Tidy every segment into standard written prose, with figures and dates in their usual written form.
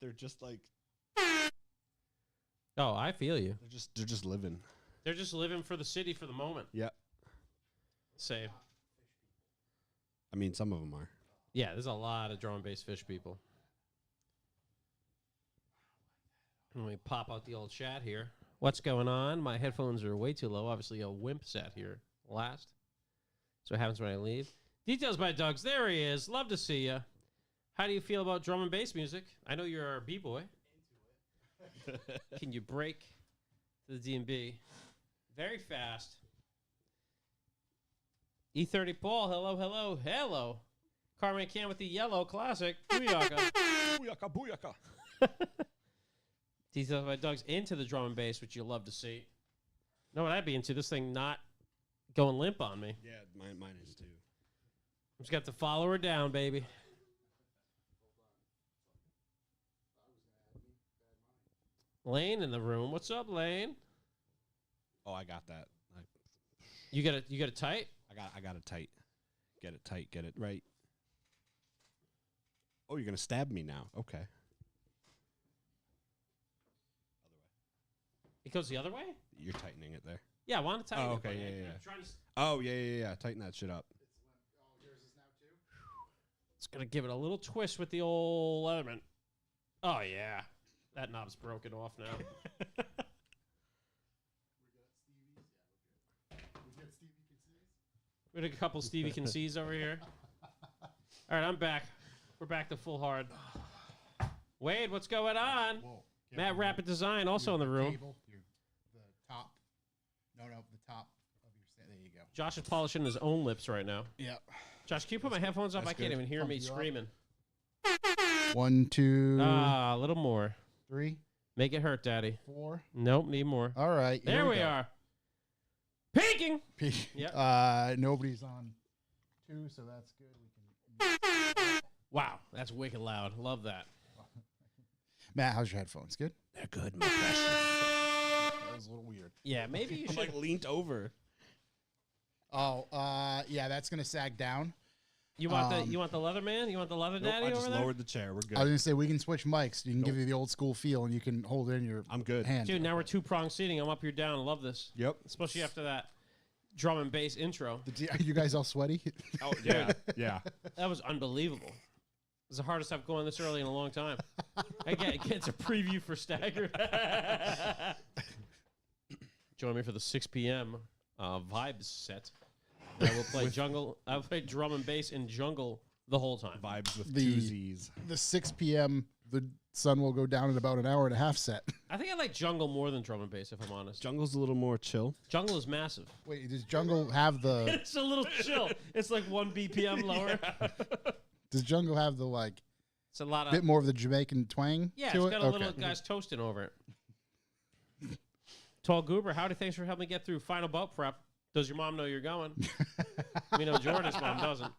They're just like Oh, I feel you. they're just living. They're just living for the city for the moment. Yeah. Same. I mean, some of them are. Yeah, there's a lot of drum and bass fish people. Let me pop out the old chat here. What's going on? My headphones are way too low. Obviously, a wimp sat here last. So what happens when I leave? Details by Doug's. There he is. Love to see you. How do you feel about drum and bass music? I know you're a b-boy. Can you break to the D&B? Very fast. E30 Paul, hello, hello, hello. Carmen Can with the yellow classic. Booyaka. Booyaka, booyaka. Details by Doug's into the drum and bass, which you love to see. Know what I'd be into? This thing not going limp on me. Yeah, mine is too. Just got to follow her down, baby. Lane in the room. What's up, Lane? Oh, I got that. You got it tight? I got it tight. Get it tight. Get it right. Oh, you're gonna stab me now. Okay. It goes the other way? You're tightening it there. Yeah, I want to tighten Oh, it. okay, but yeah. I'm trying to... Oh, yeah. Tighten that shit up. It's going to give it a little twist with the old Leatherman. Oh, yeah. That knob's broken off now. We got a couple Stevie Can Sees over here. All right, I'm back. We're back to full hard. Wade, what's going on? Whoa, Matt Rapid Design also in the room. Table, the top. No, the top of your stand. There you go. Josh is polishing his own lips right now. Yeah. Josh, can you put my headphones up? That's I can't good. even hear Pump me you up. screaming. 1, 2, Ah, a little more. 3, Make it hurt, Daddy. 4. Nope, need more. All right. There we go. are. Peaking. Yep. Nobody's on 2, so that's good. We can. Wow, that's wicked loud. Love that. Matt, how's your headphones? Good. They're good, my precious. That was a little weird. Yeah, maybe you I'm should. like leaned over. Oh, yeah, that's gonna sag down. You want the leather man? You want the leather Nope, daddy I just over there? lowered the chair. We're good. I was gonna say we can switch mics. You can give you the old school feel, and you can hold it in your I'm good. hand. Dude, now we're two-prong seating. I'm up, you're down. I love this. Yep. Especially after that drum and bass intro. Are you guys all sweaty? Oh yeah, yeah. That was unbelievable. It's the hardest I've gone this early in a long time. I get a preview for Staggered. Join me for the 6 p.m. Vibes set. I will play jungle. I'll play drum and bass in jungle the whole time. Vibes with The- two Z's. The 6 p.m. The sun will go down in about an hour and a half set. I think I like jungle more than drum and bass, if I'm honest. Jungle's a little more chill. Jungle is massive. Wait, does Jungle have the? It's a little chill. It's like 1 BPM lower. Does Jungle have the like It's a lot of bit more of the Jamaican twang yeah. to It's it? got a little guys toasting over it. Tall Goober, howdy. Thanks for helping me get through final boat prep. Does your mom know you're going? We know Jordan's mom doesn't.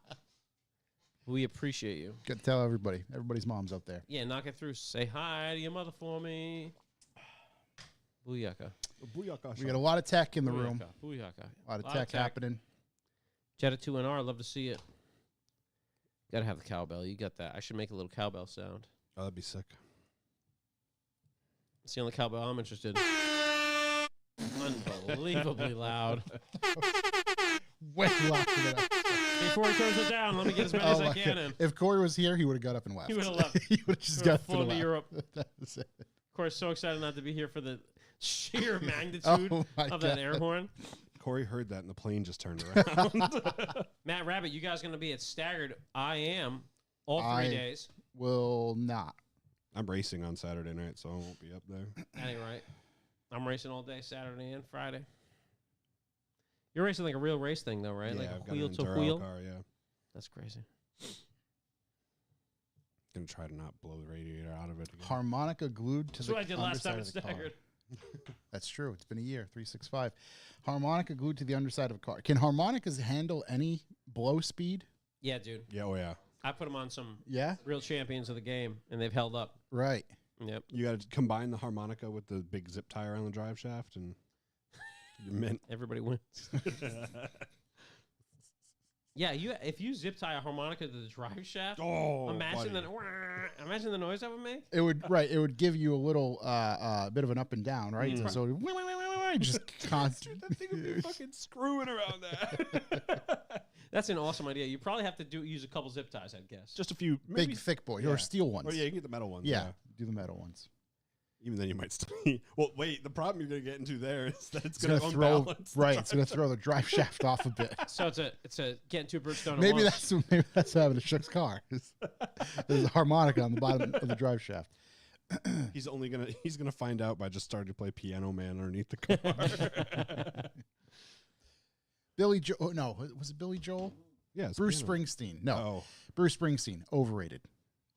We appreciate you. Got to tell everybody. Everybody's mom's out there. Yeah, knock it through. Say hi to your mother for me. Booyaka. BooYaKaShaaaa. We got a lot of tech in the room. Booyaka. A lot of tech happening. Jetta 2NR, love to see it. Gotta have the cowbell. You got that. I should make a little cowbell sound. Oh, that'd be sick. It's the only cowbell I'm interested in. Unbelievably loud. Way loud for that. Before he turns it down, let me get as many as I my can God. in. If Corey was here, he would have got up and left. He would have left. He would have just Or got up flown and to left. Europe. That's it. Of course, so excited not to be here for the sheer magnitude Oh my of that God. air horn. Corey heard that and the plane just turned around. Matt Rabbit, you guys going to be at Staggered. I am all 3 days. Will not. I'm racing on Saturday night, so I won't be up there. That ain't right. I'm racing all day Saturday and Friday. You're racing like a real race thing, though, right? Yeah, like I've a got wheel an to enduro wheel. car, yeah. That's crazy. Gonna try to not blow the radiator out of it again. Harmonica glued to That's the what I did last time at underside of the car. Staggered. That's true. It's been a year. 365. Harmonica glued to the underside of a car. Can harmonicas handle any blow speed? Yeah, dude. Yeah, oh yeah. I put them on some Yeah. real champions of the game, and they've held up. Right. Yep. You got to combine the harmonica with the big zip tire on the drive shaft, and you're mint. Everybody wins. Yeah, if you zip tie a harmonica to the drive shaft, Oh, imagine buddy. that. Imagine the noise that would make. It would It would give you a little bit of an up and down, right? So just constant. That thing would be fucking screwing around that. That's an awesome idea. You probably have to use a couple zip ties, I'd guess. Just a few Big thick boy or steel ones. Oh yeah, you can get the metal ones. Yeah, do the metal ones. Even then, you might still. Well, wait. The problem you're going to get into there is that it's It's going gonna to throw unbalance. It's gonna throw the drive shaft off a bit. So it's a getting two birds stoned at Maybe once. that's what happened to Shook's car. There's a harmonica on the bottom of the drive shaft. He's gonna find out by just starting to play Piano Man underneath the car. Billy Joel. Oh, no, was it Billy Joel? Yeah, it's Bruce Piano Man. Springsteen. No, Oh, Bruce Springsteen. Overrated.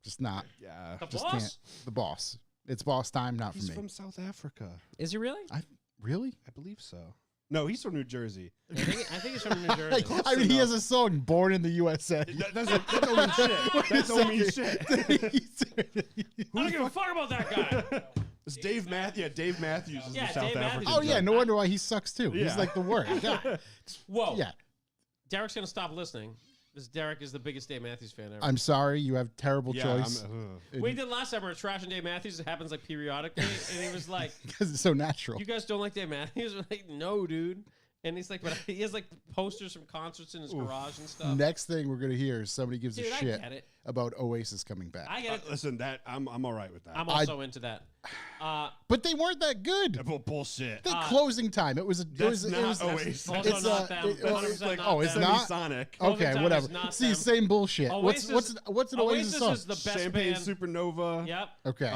Just not. yeah. The Just boss? can't. The boss. It's boss time. Not He's for me. from South Africa. Is he really? Really? I believe so. No, he's from New Jersey. I think he's from New Jersey. I mean, he has a song "Born in the USA." That don't mean shit. That don't mean shit. I don't give a fuck about that guy. It's Dave Matthews. Yeah, Dave Matthews is Yeah, the South Dave African. Matthews. Oh yeah, no wonder why he sucks too. He's Yeah. like the worst. Yeah. Whoa. Yeah. Derek's gonna stop listening. This Derek is the biggest Dave Matthews fan ever. I'm sorry, you have terrible Yeah, choice We did last time. We were trashing Dave Matthews. It happens like periodically, and he was like, because it's so natural. "You guys don't like Dave Matthews?" We're like, "No, dude." And he's like, "But he has like posters from concerts in his garage and stuff." Next thing we're gonna hear is somebody gives Dude, a I shit get it. about Oasis coming back. I get it. Listen, that I'm all right with that. I'm also into that. But they weren't that good. Bullshit. The closing time. It was a. That's it not was, Oasis. Also It's not them. it's 100% like, not oh, it's them. not. Sonic. Closing Okay, time whatever. is not See, them. same bullshit. Oasis- What's an Oasis song? is the best Champagne band. Supernova. Yep. Okay.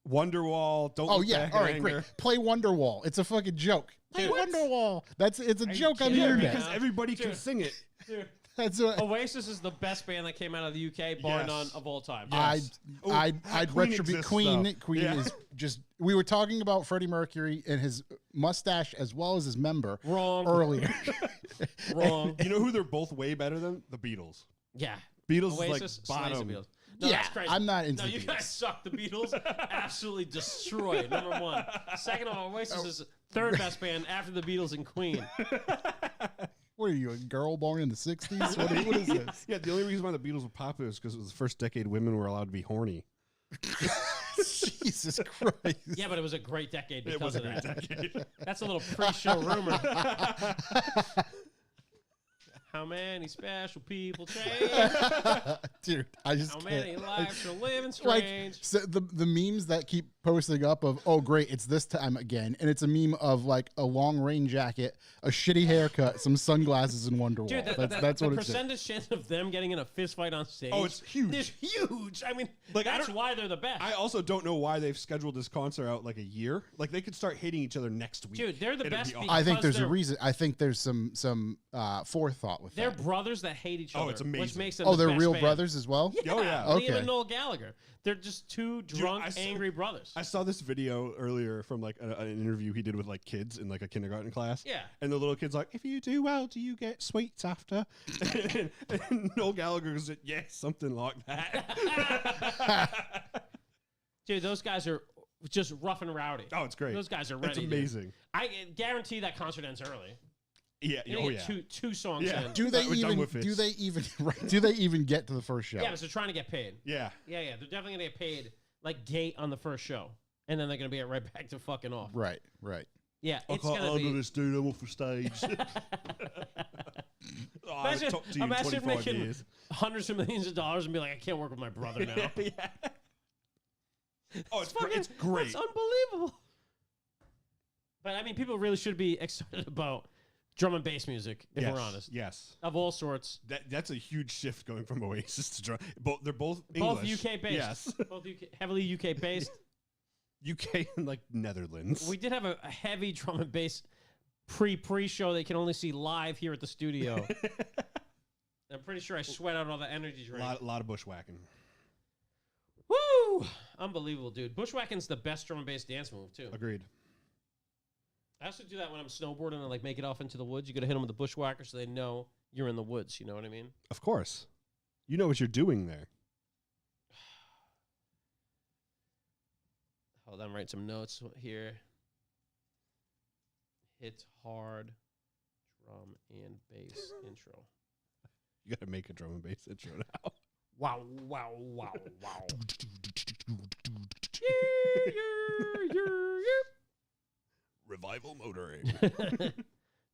Wonderwall. Don't. Oh Look yeah. Back All in right. Anger. Great. Play Wonderwall. It's a fucking joke. Play Dude. Wonderwall. It's a you joke on the kidding me? internet. Because everybody can Dude. sing it. Dude, That's what. Oasis is the best band that came out of the UK, bar Yes. none of all time. Yes. I'd Queen retribute exists, Queen. though. Queen Yeah. is just. We were talking about Freddie Mercury and his mustache as well as his member Wrong. earlier. Wrong. You know who they're both way better than? The Beatles. Yeah. Beatles Oasis is like slays the bottom. Beatles. No, Yeah, that's crazy. I'm not into No, the you guys Beatles. suck. The Beatles absolutely destroy it. Number one. Second of all, Oasis is third best band after the Beatles and Queen. What are you, a girl born in the 60s? What is this? Yeah, the only reason why the Beatles were popular is because it was the first decade women were allowed to be horny. Jesus Christ. Yeah, but it was a great decade It because was a of great that. decade. That's a little pre-show rumor. How many special people change? Dude, I just How can't. many lives are living Like strange? so the memes that keep posting up of, oh great, it's this time again, and it's a meme of like a long rain jacket, a shitty haircut, some sunglasses, and Wonderwall. Dude, That's the what it's. percentage chance of them getting in a fist fight on stage. Oh, it's huge. It's huge. I mean, Like, I that's don't- why they're the best. I also don't know why they've scheduled this concert out like a year. Like they could start hitting each other next week. Dude, they're the It'd best be awesome. I think because there's a they're- reason. I think there's some forethought with They're that. brothers that hate each Oh, other. it's Which amazing. makes them Oh, the they're best real band. brothers as well. Yeah, Oh, yeah. Liam Okay. and Noel Gallagher. They're just two drunk, I saw- angry brothers. I saw this video earlier from like an interview he did with like kids in like a kindergarten class. Yeah. And the little kid's like, if you do well, do you get sweets after? and Noel Gallagher said, yes, something like that. Dude, those guys are just rough and rowdy. Oh, it's great. Those guys are ready. It's dude. amazing. I guarantee that concert ends early. Yeah. You're Oh, gonna yeah. get two songs Yeah. in. Do they We're done even? with this. Do they even? Right, do they even get to the first show? Yeah, but they're trying to get paid. Yeah. Yeah. They're definitely gonna get paid like gate on the first show, and then they're gonna be right back to fucking off. Right. Yeah, I it's can't gonna handle be. this, dude. I'm off the stage. Oh, Imagine, top team, imagine 25 making years. hundreds of millions of dollars and be like, I can't work with my brother now. yeah. Oh, it's great. It's great. It's unbelievable. But I mean, people really should be excited about drum and bass music, if Yes, we're honest, Yes. of all sorts. That's a huge shift going from Oasis to drum. They're both Both English. UK based. Yes. Both UK, heavily UK based. UK and like Netherlands. We did have a heavy drum and bass pre-show that you can only see live here at the studio. I'm pretty sure I sweat out all the energy a drink. lot of bushwhacking. Woo! Unbelievable, dude. Bushwhacking's the best drum and bass dance move, too. Agreed. I also do that when I'm snowboarding and like make it off into the woods. You got to hit them with the bushwhacker so they know you're in the woods. You know what I mean? Of course. You know what you're doing there. Hold on, write some notes here. Hit hard drum and bass intro. You got to make a drum and bass intro now. Wow, wow, wow, wow. Revival motoring.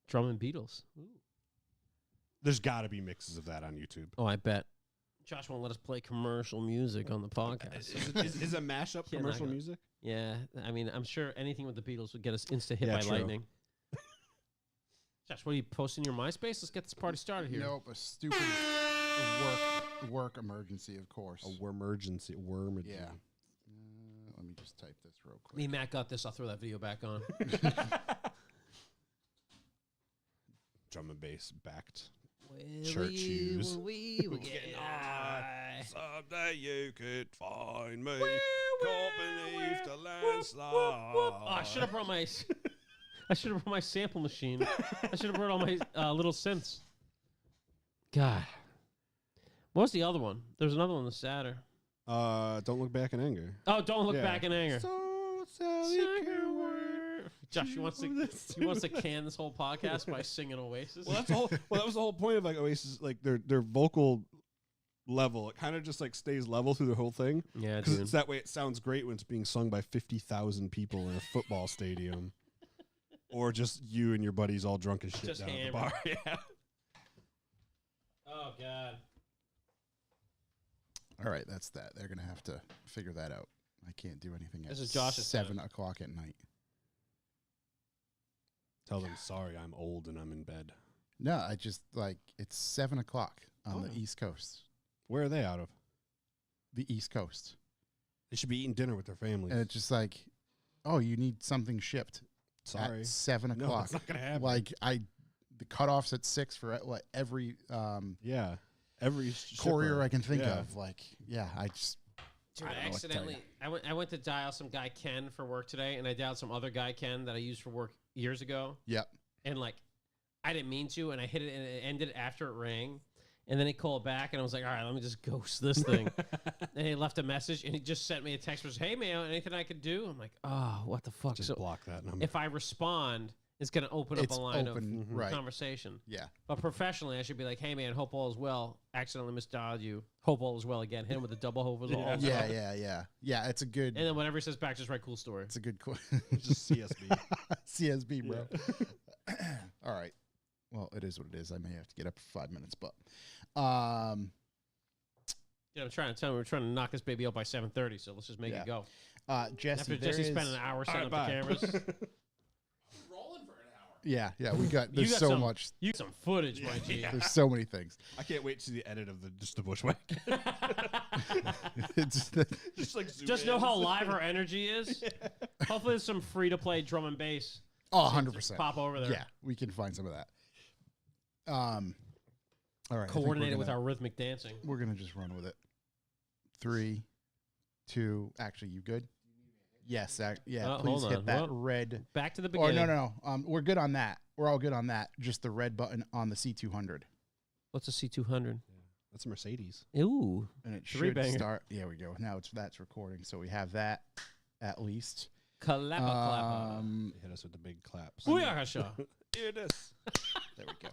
Drum and Beatles. Ooh. There's got to be mixes of that on YouTube. Oh, I bet. Josh won't let us play commercial music on the podcast. Is a mashup Yeah, commercial not music? Yeah, I mean, I'm sure anything with the Beatles would get us insta hit Yeah, by true. lightning. Josh, what are you posting your MySpace? Let's get this party started here. Nope, a stupid work emergency, of course. A wormergency. Yeah. Let me just type this real quick. Me and Matt got this. I'll throw that video back on. Drum and bass backed. Will Church shoes. We will get high. Someday you could find me caught beneath the landslide. Oh, I should have brought my. I should have brought my sample machine. I should have brought all my little synths. God. What was the other one? There's another one that's sadder. Don't look back in anger. Oh, don't look Yeah. back in anger. So Sally Josh, he wants to can this whole podcast by singing Oasis. Well, that's the whole. Well, that was the whole point of like Oasis. Like their vocal level, it kind of just like stays level through the whole thing. Yeah, Because dude. it's that way. It sounds great when it's being sung by 50,000 people in a football stadium, or just you and your buddies all drunk as shit Just down at the hammered. bar. Yeah. Oh God. All right, that's that. They're going to have to figure that out. I can't do anything This at is Josh's 7 o'clock at night. Tell them sorry. I'm old and I'm in bed. No, I just, it's 7 o'clock on Oh. the East Coast. Where are they out of? The East Coast. They should be eating dinner with their families. And it's just like, oh, you need something shipped Sorry. at 7 No, o'clock. it's not gonna happen. Like, the cutoff's at 6 for every Yeah. Every courier shipper. I can think Yeah. of. Like, yeah, I just, Dude, I I don't know what to tell accidentally, I went to dial some guy Ken for work today, and I dialed some other guy Ken that I used for work years ago. yep. And like, I didn't mean to, and I hit it, and it ended after it rang. And then he called back, and I was like, all right, let me just ghost this thing. And he left a message, and he just sent me a text, which, hey, man, anything I could do? I'm like, oh, what the fuck? Just So block that number. if I respond, it's going to open It's up a line open, of right. conversation. Yeah. But professionally, I should be like, hey, man, hope all is well. Accidentally misdialed you. Hope all is well again. Hit him with the double hope is all is Yeah, well. yeah. Yeah, it's a good, And then whenever he says back, just write cool story. it's a good Just CSB. CSB, bro. All right. Well, it is what it is. I may have to get up for 5 minutes, but Yeah, I'm trying to tell him we're trying to knock this baby out by 7:30, so let's just make Yeah. it go. Jesse, After there Jesse is, spent an hour setting up the cameras. Rolling for an hour. yeah, we got, You there's got so some- much, You got some footage, my G. there's so many things. I can't wait to see the edit of just the bushwhack. It's just like zoom Just in. know how live our energy is. Hopefully, there's some free-to-play drum and bass. 100%. Pop over there. Yeah, we can find some of that. All right. I think Coordinated we're with gonna- our rhythmic dancing. We're going to just run with it. 3, 2, actually, you good? Yes, yeah, Oh, please hold hit on. that Well, red. Back to the Or beginning. no. We're good on that. We're all good on that. Just the red button on the C200. What's a C200? That's a Mercedes. Ooh. And it Three should banger. start. There we go. Now that's recording. So we have that at least. Clappa, clappa. They hit us with the big claps. BooYaKaShaaaa. Here it is. There we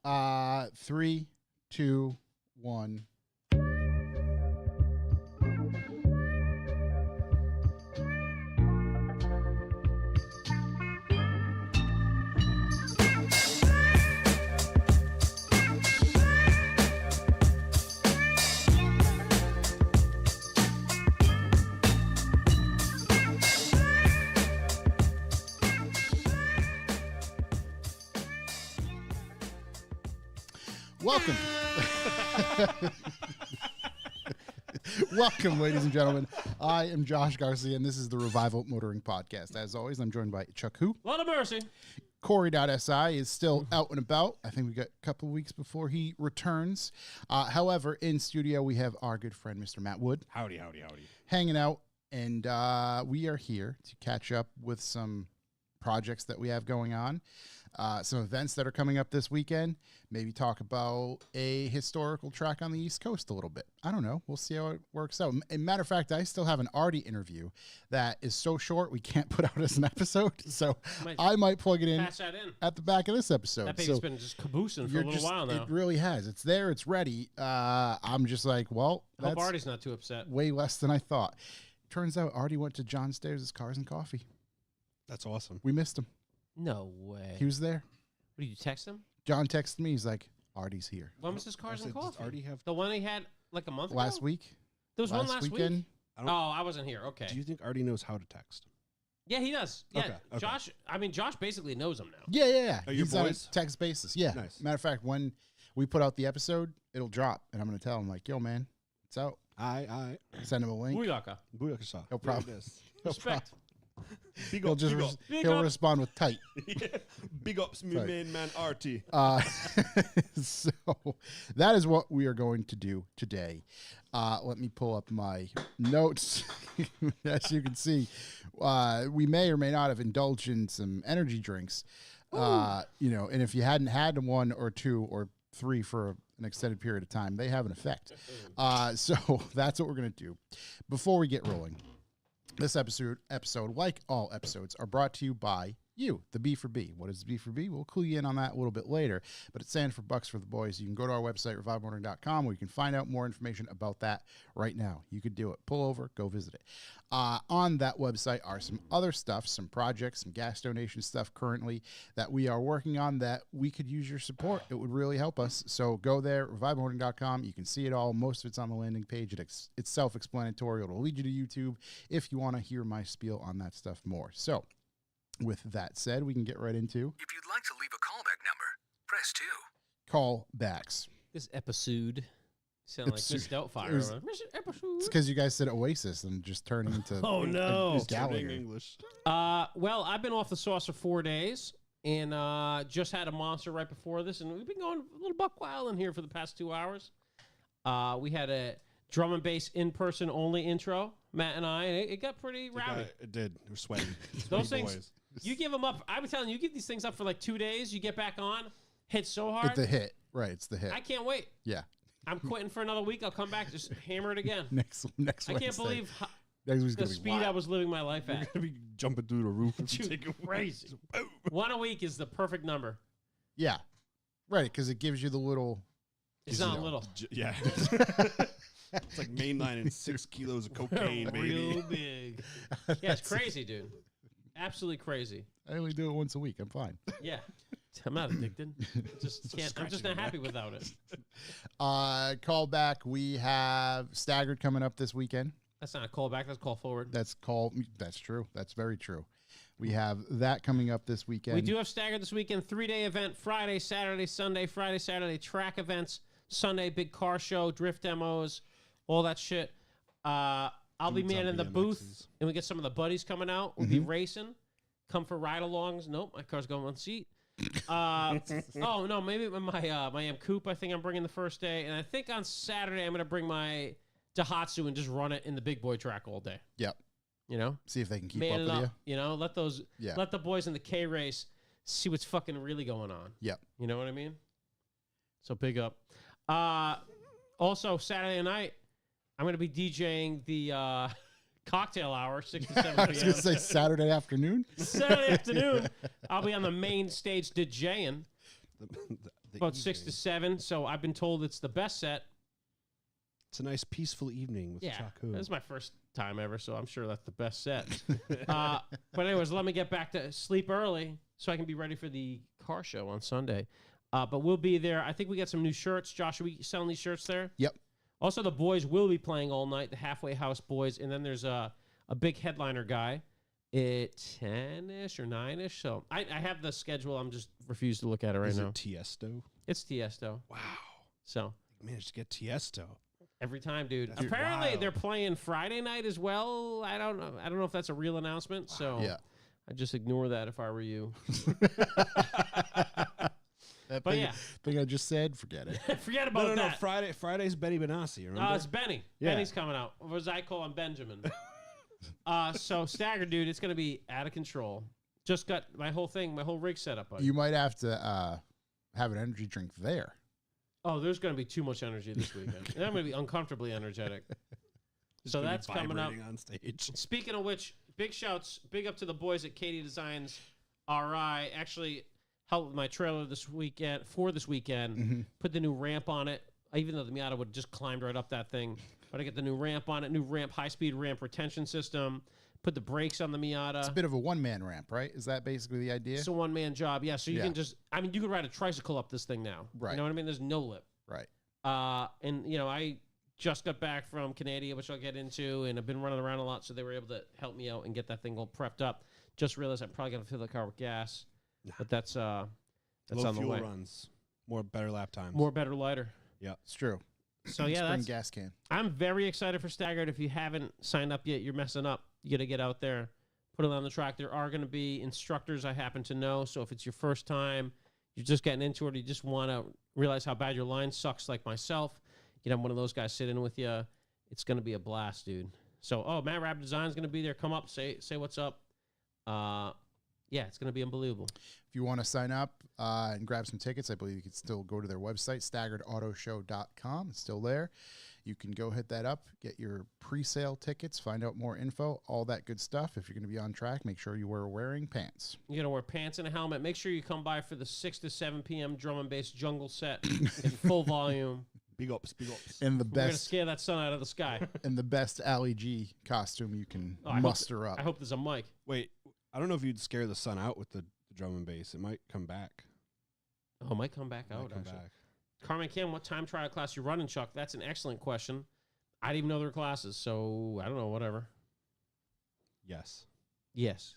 go. 3, 2, 1. Welcome. Welcome, ladies and gentlemen. I am Josh Garcia, and this is the Revival Motoring Podcast. As always, I'm joined by Chuck Who. Lot of mercy. Corey.si is still out and about. I think we got a couple of weeks before he returns. However, in studio, we have our good friend, Mr. Matt Wood, Howdy. hanging out, and we are here to catch up with some projects that we have going on, some events that are coming up this weekend. Maybe talk about a historical track on the East Coast a little bit. I don't know. We'll see how it works out. As a matter of fact, I still have an Artie interview that is so short we can't put out as an episode. So I might plug it in Pass that in. at the back of this episode. That baby's been just caboosing for a little while now. It really has. It's there. It's ready. I'm just like, well, I hope that's Artie's not too upset. way less than I thought. Turns out Artie went to John Stairs' Cars and Coffee. That's awesome. We missed him. No way. He was there. What, did you text him? John texted me. He's like, Artie's here. When was his Cars and Does Coffee? Artie have? The one he had like a month Last ago? week. There was one last weekend. week? I Oh, don't- I wasn't here. Okay. Do you think Artie knows how to text? Yeah, he does. Yeah, Okay. Josh basically knows him now. Yeah. Are you He's on a boys? text basis. Yeah. Nice. Matter of fact, when we put out the episode, it'll drop, and I'm going to tell him, like, yo, man, it's out. I. Send him a link. BooYaKaShaaaa. BooYaKaShaaaa. No problem. Respect. Big He'll up, just big up. Big he'll up. respond with tight. Yeah. Big ups, me Sorry. main man Artie. So that is what we are going to do today. Let me pull up my notes. As you can see, we may or may not have indulged in some energy drinks. And if you hadn't had one or two or three for an extended period of time, they have an effect. So that's what we're going to do. Before we get rolling, this episode, like all episodes, are brought to you by you, the B for B. What is B for B? We'll clue you in on that a little bit later, but it stands for Bucks for the Boys. You can go to our website, revivemotoring.com, where you can find out more information about that right now. You could do it. Pull over, go visit it. On that website are some other stuff, some projects, some gas donation stuff currently that we are working on that we could use your support. It would really help us. So go there, revivemotoring.com. You can see it all. Most of it's on the landing page. It's self-explanatory. It'll lead you to YouTube if you want to hear my spiel on that stuff more. So with that said, we can get right into If you'd like to leave a callback number, press 2. callbacks. This episode sound like Episode. Miss It Doubtfire. was- Episode. It's because you guys said Oasis and just turning into Oh, no. Gallagher. English. Well, I've been off the sauce for 4 days and just had a monster right before this, and we've been going a little buck wild in here for the past 2 hours. We had a drum and bass in-person only intro, Matt and I, and it got pretty rowdy. It did. We're sweating. Those Sweaty things, boys. you give them up. I was telling you, you give these things up for like 2 days, you get back on, hit so hard. It's the hit. Right, it's the hit. I can't wait. Yeah. I'm quitting for another week. I'll come back, just hammer it again. Next I Wednesday. can't believe Next week's the gonna be speed wild. I was living my life We're at. gonna be jumping through the roof. If you Dude, take it crazy. One a week is the perfect number. Yeah. Right, because it gives you the little It's You not know. little. Yeah. It's like mainlining 6 kilos of cocaine, baby. Real big. Yeah, it's crazy, dude. Absolutely crazy. I only do it once a week. I'm fine. Yeah. I'm not addicted. Just So can't. I'm just scratching not happy your without it. Callback. We have Staggered coming up this weekend. That's not a callback. That's a call forward. That's true. That's very true. We have that coming up this weekend. We do have Staggered this weekend. 3-day event. Friday, Saturday, Sunday. Friday, Saturday track events. Sunday, big car show, drift demos, all that shit. I'll be Dudes on manning the BMXs. booth, and we get some of the buddies coming out. We'll be racing. Come for ride-alongs. Nope, my car's going on seat. Oh no, maybe my my M Coupe. I think I'm bringing the first day, and I think on Saturday I'm gonna bring my Daihatsu and just run it in the big boy track all day. Yep. You know, See if they can keep man up it with up. you. You know, let Yeah. the boys in the K race see what's fucking really going on. Yep. You know what I mean? So big up. Also Saturday night, I'm gonna be DJing the cocktail hour, 6 to 7 I was p.m. gonna say Saturday afternoon. Saturday afternoon, I'll be on the main stage DJing The about 6 to evening. 7. So I've been told it's the best set. It's a nice peaceful evening with Yeah, Chaku. this is my first time ever, so I'm sure that's the best set. But anyways, let me get back to sleep early so I can be ready for the car show on Sunday. But we'll be there. I think we got some new shirts. Josh, are we selling these shirts there? Yep. Also, the boys will be playing all night, the Halfway House boys. And then there's a big headliner guy at 10-ish or 9-ish. So I have the schedule. I'm just refused to look at it right Is now. it Tiesto? It's Tiesto. Wow. So Managed to get Tiesto. every time, dude. That's Apparently, wild. they're playing Friday night as well. I don't know. I don't know if that's a real announcement. So Yeah. I just ignore that if I were you. That But thing, yeah. thing I just said, forget it. Forget about No. that. Friday's Benny Benassi, remember? It's Benny. Yeah. Benny's coming out. Or as I call him, Benjamin. So Staggered, dude, it's going to be out of control. Just got my whole rig set up. Buddy. You might have to have an energy drink there. Oh, there's going to be too much energy this weekend. And I'm going to be uncomfortably energetic. Just So gonna be that's coming up. vibrating on stage. Speaking of which, big up to the boys at Katie Designs RI. Actually helped with my trailer this weekend. Put the new ramp on it. Even though the Miata would just climbed right up that thing. But I get the new ramp on it, high-speed ramp retention system. Put the brakes on the Miata. It's a bit of a one-man ramp, right? Is that basically the idea? It's a one-man job, yeah. So you can just, you could ride a tricycle up this thing now. Right. You know what I mean? There's no lip. Right. And, I just got back from Canada, which I'll get into, and I've been running around a lot, so they were able to help me out and get that thing all prepped up. Just realized I'm probably going to fill the car with gas. But that's Low on the fuel way. runs. More better lap times. More, better, lighter. Yeah. It's true. So, yeah, Spring that's... gas can. I'm very excited for Staggered. If you haven't signed up yet, you're messing up. You got to get out there, put it on the track. There are going to be instructors I happen to know. So if it's your first time, you're just getting into it, or you just want to realize how bad your line sucks like myself, you have one of those guys sit in with you. It's going to be a blast, dude. So, Matt Rabbit Design's going to be there. Come up, say what's up. Yeah, it's going to be unbelievable. If you want to sign up and grab some tickets, I believe you can still go to their website, staggeredautoshow.com. It's still there. You can go hit that up, get your pre-sale tickets, find out more info, all that good stuff. If you're going to be on track, make sure you are wearing pants. You're going to wear pants and a helmet. Make sure you come by for the 6 to 7 p.m. drum and bass jungle set in full volume. Big ups, big ups. And the We're going to best scare that sun out of the sky. and the best Ali G costume you can I muster up. I hope there's a mic. Wait, I don't know if you'd scare the sun out with the drum and bass. It might come back. Oh, it might come back Might out, come actually. back. Carmen Kim, what time trial class you running, Chuck? That's an excellent question. I didn't even know there were classes, so I don't know, whatever. Yes. Yes.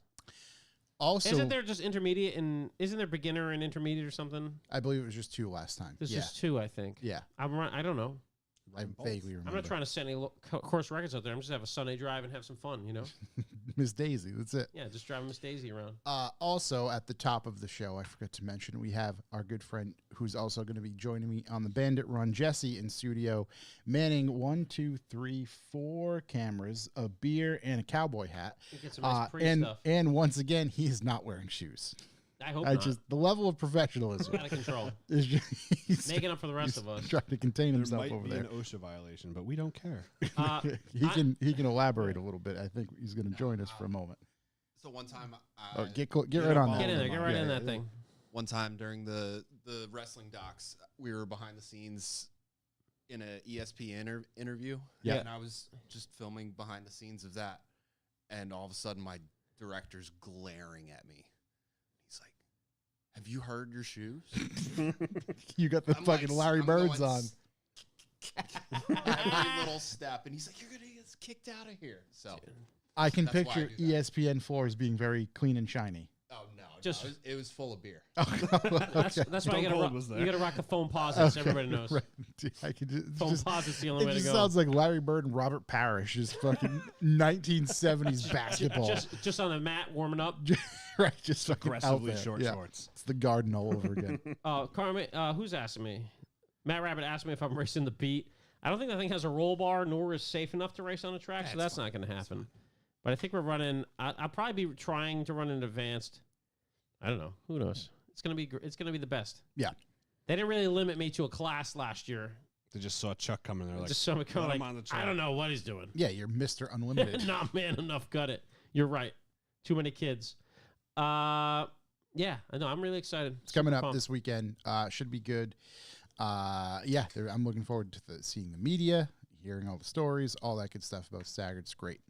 Also, Isn't there just intermediate and isn't there beginner and intermediate or something? I believe it was just 2 last time. There's yeah. just 2, I think. Yeah. I don't know. I vaguely remember. I'm not trying to set any course records out there. I'm just have a Sunday drive and have some fun, Miss Daisy, that's it. Yeah, just driving Miss Daisy around. Also, at the top of the show, I forgot to mention, we have our good friend who's also going to be joining me on the Bandit Run, Jesse, in studio, manning 1, 2, 3, 4 cameras, a beer, and a cowboy hat. You get some nice stuff. And once again, he is not wearing shoes. I hope not. The level of professionalism Out of control. is just, he's Making up for the rest of us. trying to contain There himself might over be there. an OSHA violation, but we don't care. He can elaborate a little bit. I think he's going to join us for a moment. So one time, Get right on that. Get in there. one, Get Mom. right Yeah, in yeah, that thing. one time during the wrestling docs, we were behind the scenes in a ESPN interview. Yeah. And I was just filming behind the scenes of that, and all of a sudden my director's glaring at me. He's like, "Have you heard your shoes?" You got the I'm fucking like, Larry I'm Birds going on. Every little step, and he's like, "You're gonna get kicked out of here." So, I can That's why I picture do that. ESPN floors being very clean and shiny. oh no, Just- it was full of beer. That's why you Stone Cold gotta was there. you gotta rock the foam posits. Everybody knows. Right. Dude, I could just, Foam posits the only it way to just go. sounds like Larry Bird and Robert Parrish, just fucking 1970s basketball. Just on the mat warming up. Right, just fucking out Aggressively there. short Yeah. shorts. It's the garden all over again. Carmen, who's asking me? Matt Rabbit asked me if I'm racing the beat. I don't think that thing has a roll bar, nor is safe enough to race on a track, so that's not going to happen. But I think we're running. I'll probably be trying to run an advanced. I don't know. Who knows? It's gonna be. It's gonna be the best. Yeah. They didn't really limit me to a class last year. They just saw Chuck coming. They're like, Just so "Let like, him on the track." I don't know what he's doing. Yeah, you're Mr. Unlimited. Not man enough. Got it. You're right. Too many kids. Yeah, I know. I'm really excited. It's coming Super up pumped. this weekend. Should be good. Yeah, I'm looking forward to seeing the media, hearing all the stories, all that good stuff about Staggered. It's great.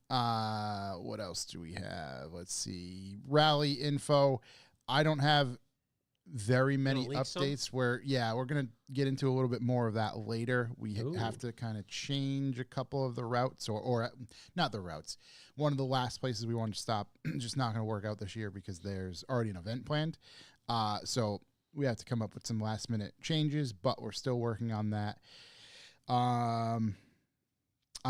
What else do we have? Let's see. Rally info. I don't have very many leak some? updates we're going to get into a little bit more of that later. We Ooh. have to kind of change a couple of the routes or not the routes. One of the last places we wanted to stop just not going to work out this year because there's already an event planned. So we have to come up with some last minute changes, but we're still working on that. I'm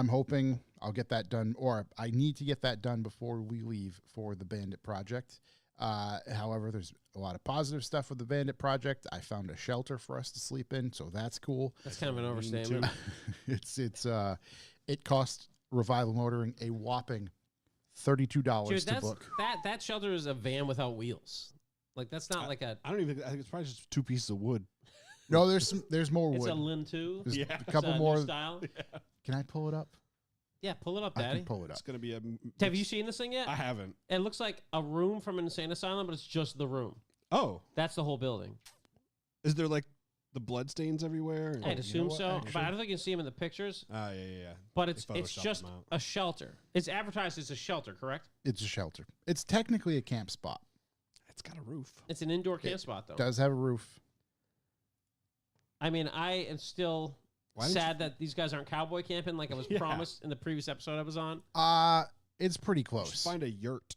hoping I'll get that done, or I need to get that done before we leave for the Bandit project. However, there's a lot of positive stuff with the Bandit project. I found a shelter for us to sleep in, so that's cool. That's kind of an overstatement. It cost Revival Motoring a whopping $32 Dude, to that's book. that shelter is a van without wheels. Like that's not like a. I don't even. I think it's probably just 2 pieces of wood. No, there's more It's wood. a lean-to. There's Yeah. a couple It's a new more. style. Can I pull it up? Yeah, pull it up, I Daddy. can pull it up. It's gonna be a. Have you seen this thing yet? I haven't. It looks like a room from an insane asylum, but it's just the room. Oh, That's the whole building. is there like the blood stains everywhere? I'd assume what, so, actually? but I don't think you can see them in the pictures. Ah, yeah. But it's photoshopped just them out. a shelter. It's advertised as a shelter, correct? It's a shelter. It's technically a camp spot. It's got a roof. It's an indoor camp spot, though. Does have a roof. I mean, I am still Why didn't sad that these guys aren't cowboy camping like I was Yeah. promised in the previous episode I was on. It's pretty Just close. find a yurt.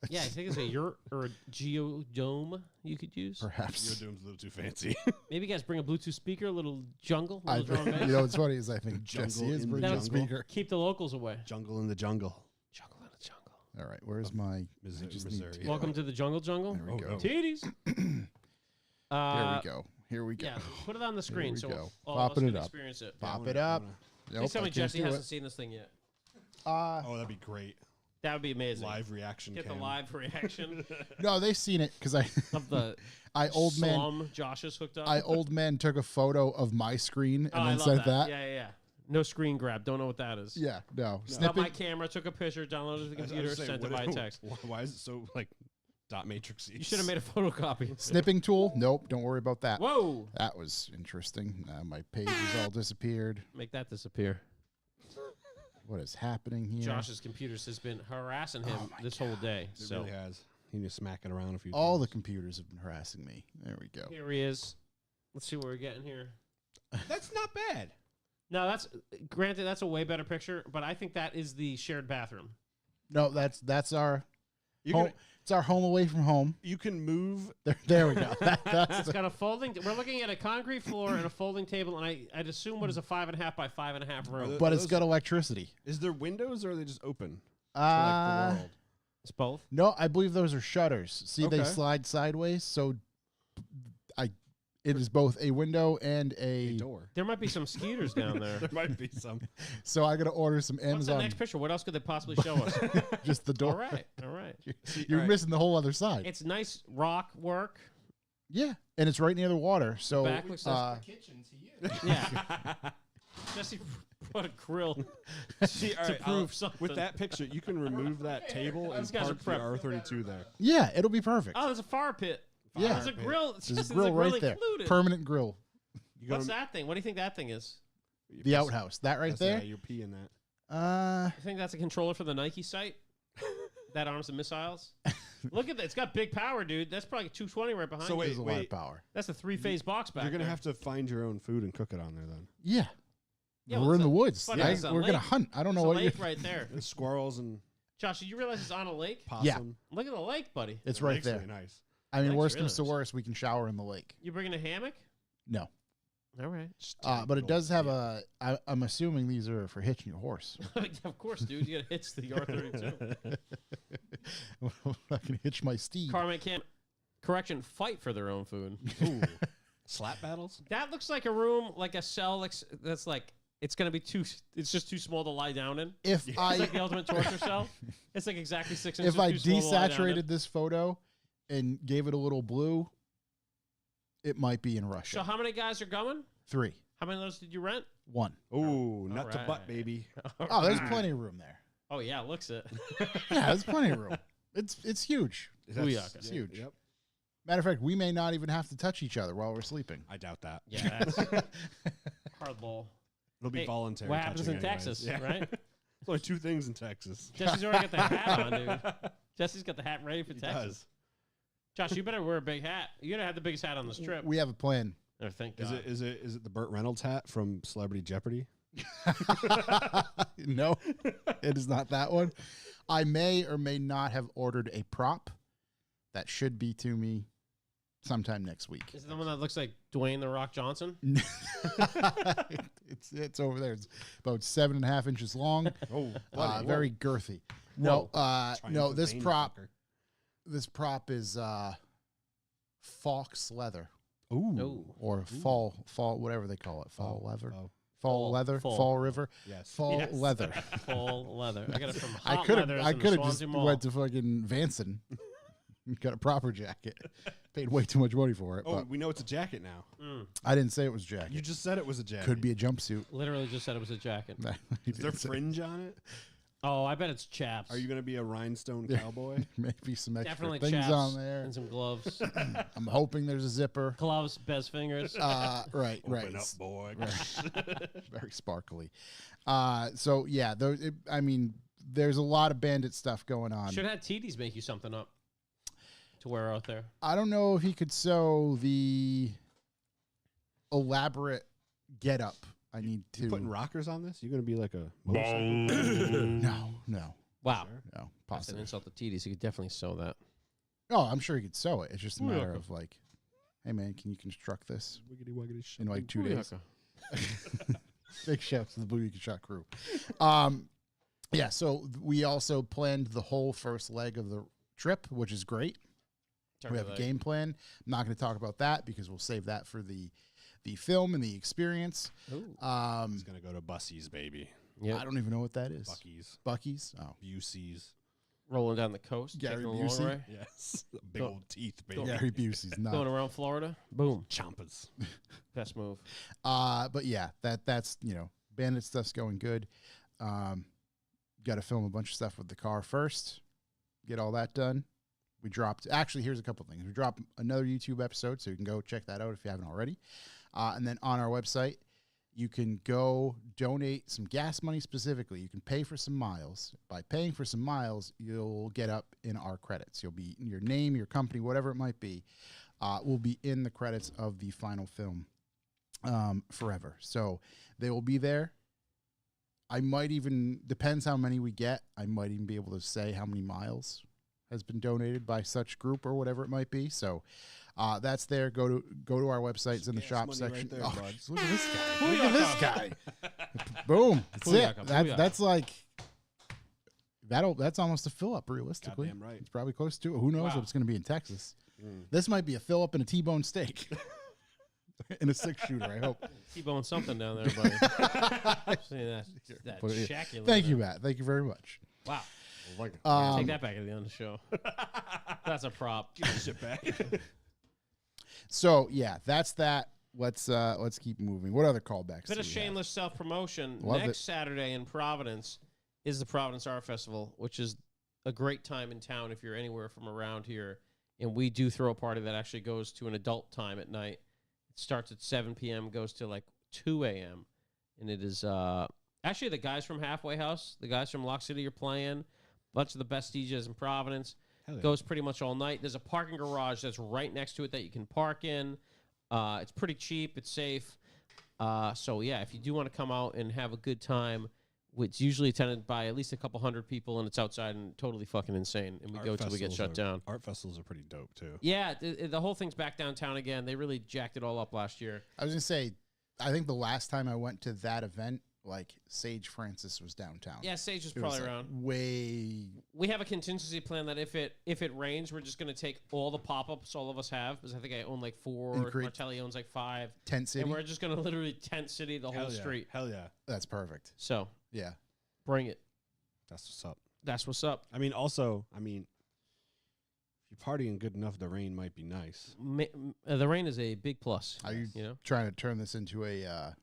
Yeah, I think it's a yurt or a geodome you could use. Your Perhaps. doom's a little too fancy. Maybe you guys bring a Bluetooth speaker, a little jungle, a I little drum think, and you bass. know what's funny is I think Jungle Jesse is in the bringing a jungle. speaker. Keep the locals away. Jungle in the jungle. Jungle in the jungle. All right, where's my? Missouri. I just need Missouri. to- Welcome to the jungle. There we Oh, go. no. Titties. Here we go. Here we go. Yeah, put it on the screen we so go. all of us Popping can it up. experience it. Pop I it wanna- up. Please Nope, tell I me can't Jesse do hasn't it. seen this thing yet. Oh, that'd be great. That would be amazing. Live reaction. Get cam. the live reaction No, they've seen it because I, of the old man slum Josh is hooked up. old man took a photo of my screen and Oh, I then love sent that. Yeah. No screen grab. Don't know what that is. Yeah, no. Got Snipping. my camera, took a picture, downloaded to the I was computer, gonna say, sent it what- by text. Why is it so like dot matrixy? You should have made a photocopy. Snipping tool. Nope, don't worry about that. Whoa! That was interesting. My page has all disappeared. Make that disappear. What is happening here? Josh's computers has been harassing him my this whole day. It So really has. You need to smack it around a few All the times. computers have been harassing me. There we go. here he is. Let's see what we're getting here. That's not bad. No, that's granted. That's a way better picture, but I think that is the shared bathroom. No, that's our You home. can, It's our home away from home. you can move. There we go. That's It's got a folding. We're looking at a concrete floor and a folding table, and I'd assume what is a 5.5 by 5.5 room. but it's those- got electricity. Is there windows or are they just open? For, like the world. It's both. No, I believe those are shutters. See, they Okay. slide sideways, so it is both a window and A a. door. There might be some skeeters down there. There might be some. So I got to order some What's the Amazon. next picture? What else could they possibly show us? Just the door. All right, all right. You're All right. missing the whole other side. It's nice rock work. Yeah, and it's right near the water. So back looks like- kitchen to you. Yeah. Jesse put a grill See, all to right, prove something. with that picture, you can remove that table and These guys are park the prepped. R32 there. yeah, it'll be perfect. Oh, there's a fire pit. Yeah. There's a grill. There's a grill right there. Included. Permanent grill. You go What's to- that thing? What do you think that thing is? you The piss- outhouse. That right that's- there. Yeah, you're peeing that. I think that's a controller for the Nike site that arms the missiles. Look at that. It's got big power, dude. That's probably 220 right behind So you. wait, There's a lot of power. That's a 3-phase box back You're gonna there. have to find your own food and cook it on there then. Yeah. Yeah, We're well, in it's the a- woods. funny, I- it's a we're gonna lake. hunt. I don't know There's a what you. lake right there. There's squirrels and Josh, did you realize it's on a lake? possum. Look at the lake, buddy. It's The right lake's there. really nice. I mean, Lake's worst really comes to nice. worst, we can shower in the lake. You bringing a hammock? No. All right. Just tiny But it little does have feet. I'm assuming these are for hitching your horse. Of course, dude. You got to hitch the R32. I can hitch my steed. Carmen can't, correction, fight for their own food. Ooh. Slap battles? That looks like a room, like a cell that's like, it's going to be it's just too small to lie down in. If It's I like the ultimate torture cell. It's like exactly 6 inches if I too small to lie down in. desaturated this photo and gave it a little blue, it might be in Russia. So how many guys are going? 3. How many of those did you rent? 1. Ooh, nut to right. butt, baby. Oh, there's plenty of room there. Oh, yeah, looks it. Yeah, there's plenty of room. It's huge. BooYaKaShaaaa. It's huge. Yep. Matter of fact, we may not even have to touch each other while we're sleeping. I doubt that. Yeah, that's hardball. It'll be Hey, voluntary. what happens touching in anyways. Texas, Yeah. right? There's only 2 things in Texas. Jesse's already got the hat on, dude. Jesse's got the hat ready for He Texas. does. Josh, you better wear a big hat. You gotta have the biggest hat on this trip. We have a plan. Oh, thank Is God. it the Burt Reynolds hat from Celebrity Jeopardy? No, it is not that one. I may or may not have ordered a prop that should be to me sometime next week. Is it the one that looks like Dwayne the Rock Johnson? It's over there. It's about 7.5 inches long. Oh, Very girthy. No, no. This vein prop, fucker. this prop is Fox leather Ooh. Oh. or fall, whatever they call it, fall leather. Fall leather, Fall. fall river, Yes. fall Yes. leather. Full leather. I got it from I Hot could have Leathers I in the could have just Swansea Mall. went to fucking Vanson. Got a proper jacket. Paid way too much money for it. Oh, But we know it's a jacket now. I didn't say it was a jacket. You just said it was a jacket. Could be a jumpsuit. Literally just said it was a jacket. He Is there did say- fringe on it? Oh, I bet it's chaps. Are you going to be a rhinestone Yeah. cowboy? Maybe some extra Definitely things chaps on there. and some gloves. I'm hoping there's a zipper. Gloves, best fingers. Right. Open up, boy. Very sparkly. So yeah, there's a lot of bandit stuff going on. Should have had TDs make you something up to wear out there. I don't know if he could sew the elaborate getup. I need to. You putting rockers on this? You're going to be like a motorcycle? No, Wow. no, That's an possibly. insult to TDs. You could definitely sew that. Oh, I'm sure he could sew it. It's just a matter Booyaka. of like, hey man, can you construct this Wiggity waggity shit. in like 2 days? Booyaka. Big shouts to the BooYaKaShaaaa crew. Yeah, so we also planned the whole first leg of the trip, which is great. We have a game plan. I'm not going to talk about that because we'll save that for the film and the experience. Ooh. He's going to go to Bussey's, baby. Yep. I don't even know what that is. Bucky's. Bucky's? Oh. Busey's. Rolling down the coast. Gary taking a long Busey? way, Yes. Big Go- old teeth, baby. Gary Busey's not. Going around Florida. Boom. Champas. Best move. But yeah, that's bandit stuff's going good. Got to film a bunch of stuff with the car first. Get all that done. We dropped. Actually, here's a couple things. We dropped another YouTube episode, so you can go check that out if you haven't already. And then on our website, you can go donate some gas money specifically. You can pay for some miles. By paying for some miles, you'll get up in our credits. You'll be your name, your company, whatever it might be, will be in the credits of the final film forever. So they will be there. I might even, depends how many we get, I might even be able to say how many miles has been donated by such group or whatever it might be. So that's there. Go to our website. It's in the Gas shop money section. right there, Oh, bud. look at this guy. Look at this guy. Boom. That's it. Booyaka, That, booyaka. that's like that's almost a fill up realistically. Goddamn right. It's probably close to it. Who knows Wow. what it's going to be in Texas. Mm. This might be a fill up in a T-bone steak. In a 6-shooter, I hope. T-bone something down there, buddy. See that Put it here. shack you Thank live you, in. Matt. Thank you very much. Wow. Like, Take that back at the end of the show. That's a prop. Give that shit back. So yeah, that's that. Let's keep moving. What other callbacks? Bit do of we have? shameless self-promotion. Love Next it. Saturday in Providence is the Providence Art Festival, which is a great time in town if you're anywhere from around here. And we do throw a party that actually goes to an adult time at night. It starts at 7 p.m., goes to like 2 a.m. And it is actually the guys from Halfway House, the guys from Lock City are playing. A bunch of the best DJs in Providence. Hell yeah. Goes pretty much all night. There's a parking garage that's right next to it that you can park in. It's pretty cheap. It's safe. So, yeah, if you do want to come out and have a good time, it's usually attended by at least a couple hundred people, and it's outside and totally fucking insane. And we Art go till we get festivals shut down. Art festivals are pretty dope, too. Yeah, the whole thing's back downtown again. They really jacked it all up last year. I was gonna say, I think the last time I went to that event, like Sage Francis was downtown. Yeah, Sage is It was, probably like, around. way. We have a contingency plan that if it rains, we're just going to take all the pop-ups all of us have, because I think I own like 4, And create- Martelli owns like 5. Tent City. And we're just going to literally tent city the whole Hell yeah. street. Hell yeah. That's perfect. So Yeah. bring it. That's what's up. That's what's up. I mean, also, if you're partying good enough, the rain might be nice. The rain is a big plus. Are you You know, trying to turn this into a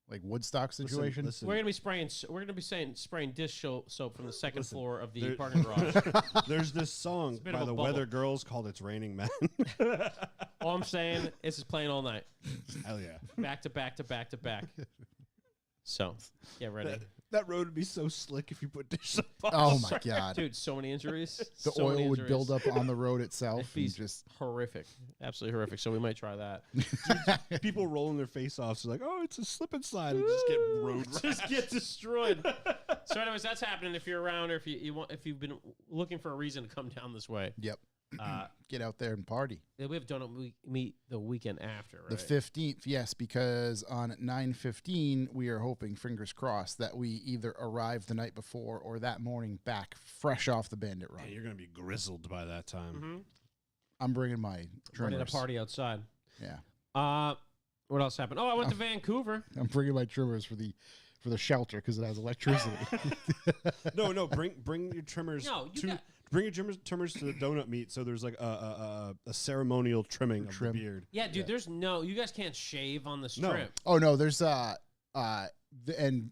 like Woodstock situation? Listen, we're gonna be spraying. We're gonna be spraying dish soap from the second Listen, floor of the there- parking garage. there's this song a bit by of a the bubble. Weather Girls called "It's Raining Men." All I'm saying is it's playing all night, Hell yeah. back to back to back to back. So get ready, That road would be so slick if you put dish soap on. Oh my god. dude. So many injuries. The so many oil would injuries. build up on the road itself It'd be and just horrific, absolutely horrific. So we might try that. People rolling their face off, so like, oh, it's a slip and slide, and just get road Just get destroyed. So, anyways, that's happening if you're around, or if if you've been looking for a reason to come down this way. Yep. Uh, Get out there and party. we have donut meet the weekend after, right? The 15th, yes, because on 9/15 we are hoping, fingers crossed, that we either arrive the night before or that morning back fresh off the Bandit Run. Yeah, you're gonna be grizzled by that time. Mm-hmm. I'm bringing my Running a trimmers. party outside. Yeah. What else happened? Oh, I went to Vancouver. I'm bringing my trimmers for the shelter because it has electricity. No. Bring your trimmers. No, you to got- bring your trimmers to the donut meet. So there's like a ceremonial trimming of the beard. Yeah, dude. There's no. You guys can't shave on the No. strip. Oh no, there's and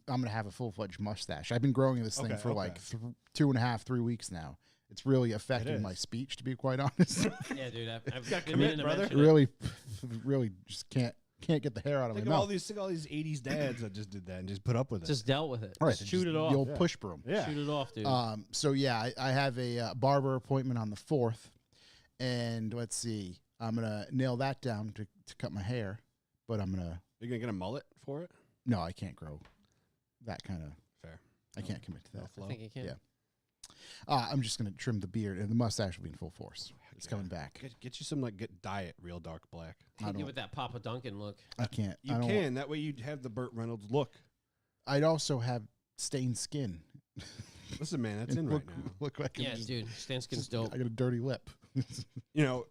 I'm gonna have a full-fledged mustache. I've been growing this thing Okay, for okay. like 2.5, 3 weeks now. It's really affecting my is. speech, to be quite honest. Yeah, dude. I've gotta been commit, meaning to brother. mention it. really just can't get the hair out of Think my of mouth. all these 80s dads that just did that and just put up with it. Just dealt with it. All right, Just shoot it off. The old Yeah. push broom. yeah. Shoot it off, dude. So yeah, I have a barber appointment on the 4th, and let's see, I'm gonna nail that down to cut my hair, but I'm gonna You're gonna get a mullet for it? no, I can't grow that kind of. Fair. I can't commit to that. I think you can. Yeah. I'm just gonna trim the beard, and the mustache will be in full force. It's coming back. Get you some get diet real dark black. I Give don't. it that Papa Duncan look. I can't. You I don't, can. That way you'd have the Burt Reynolds look. I'd also have stained skin. Listen, man, that's in look, right now. Look like I'm Yeah, just- dude. Stan Skin's just- dope. I got a dirty lip. You know,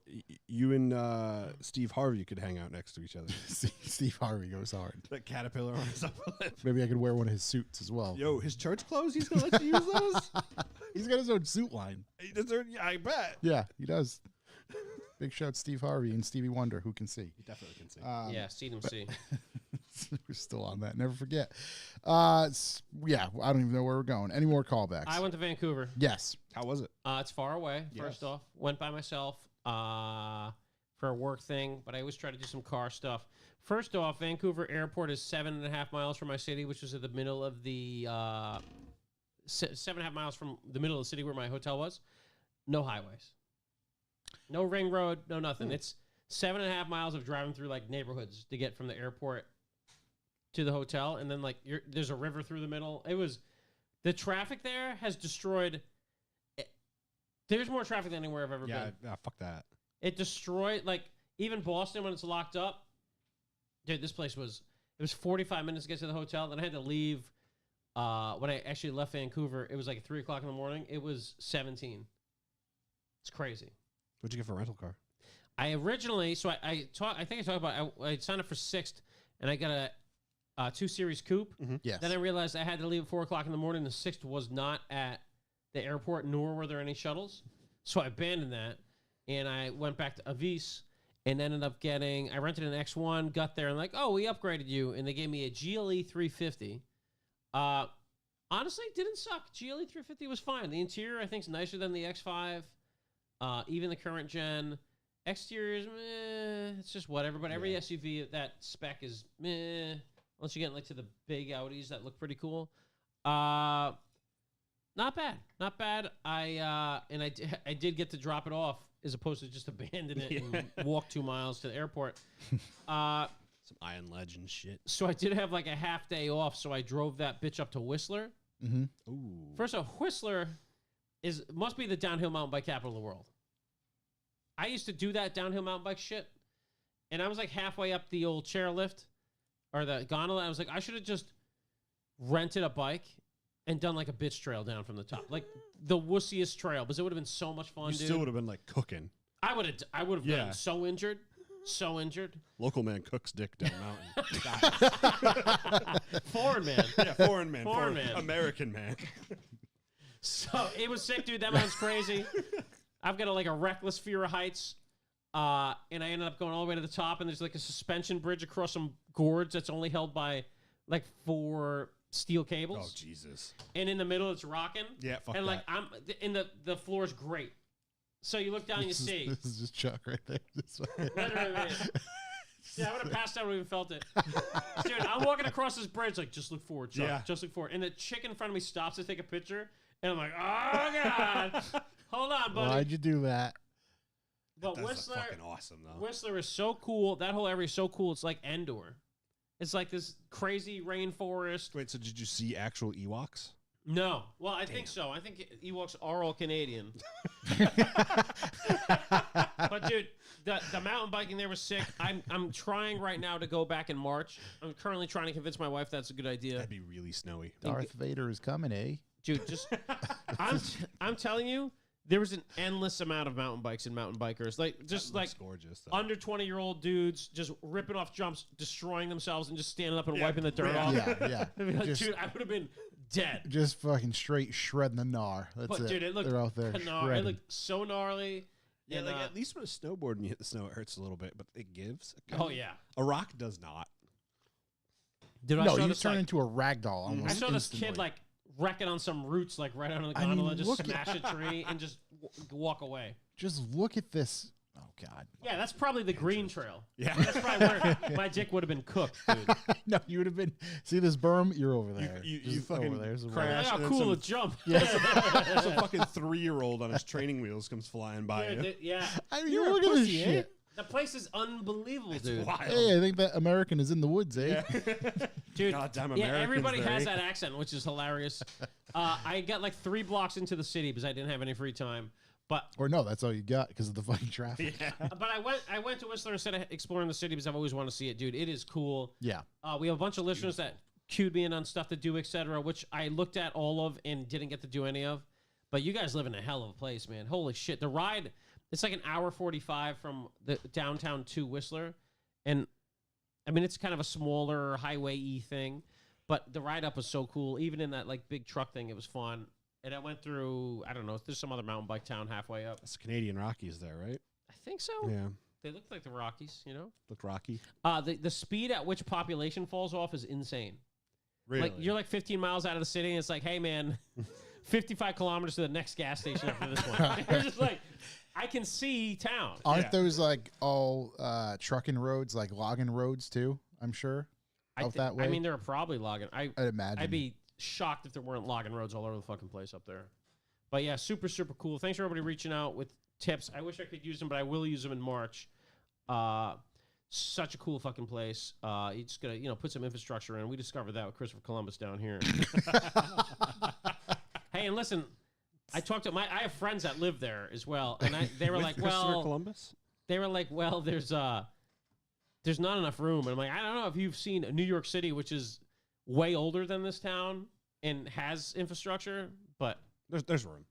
you and Steve Harvey could hang out next to each other. Steve Harvey goes hard. That caterpillar on his upper lip. Maybe I could wear one of his suits as well. Yo, his church clothes, he's gonna let you use those? He's got his own suit line. He deserves, yeah, I bet. Yeah, he does. Big shout Steve Harvey and Stevie Wonder, who can see. He definitely can see. Yeah, see them see. We're still on that. Never forget. Yeah, I don't even know where we're going. Any more callbacks? I went to Vancouver. Yes. How was it? It's far away. First Yes. off, went by myself for a work thing, but I always try to do some car stuff. First off, Vancouver Airport is 7.5 miles from my city, which is at the middle of the 7.5 miles from the middle of the city where my hotel was. No highways, no ring road, no nothing. It's 7.5 miles of driving through like neighborhoods to get from the airport to the hotel, and then like there's a river through the middle. It was the traffic there has destroyed. There's more traffic than anywhere I've ever been. Yeah, fuck that. It destroyed like even Boston when it's locked up. Dude, this place it was 45 minutes to get to the hotel. Then I had to leave when I actually left Vancouver. It was like 3 o'clock in the morning. It was 17. It's crazy. What'd you get for a rental car? I originally I think I talked about I signed up for Sixt and I got a 2 Series coupe. Yes. Then I realized I had to leave at 4 o'clock in the morning. The Sixt was not at the airport, nor were there any shuttles. So I abandoned that, and I went back to Avis and ended up I rented an X1, got there, and like, oh, we upgraded you, and they gave me a GLE 350. Honestly, didn't suck. GLE 350 was fine. The interior, I think, is nicer than the X5. Even the current gen. Exterior is meh. It's just whatever, but every SUV at that spec is meh. Unless you get like to the big Audis that look pretty cool. Not bad. I did get to drop it off as opposed to just abandon it and walk 2 miles to the airport. Some Iron Legend shit. So I did have like a half day off, so I drove that bitch up to Whistler. Mm-hmm. Ooh. First off, Whistler must be the downhill mountain bike capital of the world. I used to do that downhill mountain bike shit, and I was like halfway up the old chairlift or the gondola. I was like, I should have just rented a bike and done like a bitch trail down from the top, like the wussiest trail, because it would have been so much fun. You dude. still would have been like cooking. I would have Yeah. been so injured. Local man cooks dick down mountain. Foreign man. Yeah, foreign man. Foreign man. American man. So it was sick, dude. That mountain's crazy. I've got a reckless fear of heights. And I ended up going all the way to the top, and there's like a suspension bridge across some gourds that's only held by like 4 steel cables. Oh, Jesus. And in the middle, it's rocking. Yeah, fuck and that. I'm in the floor is great. So you look down and you see. This is just Chuck right there. Literally, man. Yeah, I would have passed out. I would have even felt it. Dude, I'm walking across this bridge like, just look forward, Chuck. Yeah. Just look forward. And the chick in front of me stops to take a picture, and I'm like, oh god, hold on, buddy. Why'd you do that? But That's Whistler, fucking awesome, though. Whistler is so cool. That whole area is so cool. It's like Endor. It's like this crazy rainforest. Wait, so did you see actual Ewoks? No, well, I think so. I think Ewoks are all Canadian. But dude, the mountain biking there was sick. I'm trying right now to go back in March. I'm currently trying to convince my wife that's a good idea. That'd be really snowy. Darth Vader is coming, eh? Dude, just I'm telling you, there was an endless amount of mountain bikes and mountain bikers, like just That like looks gorgeous. Though. under 20-year-old dudes just ripping off jumps, destroying themselves, and just standing up and Yeah, wiping the dirt yeah. off. Yeah, I'd be like, Just- dude, I would have been dead. Just fucking straight shredding the gnar. That's But it. dude, it looked uh, They're out there It shredding. looked so gnarly. Yeah, And, like at least with a snowboard and you hit the snow, it hurts a little bit, but it gives. oh yeah, A rock does not. dude, I No, saw you this, turn like, into a rag doll almost. I saw this instantly. kid like wrecking on some roots, like right under the I mean, gondola, just look at- smash a tree and just walk away. Just look at this. Oh God. Yeah, that's probably the green trail. Yeah. That's probably where my dick would have been cooked, dude. No, you would have been. See this berm? You're over there. you Just fucking over there. There's a crash. Look how and then cool some- a jump. Some fucking 3-year-old on his training wheels comes flying by Dude, you. yeah, I mean, You're a look at this pussy, eh? shit. the place is unbelievable, dude. Wild. Hey, I think that American is in the woods, eh? Dude, Goddamn yeah, Americans everybody there, has eh? that accent, which is hilarious. I got like 3 blocks into the city because I didn't have any free time. But Or no, that's all you got because of the fucking traffic. but I went to Whistler instead of exploring the city because I've always wanted to see it, dude. It is cool. Yeah. We have a bunch of listeners that cued me in on stuff to do, etc., which I looked at all of and didn't get to do any of. But you guys live in a hell of a place, man. Holy shit. The ride, it's like an hour 45 from the downtown to Whistler. And I mean, it's kind of a smaller highway-y thing. But the ride up was so cool. Even in that like big truck thing, it was fun. And I went through, I don't know, there's some other mountain bike town halfway up. It's Canadian Rockies there, right? I think so. Yeah. They look like the Rockies, you know? Look rocky. The speed at which population falls off is insane. Really? Like you're like 15 miles out of the city, and it's like, hey man, 55 kilometers to the next gas station after this one. You're just like, I can see town. Aren't Yeah. those like all trucking roads, like logging roads too? I'm sure. Out that way. I mean, there are probably logging. I'd imagine. I'd be shocked if there weren't logging roads all over the fucking place up there. But yeah, super, super cool. Thanks for everybody reaching out with tips. I wish I could use them, but I will use them in March. Such a cool fucking place. You just gotta, put some infrastructure in. We discovered that with Christopher Columbus down here. Hey, and listen, I have friends that live there as well, and they were With like, Christopher well, Columbus? there's not enough room. And I'm like, I don't know if you've seen New York City, which is way older than this town and has infrastructure, but There's room.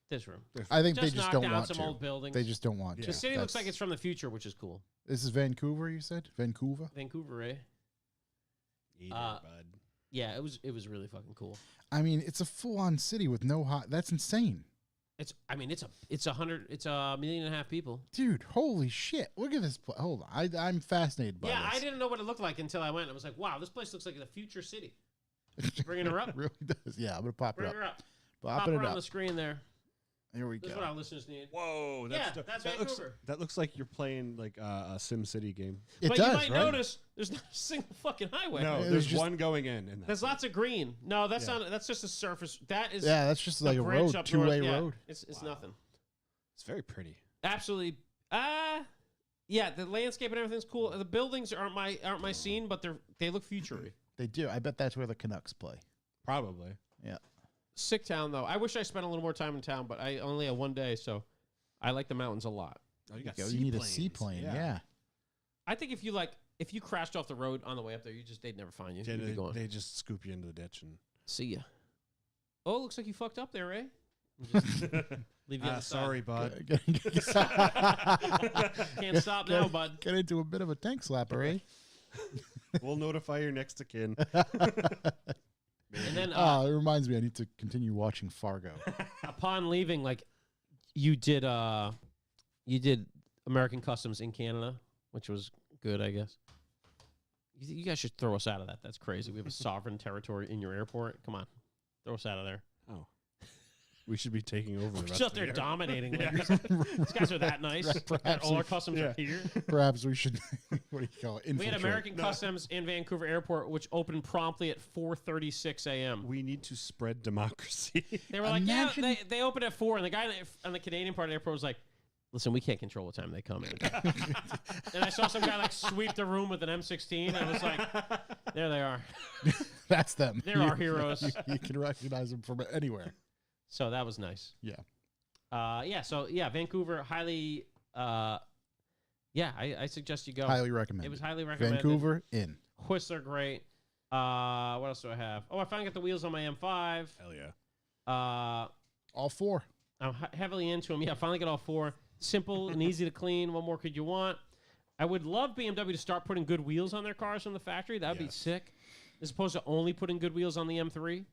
there's room. I think they Just just knock don't down want some to. old buildings. They just don't want to. The city looks That's- like it's from the future, which is cool. This is Vancouver, you said? Vancouver? Vancouver, eh? Either, Uh, bud. Yeah, it was really fucking cool. I mean, it's a full-on city with no hot. That's insane. It's a 1.5 million people. Dude, holy shit. Look at this. Hold on. I'm fascinated by Yeah, this. I didn't know what it looked like until I went. I was like, wow, this place looks like the future city. Bringing her up. It really does. Yeah, I'm going to pop it Bring up. her up. Pop Popping her it on up. the screen there. Here we This is go. what our listeners need. Whoa. Yeah, dope. that's that looks, Vancouver. that looks like you're playing like a Sim City game. It But does, you might right? notice there's not a single fucking highway. No, there's there's just- one going in. And There's lots of green. No, that's Yeah. not. That's just a surface. That is. Yeah, that's just like a branch road, up two-way north. Yeah, road. It's Wow. nothing. It's very pretty. Absolutely. Yeah. The landscape and everything's cool. The buildings aren't my scene, but they look futury. They do. I bet that's where the Canucks play. Probably. Yeah. Sick town though. I wish I spent a little more time in town, but I only had one day, so I like the mountains a lot. Oh, you got You need a seaplane. Yeah. I think if you crashed off the road on the way up there, they'd never find you. Yeah, You'd be gone. they just scoop you into the ditch and. See ya. Oh, looks like you fucked up there, Ray. Just leave you on the side. Sorry, bud. Can't stop now, bud. Get into a bit of a tank slapper, eh? We'll notify your next of kin. And then It reminds me, I need to continue watching Fargo. upon leaving, like you did American Customs in Canada, which was good, I guess. You guys should throw us out of that. That's crazy. We have a sovereign territory in your airport. Come on, throw us out of there. Oh. We should be taking over the We're rest just out of the there year. dominating. Like, these guys are that nice. that Perhaps all we- our customs are here. Perhaps we should, what do you call it? We had Infiltrate. American Customs in Vancouver Airport, which opened promptly at 4:36 a.m. We need to spread democracy. They were like, Imagine- yeah, they opened at 4, and the guy on the Canadian part of the airport was like, listen, we can't control what time they come in. And I saw some guy like sweep the room with an M16. And I was like, there they are. That's them. They're our heroes. You can recognize them from anywhere. So that was nice. Yeah. So Vancouver, highly, I suggest you go. Highly recommended. It was highly recommended. Vancouver in. Whistler, great. What else do I have? Oh, I finally got the wheels on my M5. Hell yeah. Uh, All four. I'm heavily into them. Yeah, I finally got all 4. Simple and easy to clean. What more could you want? I would love BMW to start putting good wheels on their cars from the factory. That would be sick. As opposed to only putting good wheels on the M3.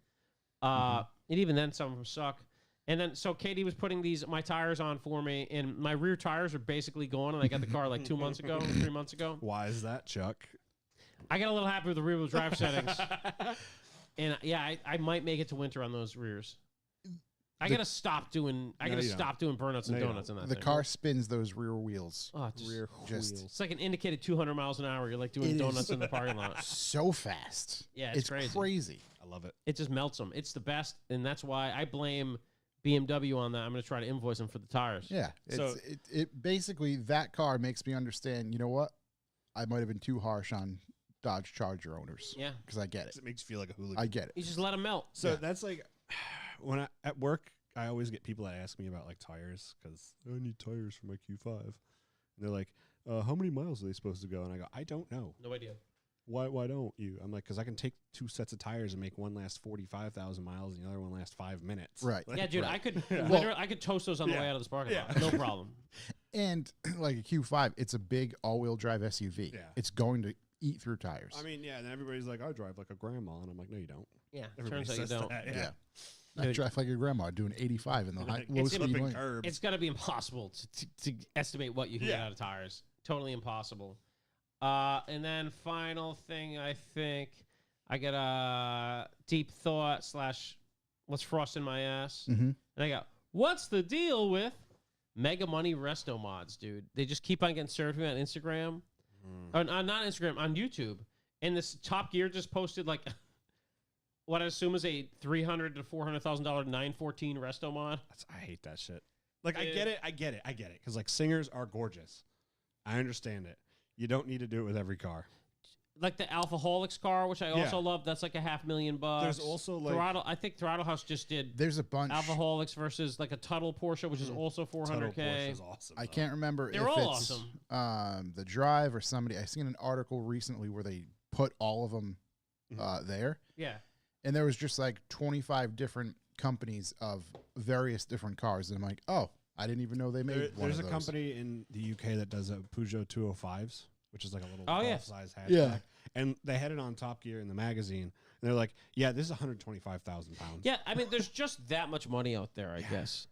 And even then, some of them suck. And then, so Katie was putting my tires on for me, and my rear tires are basically gone, and I got the car like 2 months ago, 3 months ago. Why is that, Chuck? I got a little happy with the rear-wheel drive settings. And yeah, I might make it to winter on those rears. I gotta stop doing burnouts and donuts in that The thing. car spins those rear wheels. Oh, just Rear Just- wheels. It's like an indicated 200 miles an hour. You're like doing It donuts is. in the parking lot. So fast. Yeah, it's crazy. I love it. It just melts them. It's the best, and that's why I blame BMW on that. I'm going to try to invoice them for the tires. Yeah. So- It basically, that car makes me understand, you know what? I might have been too harsh on Dodge Charger owners. Yeah. Because I get it. It makes you feel like a hooligan. I get it. You just let them melt. So Yeah. that's like when at work, I always get people that ask me about like tires because I need tires for my Q5. And they're like, how many miles are they supposed to go? And I go, I don't know. No idea. Why don't you? I'm like, because I can take 2 sets of tires and make one last 45,000 miles and the other one last 5 minutes. Right. Yeah, dude, I could Yeah. literally, I could toast those on the Yeah. way out of this parking Yeah. lot. No problem. And like a Q5, it's a big all-wheel drive SUV. Yeah. It's going to eat through tires. I mean, yeah, and everybody's like, I drive like a grandma. And I'm like, no, you don't. Yeah, Everybody turns out you says don't. that, yeah. I Dude. drive like your grandma doing 85 in the high, Like, low it's speed flipping lane. curbs. It's got to be impossible to estimate what you can get Yeah. out of tires. Totally impossible. And then final thing, I think I got a deep thought / what's frosting my ass. Mm-hmm. And I go, what's the deal with Mega Money Resto Mods, dude? They just keep on getting served to me on Instagram. Or, not Instagram, on YouTube. And this Top Gear just posted like what I assume is a $300,000 to $400,000 914 Resto Mod. I hate that shit. Like, I Dude. get it. Because, like, singers are gorgeous. I understand it. You don't need to do it with every car. Like the Alphaholics car, which I Yeah. also love. That's like $500,000. There's also, like... Throttle. I think Throttle House just did There's a bunch. Alphaholics versus like a Tuttle Porsche, which is also Tuttle 400K. Porsche's awesome. I though. can't remember They're if all it's awesome. The Drive or somebody. I seen an article recently where they put all of them there. Yeah. And there was just like 25 different companies of various different cars. And I'm like, oh, I didn't even know they made one There's of a those. company in the UK that does a Peugeot 205s, which is like a little Oh, yeah. golf-size hatchback. Yeah. And they had it on Top Gear in the magazine. And they're like, yeah, this is 125,000 pounds. Yeah, I mean, there's just that much money out there, I guess.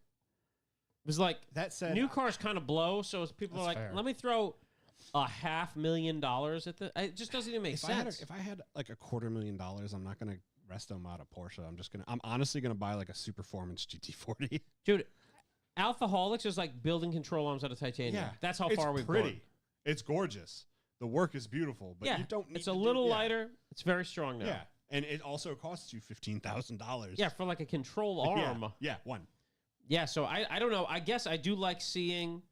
It was like, That said... new cars kind of blow, so people are That's like, fair. let me throw $500,000 at the... It just doesn't even make sense. If I had like $250,000, I'm not going to resto mod a Porsche. I'm honestly going to buy like a Superformance GT40. Dude, Alphaholics is like building control arms out of titanium. That's how far we've pretty. gone. It's gorgeous. The work is beautiful, but Yeah, you don't need it's to a do- little yeah. lighter. It's very strong now. Yeah. And it also costs you $15,000. Yeah, for like a control arm. Yeah, one. Yeah, so I don't know. I guess I do like seeing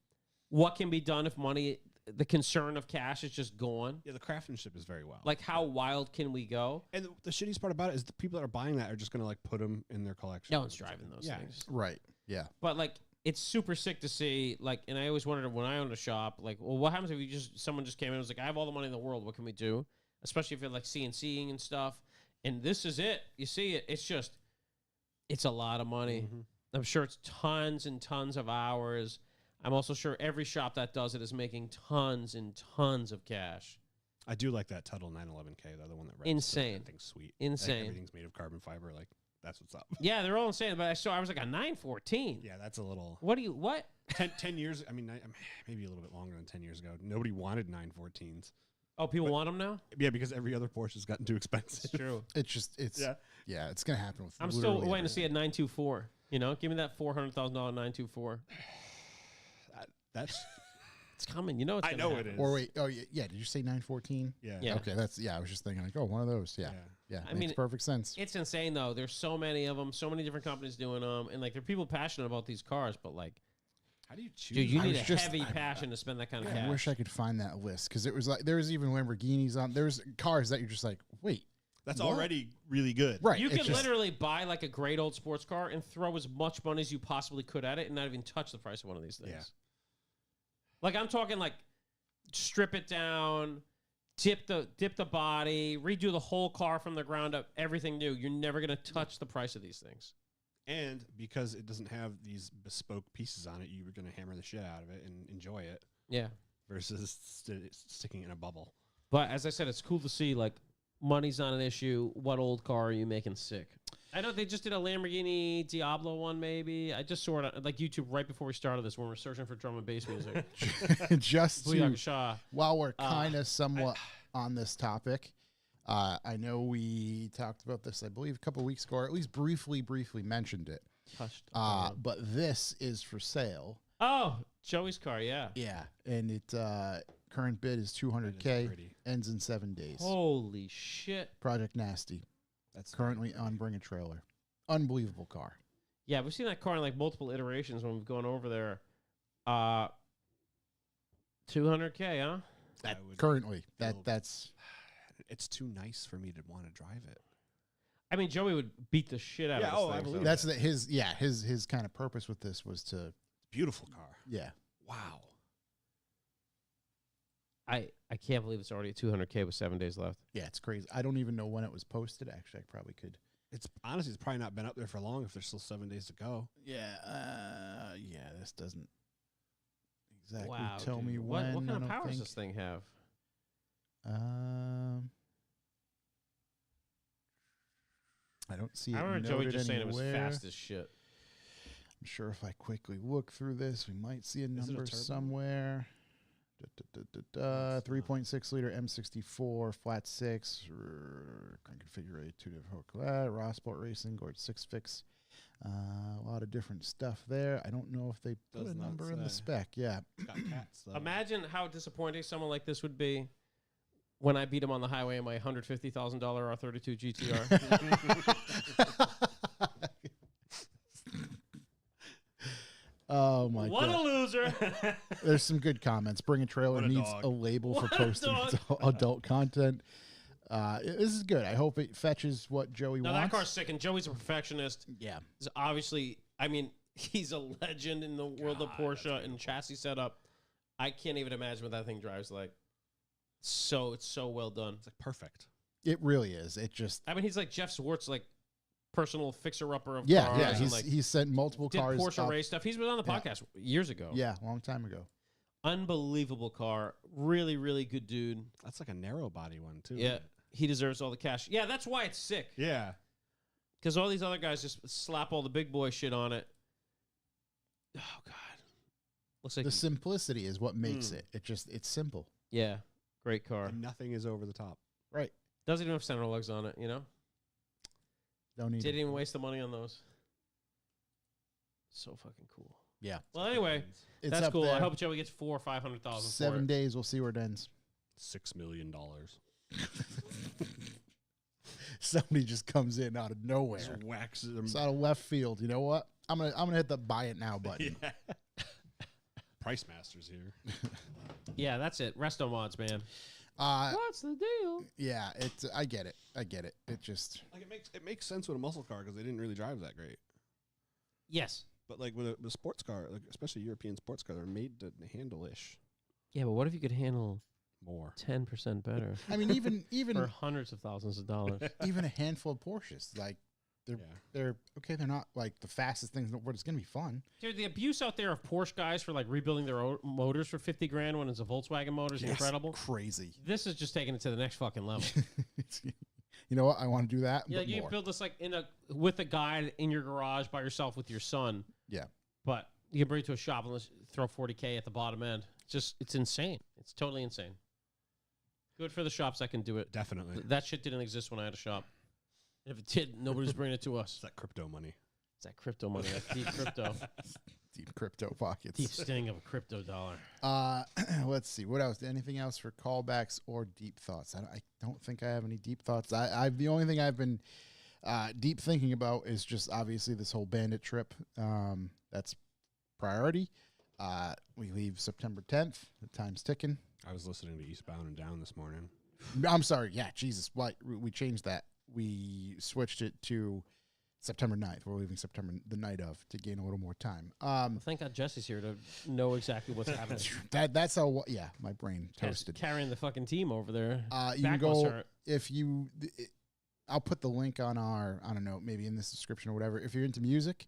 what can be done if money, the concern of cash is just gone. Yeah, the craftsmanship is very well. Like, how wild can we go? and the shittiest part about it is the people that are buying that are just going to like put them in their collection. No one's driving those Yeah. things. Right. Yeah. But like, it's super sick to see. Like, and I always wondered when I owned a shop, like, well, what happens if someone just came in and was like, I have all the money in the world. What can we do? Especially if you're like CNCing and stuff. And this is it. You see it. It's a lot of money. Mhm. I'm sure it's tons and tons of hours. I'm also sure every shop that does it is making tons and tons of cash. I do like that Tuttle 911K, though, the one that revs. Insane. That thing's sweet. Insane. Like, everything's made of carbon fiber. Like, that's what's up. Yeah, they're all insane. But I was like a 914. Yeah, that's a little... What? 10 years... I mean, maybe a little bit longer than 10 years ago. Nobody wanted 914s. Oh, people want them now? Yeah, because every other Porsche's gotten too expensive. True. Yeah. It's going to happen with I'm still waiting to see a 924. You know, give me that $400,000 924. That's... It's coming. You know it's I gonna know happen. it is. Or wait, yeah, did you say 914? Yeah. Yeah. Okay, I was just thinking like, oh, one of those. Yeah. Yeah. I Makes mean, perfect sense. It's insane though. There's so many of them, so many different companies doing them, and like there are people passionate about these cars, but like, How do you choose? dude, you I need was a just- heavy passion to spend that kind of I cash. wish I could find that list because it was like there was even Lamborghinis on. There's cars that you're just like, wait, That's what? already really good. right? You it's could just- literally buy like a great old sports car and throw as much money as you possibly could at it and not even touch the price of one of these things. Yeah. Like I'm talking like strip it down, dip the body, redo the whole car from the ground up, everything new. You're never gonna touch the price of these things. And because it doesn't have these bespoke pieces on it, you were going to hammer the shit out of it and enjoy it Yeah. versus sticking it in a bubble. But as I said, it's cool to see, like, money's not an issue. What old car are you making sick? I know they just did a Lamborghini Diablo one, maybe. I just saw it on, like, YouTube right before we started this when we were searching for drum and bass music. Just to, BooYaKaShaaaa. while we're kind of somewhat on this topic, I know we talked about this, I believe, a couple of weeks ago, or at least briefly mentioned it. Touched. But this is for sale. Oh, Joey's car, yeah. Yeah, and it current bid is That is $200K, pretty. ends in 7 days. Holy shit. Project Nasty, That's currently on Bring a Trailer. Unbelievable car. Yeah, we've seen that car in, like, multiple iterations when we've gone over there. $200K, huh? I would Currently, build- that's It's too nice for me to want to drive it. I mean, Joey would beat the shit out Yeah, of this oh, I thing. believe so- that's his kind of purpose with this was to Beautiful car. Wow. I can't believe it's already at $200K with 7 days left. it's crazy. I don't even know when it was posted. Actually, I probably could. It's honestly, it's probably not been up there for long if there's still 7 days to go. This doesn't exactly Wow. tell dude. me what when. kind I of don't power does think. this thing have? I don't see it. I remember Joey noted just saying it anywhere. was fast as shit. I'm sure if I quickly look through this, we might see a it a number turbo? somewhere. 3.6 liter M64 flat six crank configurated 2 different Raw Sport Racing Gord 6 fix. A lot of different stuff there. I don't know if they put Does a not number in the say. spec. Yeah, It's got cats, though. Imagine how disappointing someone like this would be when I beat him on the highway in my $150,000 R32 GTR. Oh my What god. a loser! There's some good comments. Bring a Trailer What a needs dog. a label for What a posting dog. adult content. This is good. I hope it fetches what Joey No, wants. that car's sick, and Joey's a perfectionist. Yeah. He's obviously, I mean, he's a legend in the world of God, that's Porsche and chassis setup. I can't even imagine what that thing drives like. It's so well done. It's like perfect. It really is. It just I mean, he's like Jeff Swartz, like personal fixer-upper of yeah. cars. and, He's like, he's sent multiple did cars. Porsche up. race stuff. He's been on the Yeah. podcast years ago. Yeah, a long time ago. Unbelievable car. Really, really good dude. That's like a narrow body one, too. Yeah. He deserves all the cash. Yeah, that's why it's sick. Yeah. Because all these other guys just slap all the big boy shit on it. Oh, God. Looks like, The simplicity is what makes Mm. it. It's simple. yeah, great car. And nothing is over the top. Right. Doesn't even have center lugs on it, you know? Don't need Didn't it. even waste the money on those. So fucking cool. Yeah. Well, anyway, It's that's up cool. there. I hope Joey gets 400,000 or 500,000 for 7 it. days. We'll see where it ends. $6 million. Somebody just comes in out of nowhere. Just waxes them. It's out of left field. You know what? I'm gonna hit the buy it now button. Yeah. Price Masters here. Yeah, that's it. Resto mods, man. Uh, What's the deal? yeah. I get it. It just Like it makes sense with a muscle car because they didn't really drive that great. Yes. But like with a sports car, like especially European sports car, they're made to handle ish Yeah, but what if you could handle more. 10% better I mean even for hundreds of thousands of dollars? even a handful of Porsches like Yeah. they're okay. They're not like the fastest things in the world. It's gonna be fun. Dude, the abuse out there of Porsche guys for like rebuilding their motors for 50 grand when it's a Volkswagen motor is incredible. Crazy. This is just taking it to the next fucking level. You know what? I want to do that. Yeah, but you more. build this like with a guide in your garage by yourself with your son. Yeah. But you can bring it to a shop and throw 40K at the bottom end. It's insane. It's totally insane. Good for the shops that can do it. Definitely. That shit didn't exist when I had a shop. And if it did, nobody's bringing it to us. It's that crypto money. It's that crypto money, that deep crypto, Deep crypto pockets. deep sting of a crypto dollar. Let's see. What else? Anything else for callbacks or deep thoughts? I don't think I have any deep thoughts. I've the only thing I've been deep thinking about is just obviously this whole bandit trip. That's priority. We leave September 10th. The time's ticking. I was listening to Eastbound and Down this morning. I'm sorry. Yeah, Jesus. Why we changed that? We switched it to September 9th. We're leaving September the night of to gain a little more time. Well, thank God Jesse's here to know exactly what's happening. That's how. Yeah, my brain toasted. Carrying the fucking team over there. You can Back must go hurt. if you. I'll put the link on our, I don't know, maybe in this description or whatever. If you're into music,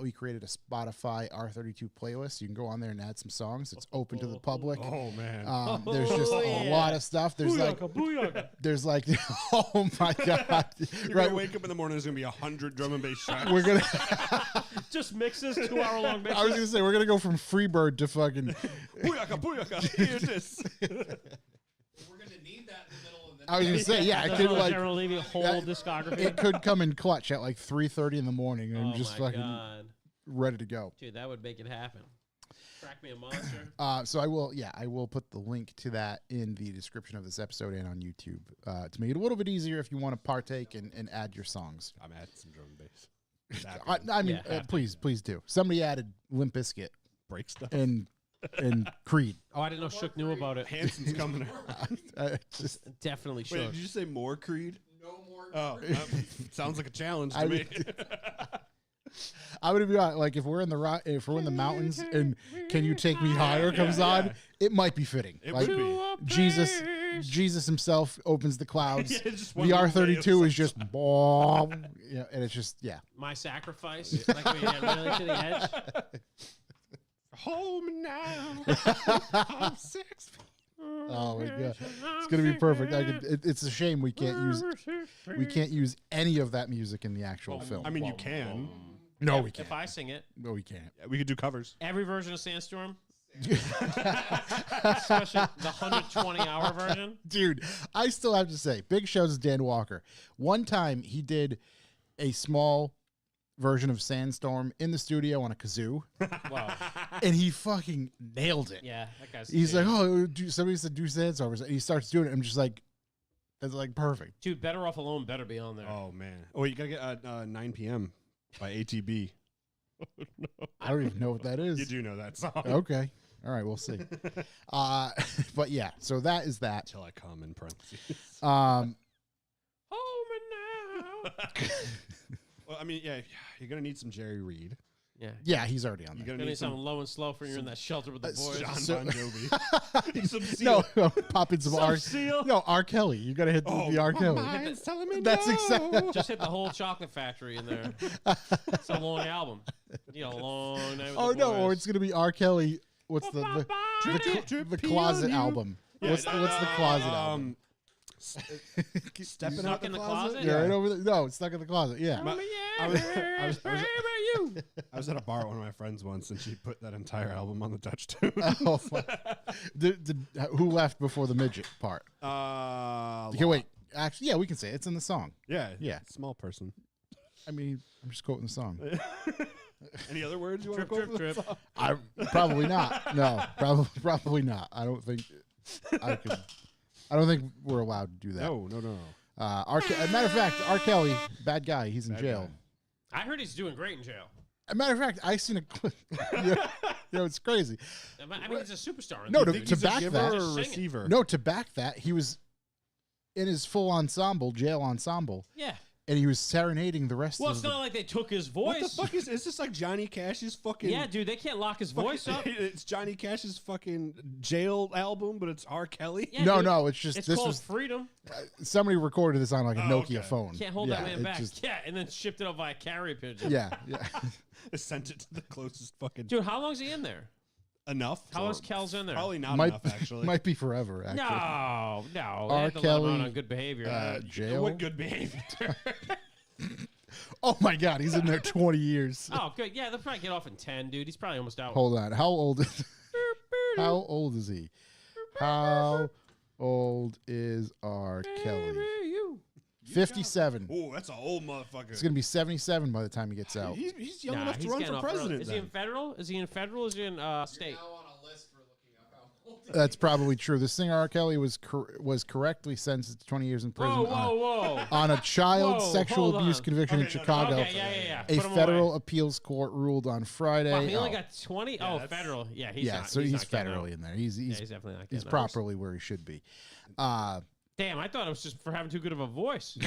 we created a Spotify R32 playlist. You can go on there and add some songs. It's open to the public. Oh man. There's just a lot of stuff. There's there's like, oh my God. You're gonna wake up in the morning. There's gonna be 100 drum and bass tracks. We're gonna Just mixes 2-hour-long mixes. I was gonna say we're gonna go from Freebird to fucking. BooYaKaShaaaa. Hear this. We're gonna need that in the middle of the I was gonna say, yeah, it could like General Levy whole that- discography. it could come in clutch at like 3:30 in the morning and Oh just my fucking God. ready to go. Dude, that would make it happen. Crack me a monster. So I will put the link to that in the description of this episode and on YouTube to make it a little bit easier if you want to partake and add your songs. I'm adding some drum and bass. I mean, Yeah, have to. please do. Somebody added Limp Bizkit Break stuff. and Creed. Oh, I didn't know Shook knew about it. Hanson's coming. Just Definitely Wait, Shook. did you say more Creed? No more. Oh, sounds like a challenge to I me. I'm gonna be honest, like if we're in the mountains and "Can You Take Me Higher" comes on, it might be fitting. It like would be. Jesus himself opens the clouds. Yeah, just one the little ray of R32 is just bomb, and it's just My sacrifice. Like we get really to the edge. Home now. I'm 6 feet. Oh my God, it's gonna be perfect. It's a shame we can't use any of that music in the actual film. I mean, you can. No, If- we can't. If I sing it, No, we can't. Yeah, we could do covers. every version of Sandstorm, especially the 120-hour version. Dude, I still have to say, big shouts to Dan Walker. One time he did a small version of Sandstorm in the studio on a kazoo, Wow. and he fucking nailed it. Yeah, that guy's. He's yeah. like, oh, somebody said do Sandstorm, and he starts doing it. I'm just like, that's like perfect. Dude, Better Off Alone better be on there. Oh man. Oh, you gotta get 9 p.m. by ATB. I don't even know what that is. You do know that song. Okay. All right, we'll see. But yeah, so that is that. Till I come in parentheses. Home and now. Well, I mean, yeah, you're gonna need some Jerry Reed. Yeah. Yeah, he's already on You're there. gonna Gonna need need something some low and slow for you in that shelter with the boys. John So- Bon Jovi. Some Seal. No, pop in some Some R. Seal. No, R. Kelly. You gotta hit the R. my Kelly. mind's telling me That's no. exactly. Just hit the whole Chocolate Factory in there. It's a long album. You know, a long night with Oh the no, or boys. it's gonna be R. Kelly. What's the closet album? Yeah, What's the closet album? Stepping Stuck out in the the closet. closet? Yeah, right over there. No, it's stuck in the closet. Yeah. My- Yeah, I was- baby, I was- baby, you. I was at a bar with one of my friends once, and she put that entire album on the touch tune. Oh, who left before the midget part? Okay, wait. Actually, yeah, we can say it. It's in the song. Yeah, Yeah. Small person. I mean, I'm just quoting the song. Any other words you want Trip, to quote? trip, from the trip. song? Probably not. No, probably not. I don't think I could. I don't think we're allowed to do that. No. Matter of fact, R. Kelly, bad guy. He's in Bad jail. I heard he's doing great in jail. As a matter of fact, I seen a clip. It's crazy. I mean, he's a superstar. No, You to think he's back a giver that- or a Just sing it. receiver? No, to back that, he was in his full ensemble, jail ensemble, Yeah. and he was serenading the rest Well, of it's the. not like they took his What voice. the fuck is this? Like Johnny Cash's fucking? Yeah, dude, they can't lock his voice up. It's Johnny Cash's fucking jail album, but it's R. Kelly. Yeah, No, dude. no, it's just It's this called was Freedom. somebody recorded this on like a Oh, Nokia okay. phone. Can't hold Yeah, that man it back. just- Yeah, and then shipped it up by a carrier pigeon. yeah. I sent it to the closest fucking. Dude, how long's he in there? Enough. How long's Kel's in there? Probably not might enough, actually. might be forever. Actually. No. They R. had to let him Kelly, out on good behavior. Jail. What good behavior? Oh my God, he's in there 20 years. Oh, good. Yeah, they'll probably get off in 10, dude. He's probably almost out. Hold on, how old is? How old is he? How old is R. Kelly? 57. Oh, that's an old motherfucker. He's gonna be 77 by the time he gets out. He's young Nah, enough to he's run getting for off early. president. Is he in federal? Is he in federal? Is he in state? Now on a list for looking up how old. That's probably true. The singer R. Kelly was correctly sentenced to 20 years in prison Whoa. on a child Whoa, suktual hold abuse on. conviction in Okay, no, Chicago. Okay, yeah. A Put him federal away. appeals court ruled on Friday. Wow, he only Oh, got 20? Yeah, Oh, that's- federal. Yeah, he's yeah, not. so he's not getting out. federally in there. He's Yeah, he's definitely not getting he's out. properly where he should be. Damn, I thought it was just for having too good of a voice.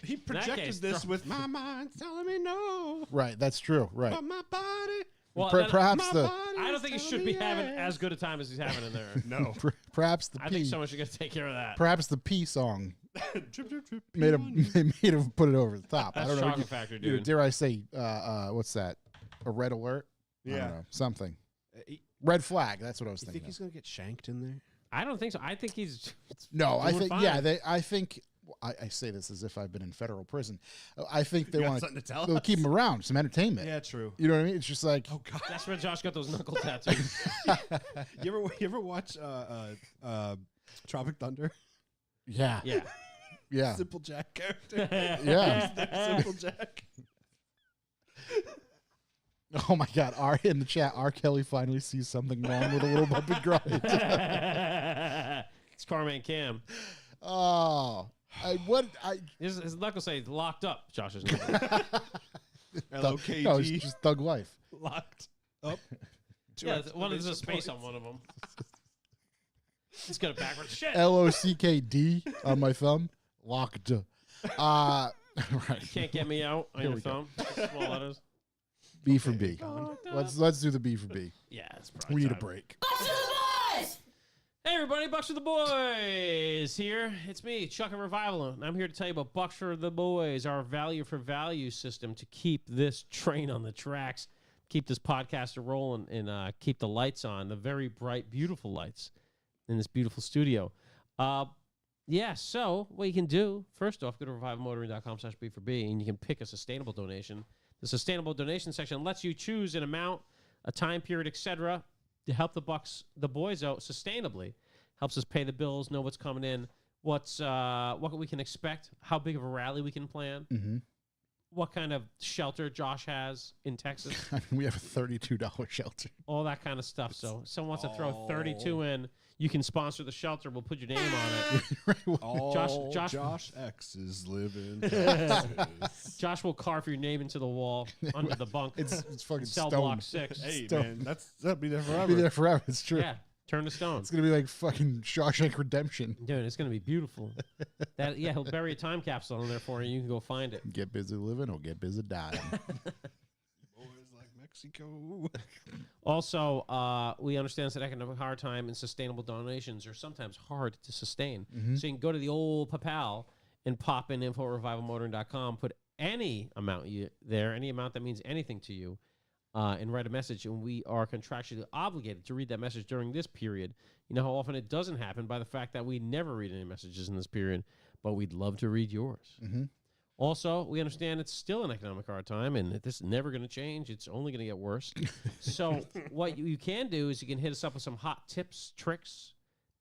He that projected case, this throw- with my mind's telling me no, Right, that's true. Right. but my body. Well, Perhaps My the body I don't is think he telling should be me having yes. as good a time as he's having in there. No. perhaps the I P think someone should get to take care of that. perhaps the P song Drip, drip, drip. Made P1. him put it over the top. That's I don't know. Chocolate Factory, You know, dude. dare I say, what's that? A red alert? I don't Yeah. know, something. You Red flag. That's what I was think thinking. he's gonna get shanked in there? I don't think so. I think he's. No, I doing think fine. I think I say this as if I've been in federal prison. I think they You got want something to tell to keep us? him around, some entertainment. Yeah, true. You know what I mean? It's just like, Oh God. That's where Josh got those knuckle tattoos. You ever watch Tropic Thunder? yeah, Yeah. yeah, Simple Jack character. yeah. Simple Jack. Oh my God! In the chat, R. Kelly finally sees something wrong with a little bump and grind. It's Carman Cam. Oh, His knuckles say locked up. Josh's LOKG. No, it's just Thug Life. Locked up. Yeah, one there's a space on one of them. He's got it backwards. Shit. LOCKD on my thumb. Locked. Right. Can't get me out on Here your we go. thumb. Small letters. B for B. Let's do the B for B. Yeah, it's probably We need a time. break. Hey everybody, Bucks for the Boys here. It's me, Chuck and Revival, and I'm here to tell you about Bucks for the Boys, our value for value system to keep this train on the tracks, keep this podcaster rolling, and keep the lights on, the very bright, beautiful lights in this beautiful studio. So what you can do, first off, go to revivalmotoring.com/B4B, and you can pick a sustainable donation. The sustainable donation section lets you choose an amount, a time period, etc., to help the boys out sustainably. Helps us pay the bills, know what's coming in, what we can expect, how big of a rally we can plan, what kind of shelter Josh has in Texas, We have a $32 shelter. all that kind of stuff. So if someone wants to throw 32 in, you can sponsor the shelter. We'll put your name on it. All Josh- Josh X is living. Texas. Josh will carve your name into the wall under the bunk. It's fucking Cell stone. block 6. Hey Stone. man, that'll be there forever. Be there forever. It's true. Yeah, turn to stone. It's gonna be like fucking Shawshank Redemption. Dude, it's gonna be beautiful. He'll bury a time capsule in there for you. You can go find it. Get busy living or get busy dying. Boys like Mexico. Also, we understand that economic hard time and sustainable donations are sometimes hard to sustain. So you can go to the old PayPal and pop in info at revivalmotoring.com, put any amount there, any amount that means anything to you, and write a message. And we are contractually obligated to read that message during this period. You know how often it doesn't happen by the fact that we never read any messages in this period, but we'd love to read yours. Also, we understand it's still an economic hard time, and this is never going to change. It's only going to get worse. So what you can do is you can hit us up with some hot tips, tricks,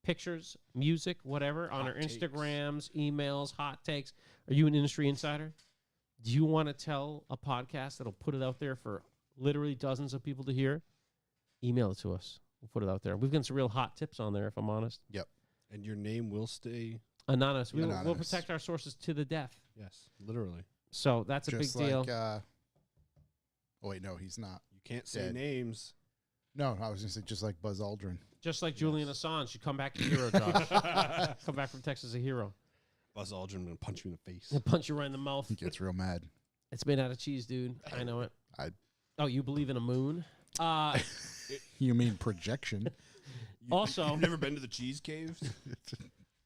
pictures, music, whatever, on our Instagrams, emails, hot takes. Are you an industry insider? Do you want to tell a podcast that'll put it out there for literally dozens of people to hear? Email it to us. We'll put it out there. We've got some real hot tips on there, if I'm honest. Yep. And your name will stay. Anonymous. We'll Anonymous. protect our sources to the death. Yes, literally. So that's a Just big deal. like, oh wait, no, he's not. You can't say Dead. names. No, I was gonna say just like Buzz Aldrin. Just like Julian Assange, you come back a hero, Josh. Come back from Texas a hero. Buzz Aldrin gonna punch you in the face. He'll punch you right in the mouth. He gets real mad. It's made out of cheese, dude. I know it. I- Oh, you believe in a moon? You mean projection? Also, You've never been to the cheese caves?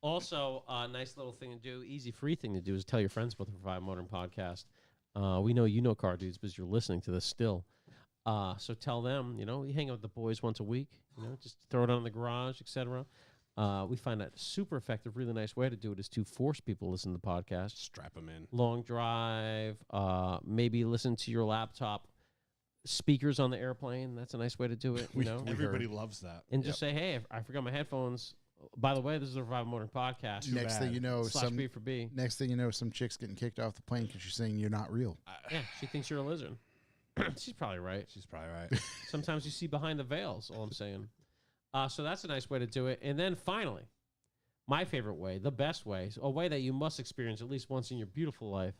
Also, a nice little thing to do, easy free thing to do is tell your friends about the Revive Motoring podcast. We know you know car dudes because you're listening to this still. So tell them, we hang out with the boys once a week, just throw it on in the garage, etc. We find that super effective, really nice way to do it is to force people to listen to the podcast. Strap them in. Long drive, maybe listen to your laptop, speakers on the airplane. That's a nice way to do it, Everybody loves that. and just say, hey, I forgot my headphones. By the way, this is the Revival Motoring podcast. Next thing you know, / B for B. next thing you know, some chick's getting kicked off the plane because she's saying you're not real. Yeah, she thinks you're a lizard. She's probably right. She's probably right. Sometimes you see behind the veils, all I'm saying. So that's a nice way to do it. And then finally, my favorite way, the best way, a way that you must experience at least once in your beautiful life,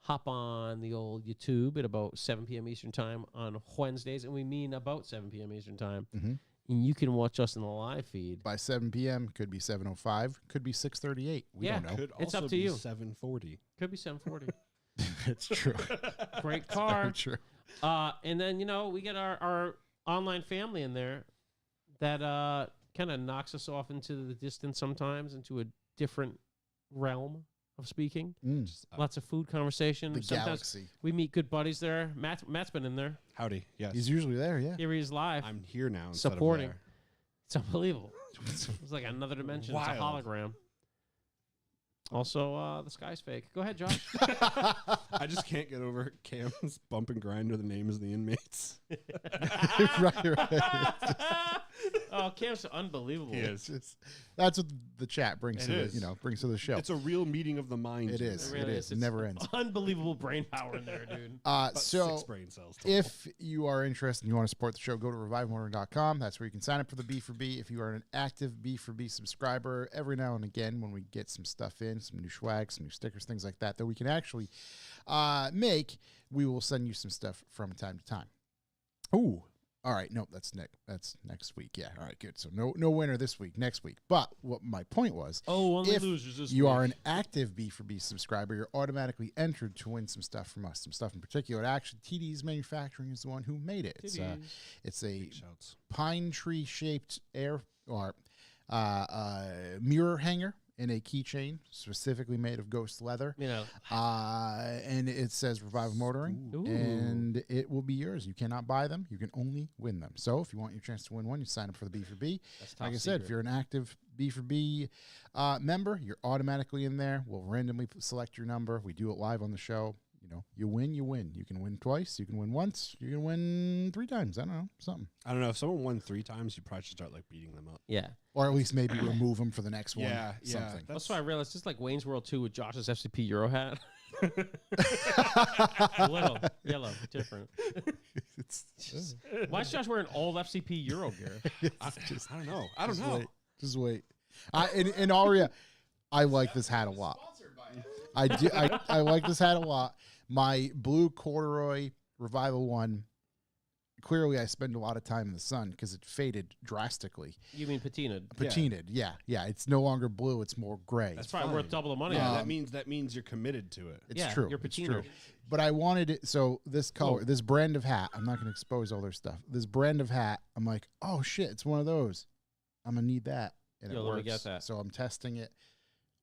hop on the old YouTube at about 7 p.m. Eastern Time on Wednesdays, and we mean about 7 p.m. Eastern Time. And you can watch us in the live feed. By 7 p.m., could be 7:05, could be 6:38. We Yeah. don't know. Could It's also up to be you. 740. Could be 7:40. It's true. Great Very car. true. And then, we get our online family in there that kind of knocks us off into the distance sometimes, into a different realm of speaking. Just, Lots of food conversation. The Sometimes galaxy. we meet good buddies there. Matt's been in there. howdy. Yes. He's usually there, yeah. Here he is live. I'm here now. Instead Supporting. Of It's unbelievable. It's like another dimension. It's a Wild. hologram. Also, the sky's fake. Go ahead, Josh. there. I just can't get over Cam's bump and grind with the names of the inmates. right. Oh, Cam's unbelievable. He is. That's what the chat brings It to the, is. brings to the show. It's a real meeting of the mind. It is. It really is. It It's never ends. Unbelievable brain power in there, dude. About So 6 brain cells. Total. if you are interested and you want to support the show, go to revivemotoring.com. That's where you can sign up for the B4B. If you are an active B4B subscriber, every now and again when we get some stuff in, some new swag, some new stickers, things like that we can actually make, we will send you some stuff from time to time. Ooh. All right, no, that's next week. Yeah, all right, good. So no winner this week, next week. But what my point was, Only if losers this you week. are an active B4B subscriber, you're automatically entered to win some stuff from us, some stuff in particular. Actually, TD's Manufacturing is the one who made it. It's a Big shouts. pine tree shaped mirror hanger in a keychain specifically made of ghost leather. And it says Revive Motoring, Ooh. and it will be yours. You cannot buy them. You can only win them. So if you want your chance to win one, you sign up for the B4B. That's top Like I said, if secret. you're an active B4B member, you're automatically in there. We'll randomly select your number. We do it live on the show. You win, you win. You can win twice. You can win once. You can win 3 times. I don't know, something. I don't know. If someone won 3 times, you probably should start like beating them up. Yeah. Or at least maybe remove them for the next one. Yeah, something. That's why I realized it's like Wayne's World 2 with Josh's FCP Euro hat. Little, yellow, different. Why is Josh wearing old FCP Euro gear? I don't know. I don't know. Just wait. In Aria, I like this hat a lot. I do. I like this hat a lot. My blue corduroy Revival one. Clearly, I spend a lot of time in the sun because it faded drastically. You mean patinaed? Patinaed, yeah. It's no longer blue; it's more gray. That's probably worth double the money. Yeah, on it. that means you're committed to it. It's Yeah, true. you're It's patinaed. true. But I wanted it. So this color, this brand of hat. I'm not going to expose all their stuff. This brand of hat. I'm like, oh shit, it's one of those. I'm gonna need that, and Yo, it let me works. get that. So I'm testing it.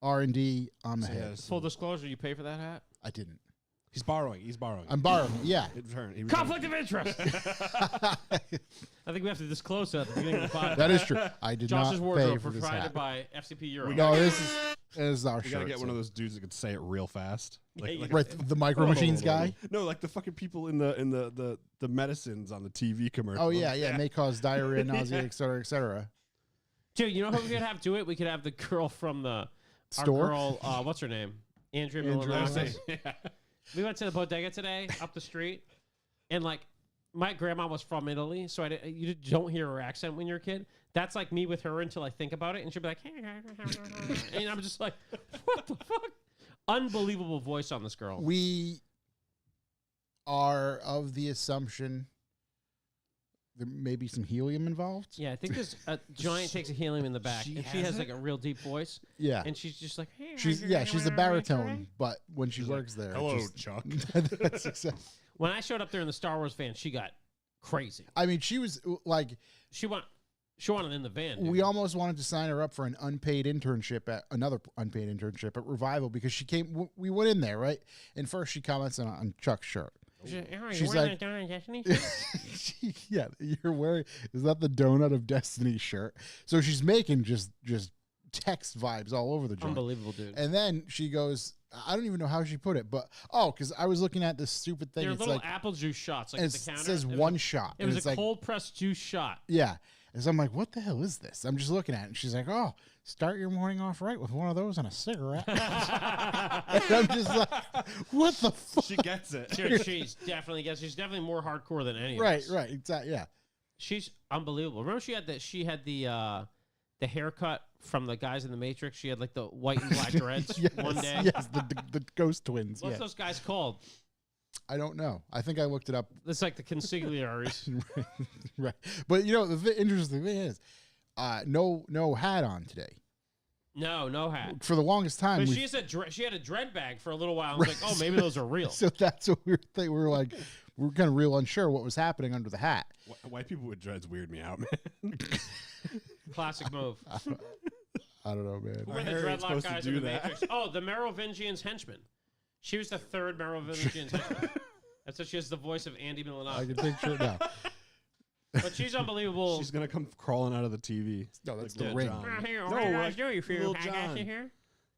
R&D on the So, head. yes. Full disclosure, you pay for that hat? I didn't. He's borrowing. He's borrowing. I'm borrowing. Yeah. He returned. Conflict of interest. I think we have to disclose that at the beginning of the podcast. That is true. I did Josh's not pay wardrobe for this provided hat. by FCP Euro. No, this is our We shirt. gotta get one so- of those dudes that can say it real fast. Yeah, Right, the Micro Machines guy. No, like the fucking people in the medicines on the TV commercial. Oh yeah, it may cause diarrhea, nausea, et cetera, et cetera. Dude, you know who we could have do it? We could have the girl from the Store? Our girl, what's her name? Andrea Andrea Milanakis. Yeah. We went to the bodega today, up the street, and like my grandma was from Italy, so you don't hear her accent when you're a kid. That's like me with her until I think about it, and she'll be like, and I'm just like, what the fuck? Unbelievable voice on this girl. We are of the assumption there may be some helium involved. Yeah, I think there's a giant takes a helium in the back, She and she has has it? like a real deep voice, Yeah. and she's just like, She's a baritone, but when she works there, Hello, just- Chuck. that's exactly. When I showed up there in the Star Wars van, she got crazy. I mean, she was like, She wanted in the van. Dude. we almost wanted to sign her up for an unpaid internship at Revival because she came. We went in there, right, and first she comments on Chuck's shirt. She's like, yeah, you're wearing, is that the Donut of Destiny shirt? So she's making just text vibes all over the joint. Unbelievable, dude. And then she goes, I don't even know how she put it, but because I was looking at this stupid thing. They're it's little like, apple juice shots, like and at the it counter. says It was one a- shot. It and was it's a like, cold pressed juice shot. yeah. And so I'm like, what the hell is this? I'm just looking at it. And she's like, oh, start your morning off right with one of those and a cigarette. And I'm just like, what the fuck? She gets it. She's definitely more hardcore than any of Right, us. right, exactly, yeah. She's unbelievable. Remember she had the haircut from the guys in the Matrix. She had like the white and black dreads Yes, one day. yes, the ghost twins. What's Yeah. those guys called? I don't know. I think I looked it up. It's like the consigliaries. Right, but you know the interesting thing is, no hat on today. No hat. For the longest time, But we- she had a dread bag for a little while. I was like, oh, maybe those are real. so that's what we were thinking. We were like, we were kind of real unsure what was happening under the hat. White people with dreads weird me out, man. Classic move. I don't know, man. Who Our were the hair ain't dreadlock supposed to guys in do the that. Matrix? Oh, the Merovingian's henchman. She was the third Merovingian's henchman. That's why she has the voice of Andy I Milonakis. can picture it now. But she's unbelievable. She's gonna come crawling out of the TV. No, that's Like the Little ring. John. Here, No, what you guys like do? You feel Little like John. here?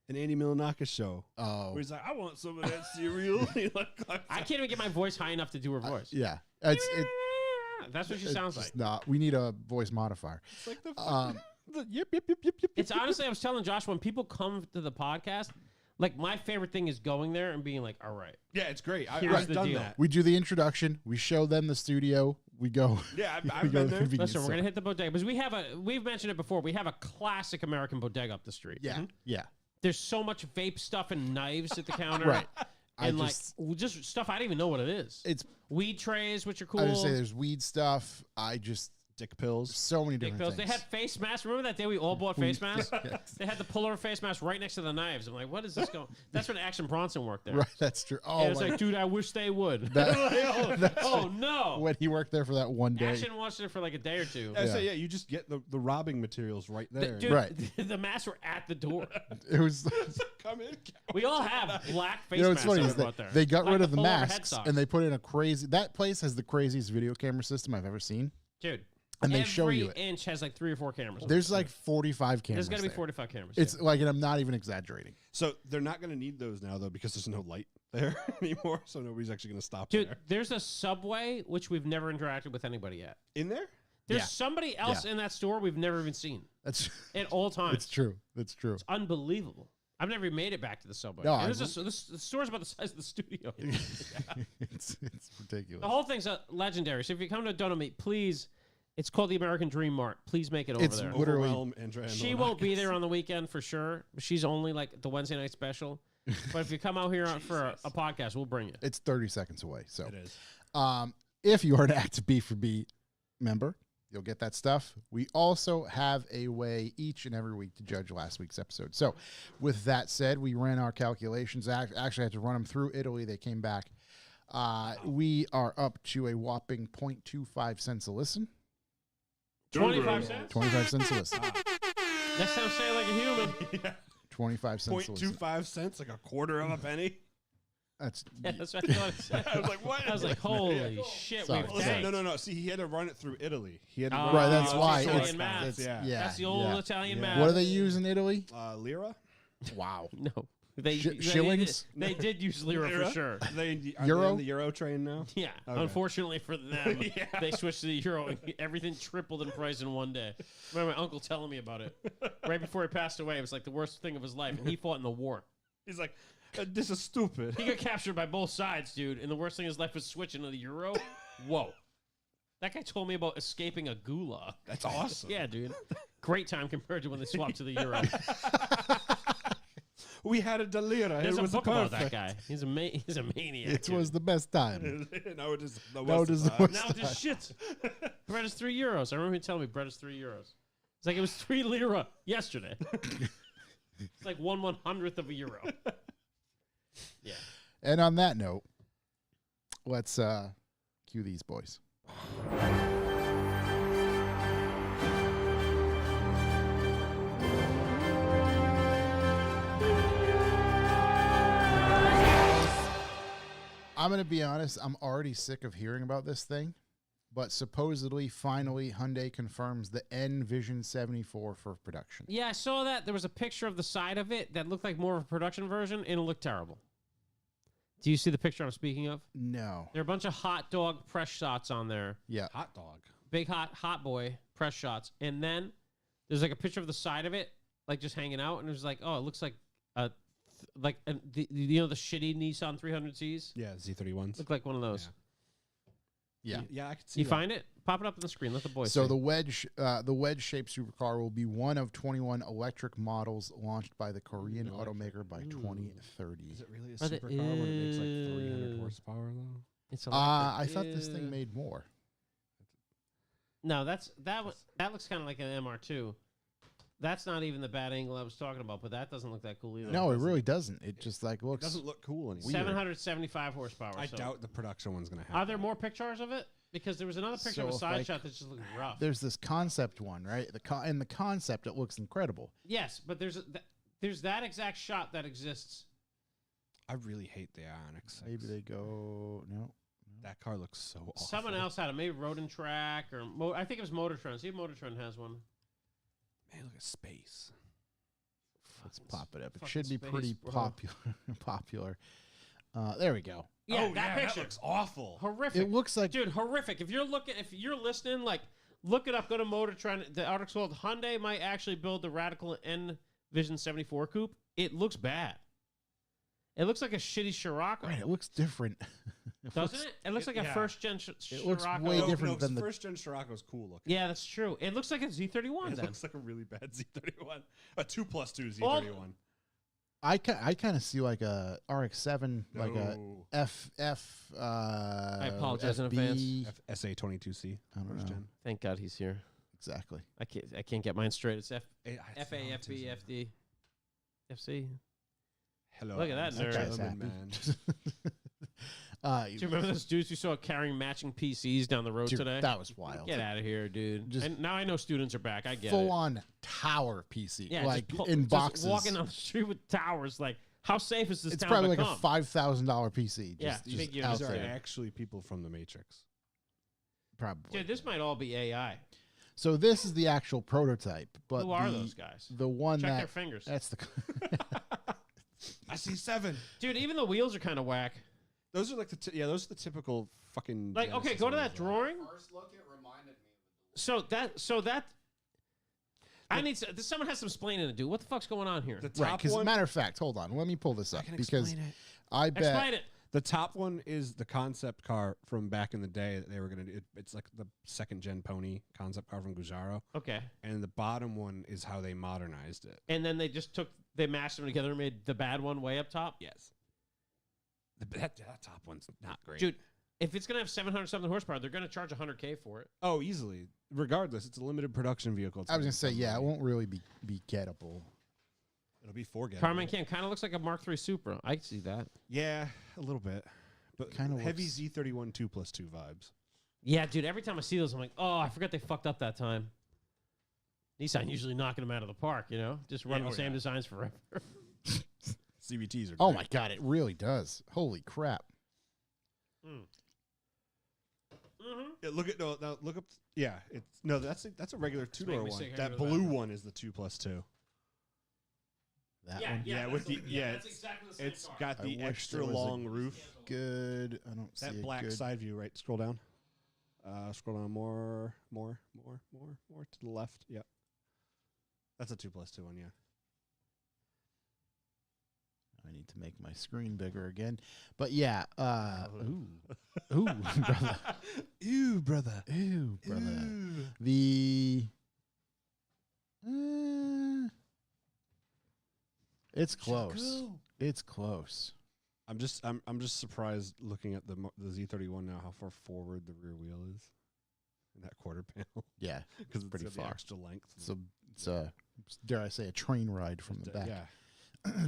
An Andy Milonakis show. Oh, Where he's like, I want some of that cereal. He like, I can't even get my voice high enough to do her voice. yeah. That's what she It's sounds just like. not. We need a voice modifier. It's like the, Um, yep, yep, yep, yep, yep. It's honestly, I was telling Josh, when people come to the podcast, like my favorite thing is going there and being like, all right. Yeah, it's great. Here's I've the done deal. that. we do the introduction. We show them the studio. We go. Yeah, we I've go been to there. convenience Listen, we're store. gonna hit the bodega because we've mentioned it before. We have a classic American bodega up the street. Yeah, yeah. There's so much vape stuff and knives at the counter. Right. And I like just stuff I don't even know what it is. It's. Weed trays, which are cool. I just say there's weed stuff. I just Dick pills. so many Dick different pills. They things. had face masks. Remember that day we all bought face masks? Yes. They had the pullover face mask right next to the knives. I'm like, what is this going? That's when Action Bronson worked there. Right, that's true. Oh, And it's my- like, dude, I wish they would. That- oh no! when he worked there for that one day. Action watched it for like a day or two. I Yeah. say, yeah, you just get the robbing materials right there. Dude, Right. the masks were at the door. It was. Come in. We all have black face You know what's masks funny that is we bought there. they got Like rid of the pullover head masks socks. and they put in a crazy. That place has the craziest video camera system I've ever seen. Dude, And they every show you it. inch has like 3 or 4 cameras. There's like 45 cameras. There's got to be there. 45 cameras. It's like, and I'm not even exaggerating. So they're not going to need those now, though, because there's no light there anymore. So nobody's actually going to stop Dude, there. there's a Subway which we've never interacted with anybody yet. In there? There's Yeah. somebody else in that store we've never even seen That's at all times. it's true. That's true. It's unbelievable. I've never even made it back to the Subway. No, And I the store's about the size of the studio. it's ridiculous. The whole thing's legendary. So if you come to Dono Meat, please, it's called the American Dream Mart. Please make it over It's there. literally- Overwhelm Andrea She won't be there on the weekend for sure. She's only like the Wednesday night special. But if you come out here for a podcast, we'll bring you. It's 30 seconds away. So, It is. if you are an active B4B member, you'll get that stuff. We also have a way each and every week to judge last week's episode. So, with that said, we ran our calculations. Actually, I had to run them through Italy. They came back. We are up to a whopping 0.25 cents a listen. 25 cents? 25 cents a listen. Next time, say it like a human. 25 cents a listen. 0.25 cents, like a quarter of a penny. That's Yeah, that's what I thought it said. I was like, what? I was like, holy shit, Sorry. we've Listen, tanked. No. See, he had to run it through Italy. He had to Oh, run right. it That's through why. Italian It's, math. it's, Yeah. yeah. That's the old yeah. Italian Yeah. math. What do they use in Italy? Lira. Wow. No. They, shillings? They did use lira for sure. Are they Euro? on the Euro train now? Yeah. Okay. Unfortunately for them, they switched to the euro. And everything tripled in price in one day. I remember my uncle telling me about it right before he passed away. It was like the worst thing of his life, and he fought in the war. He's like, this is stupid. He got captured by both sides, dude. And the worst thing in his life was switching to the euro. Whoa. That guy told me about escaping a gulag. That's awesome. Yeah, dude. Great time compared to when they swapped to the euro. We had a delira. There's it a was book perfect. about that guy. He's a maniac. It dude. was the best time. No, it is. No, No, it is the worst. Now it's just shit. Bread is €3. I remember him telling me bread is €3. It's like it was 3 lira yesterday. It's like 1/100th of a euro. Yeah. And on that note, let's cue these boys. I'm going to be honest, I'm already sick of hearing about this thing, but supposedly, finally, Hyundai confirms the N Vision 74 for production. Yeah, I saw that. There was a picture of the side of it that looked like more of a production version, and it looked terrible. Do you see the picture I'm speaking of? No. There are a bunch of hot dog press shots on there. Yeah. Hot dog. Big hot boy press shots. And then there's like a picture of the side of it, like just hanging out, and it was like, oh, it looks like the shitty Nissan 300Cs. Yeah, Z31s. Look like one of those. Yeah. Yeah, I could see You that. find it? Pop it up on the screen. Let the boys So see. the wedge-shaped supercar will be one of 21 electric models launched by the Korean automaker by 2030. Is it really a But it supercar when it makes like is- 300 horsepower though? It's I thought this thing made more. No, that looks kind of like an MR2. That's not even the bad angle I was talking about, but that doesn't look that cool either. No, it really doesn't. It just like It looks. doesn't look cool anymore. 775 horsepower. I so. doubt the production one's gonna have. Are there that. more pictures of it? Because there was another picture So of a if side I shot that's just looking rough. There's this concept one, right? In the concept, it looks incredible. Yes, but there's that exact shot that exists. I really hate the Ioniq 6. Maybe they go no. That car looks so awful. Someone else had it. Maybe Road and Track or I think it was Motor Trend. See if Motor Trend has one. Man, look at space. Let's pop it up. It fucking should be space, pretty bro. popular. There we go. Yeah, Oh, that picture looks awful. horrific. It looks like Dude, horrific. If you're listening, like, look it up. Go to Motor Trend. The article's called Hyundai might actually build the Radical N Vision 74 coupe. It looks bad. It looks like a shitty Scirocco. right. It looks different. Doesn't it? It looks like a yeah. first-gen It looks Scirocco. way different than the. first gen Scirocco is cool looking. Yeah, that's true. It looks like a Z31 It then. looks like a really bad Z31. A 2+2 Z31. Well, I kind of see like a RX-7, like a No. FF. I apologize in FB. SA22C. I don't First know. gen. Thank God he's here. Exactly. I can't get mine straight. It's FA, It's FB, not FD, FC. Hello. Look at that I'm nerd. a That guy's gentleman, happy. man. Do you remember those dudes we saw carrying matching PCs down the road Dude, today? that was wild. Get out of here, dude. Just And now I know students are back. I get Full it. on tower PC, Yeah, like just in just boxes. walking down the street with towers. Like, how safe is this It's town probably like become? a $5,000 PC. Yeah, just figure out These are there. actually people from the Matrix. Probably. Dude, this might all be AI. So this is the actual prototype, but Who are those guys? the one Check their that fingers. that's the I see 7. Dude, even the wheels are kind of whack. Those are like those are the typical fucking. Like, okay, Genesis go to ones, that though. drawing. First look, it reminded me of So that. I need someone has some explaining to do. What the fuck's going on here? The right. top Because one. matter of fact, hold on, let me pull this up can because explain it. I bet Explain it. The top one is the concept car from back in the day that they were gonna do. It's like the second gen pony concept car from Gujaro, Okay. and the bottom one is how they modernized it. And then they mashed them together and made the bad one way up top? Yes. That top one's not great. Dude, if it's going to have 700 something horsepower, they're going to charge $100K for it. Oh, easily. Regardless, it's a limited production vehicle. It's I was gonna gonna say, be yeah, it something. won't really be gettable. It'll be 4 Carman Can kind of looks like a Mark III Supra. I can see that. Yeah, a little bit. But Kinda heavy looks- Z31 2+2 vibes. Yeah, dude, every time I see those, I'm like, oh, I forgot they fucked up that time. Nissan usually knocking them out of the park, you know? Just running Yeah, the oh, same yeah. designs forever. CVTs are. Oh great. my god, it really does. Holy crap! Yeah, look at no, look up. Yeah, it's no. That's a regular 2-door me one. sick. I That go to the blue bathroom. one is the 2+2. That Yeah, one, yeah, Yeah, that's with the- the- yeah, yeah, that's exactly the same It's car. got I the wish extra there was a- long roof. good. I don't see That a black good. side view, right? Scroll down. Scroll down more to the left. Yep. That's a 2+2 one. Yeah. I need to make my screen bigger again. But yeah, ooh, Ew, brother. ooh, brother. Ew. The it's close. It's close. I'm just surprised looking at the Z31 now how far forward the rear wheel is in that quarter panel Yeah, because it's pretty got the far. extra length. it's a dare I say a train ride from the back. Yeah.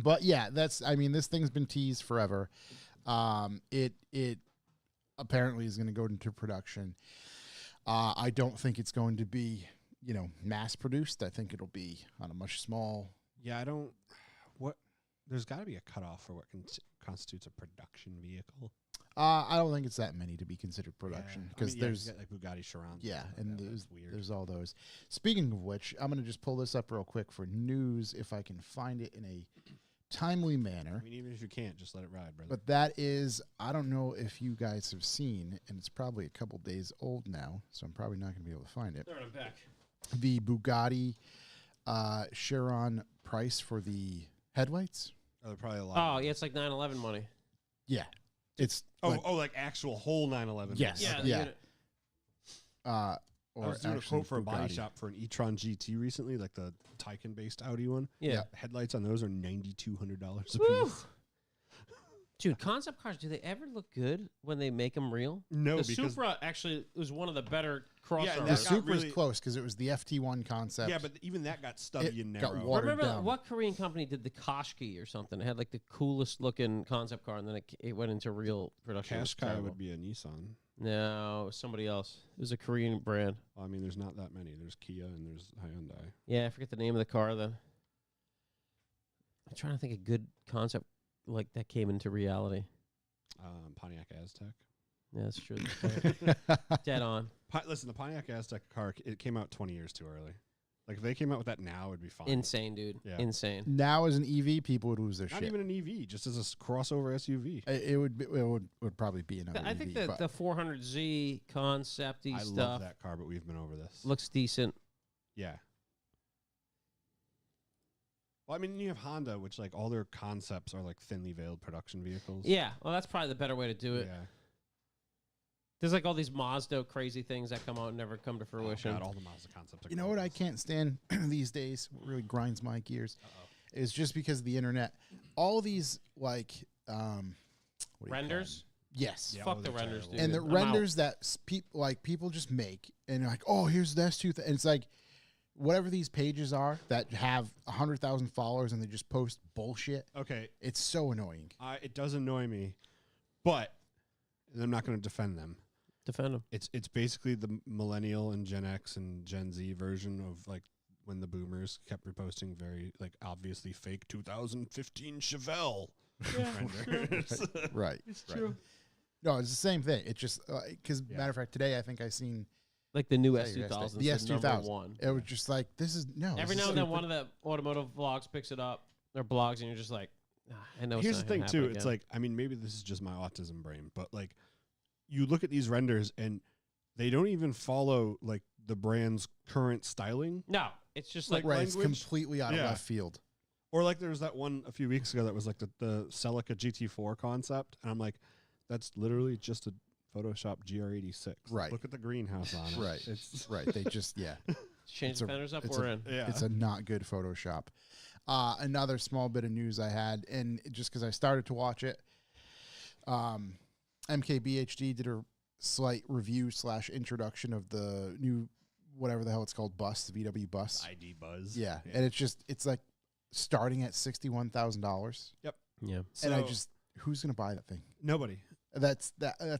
But yeah, I mean, this thing's been teased forever. It apparently is going to go into production. I don't think it's going to be, mass produced. I think it'll be on a much small. Yeah, I don't. There's got to be a cutoff for what constitutes a production vehicle. I don't think it's that many to be considered production Yeah. because I mean, yeah, there's you got, like Bugatti Chiron. yeah, stuff like and that. That's weird. there's all those. Speaking of which, I'm going to just pull this up real quick for news if I can find it in a timely manner. I mean, even if you can't, just let it ride, brother. But that is, I don't know if you guys have seen, and it's probably a couple days old now, so I'm probably not going to be able to find it. There, I'm back. The Bugatti Chiron price for the headlights. They're probably a lot. Oh, yeah, it's like 911 money. Yeah, it's Like actual whole 911. Yes. Yeah, Yeah. unit. I or was doing a actually quote for a body Bugatti. shop for an e-tron GT recently, like the Taycan-based Audi one. Yeah. Headlights on those are $9,200 a Woo. piece. Dude, concept cars, do they ever look good when they make them real? No, the because Supra actually was one of the better crossovers. The that got Supra's really- close because it was the FT1 concept. yeah, but even that got stubby It and got narrow. watered Remember down. what Korean company did the Qashqai or something? It had like the coolest looking concept car, and then it went into real production. It was Qashqai terrible. would be a Nissan. No, somebody else. It was a Korean brand. Well, I mean, there's not that many. There's Kia and there's Hyundai. Yeah, I forget the name of the car then. I'm trying to think of good concept like that came into reality. Pontiac Aztec. Yeah, that's true. Dead on. Listen, the Pontiac Aztec car, it came out 20 years too early. Like, if they came out with that now, it'd be fine. Insane, dude. Yeah. Insane. Now, as an EV, people would lose their Not shit. even an EV, just as a crossover SUV. It would probably be another I EV. think but the 400Z concept-y I stuff love that car, but we've been over this. looks decent. Yeah. Well, I mean, you have Honda, which, like, all their concepts are, like, thinly veiled production vehicles. Yeah, well, that's probably the better way to do it. Yeah. There's like all these Mazda crazy things that come out and never come to Oh, fruition. God, all the Mazda concepts are you know what I gorgeous. can't stand these days? What really grinds my gears Uh-oh. is just because of the internet. All these like what do you call Renders? them? Yes. Yeah, Fuck those the are renders, terrible. dude. And the I'm out. renders that people just make and they're like, oh, here's the S2, and it's like whatever these pages are that have 100,000 followers and they just post bullshit. Okay, It's so annoying. it does annoy me, but I'm not going to defend them. Defend them. It's basically the millennial and Gen X and Gen Z version of like when the boomers kept reposting very like obviously fake 2015 Chevelle renders. Right. It's right. true. No, it's the same thing. It's just because Yeah. matter of fact, today I think I seen Like the new Say your S2000. the S2000. Number one. It was just like this is no. Every this now is and then, stupid. one of the automotive vlogs picks it up, or blogs, and you're just like, I know. Here's it's the not thing gonna too. happen It's again. like I mean maybe this is just my autism brain, but like you look at these renders and they don't even follow like the brand's current styling. no, it's just like, like, right. It's language? completely out of Yeah. left field. Or like there was that one a few weeks ago that was like the Celica GT4 concept, and I'm like, that's literally just a Photoshop GR86. Right. Look at the greenhouse on it. Right. It's Right. They just change it's the a- fenders up. it's We're a- in. yeah. It's a not good Photoshop. Another small bit of news I had, and just because I started to watch it, MKBHD did a slight review / introduction of the new whatever the hell it's called bus, the VW bus. ID Buzz. Yeah, and it's like starting at $61,000, Yeah. So and I just who's gonna buy that thing? nobody. That's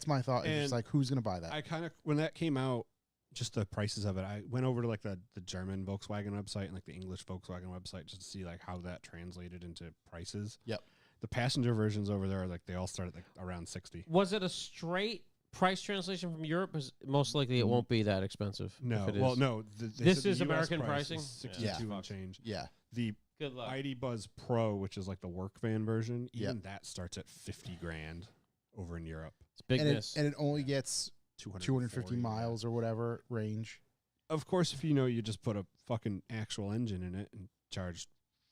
my thought. It's And just like who's gonna buy that? I kind of when that came out, just the prices of it. I went over to like the German Volkswagen website and like the English Volkswagen website just to see like how that translated into prices. Yep. The passenger versions over there are like they all start at like around 60. Was it a straight price translation from Europe? Because most likely it won't be that expensive. No, if it well, is. no. They This said the is US American price pricing? is Yeah. 62 Yeah. and change. Yeah, The Good luck. ID Buzz Pro, which is like the work van version, even Yep. that starts at 50 grand over in Europe. It's big and miss. it only gets 250 yeah. miles or whatever range. Of course, if you just put a fucking actual engine in it and charge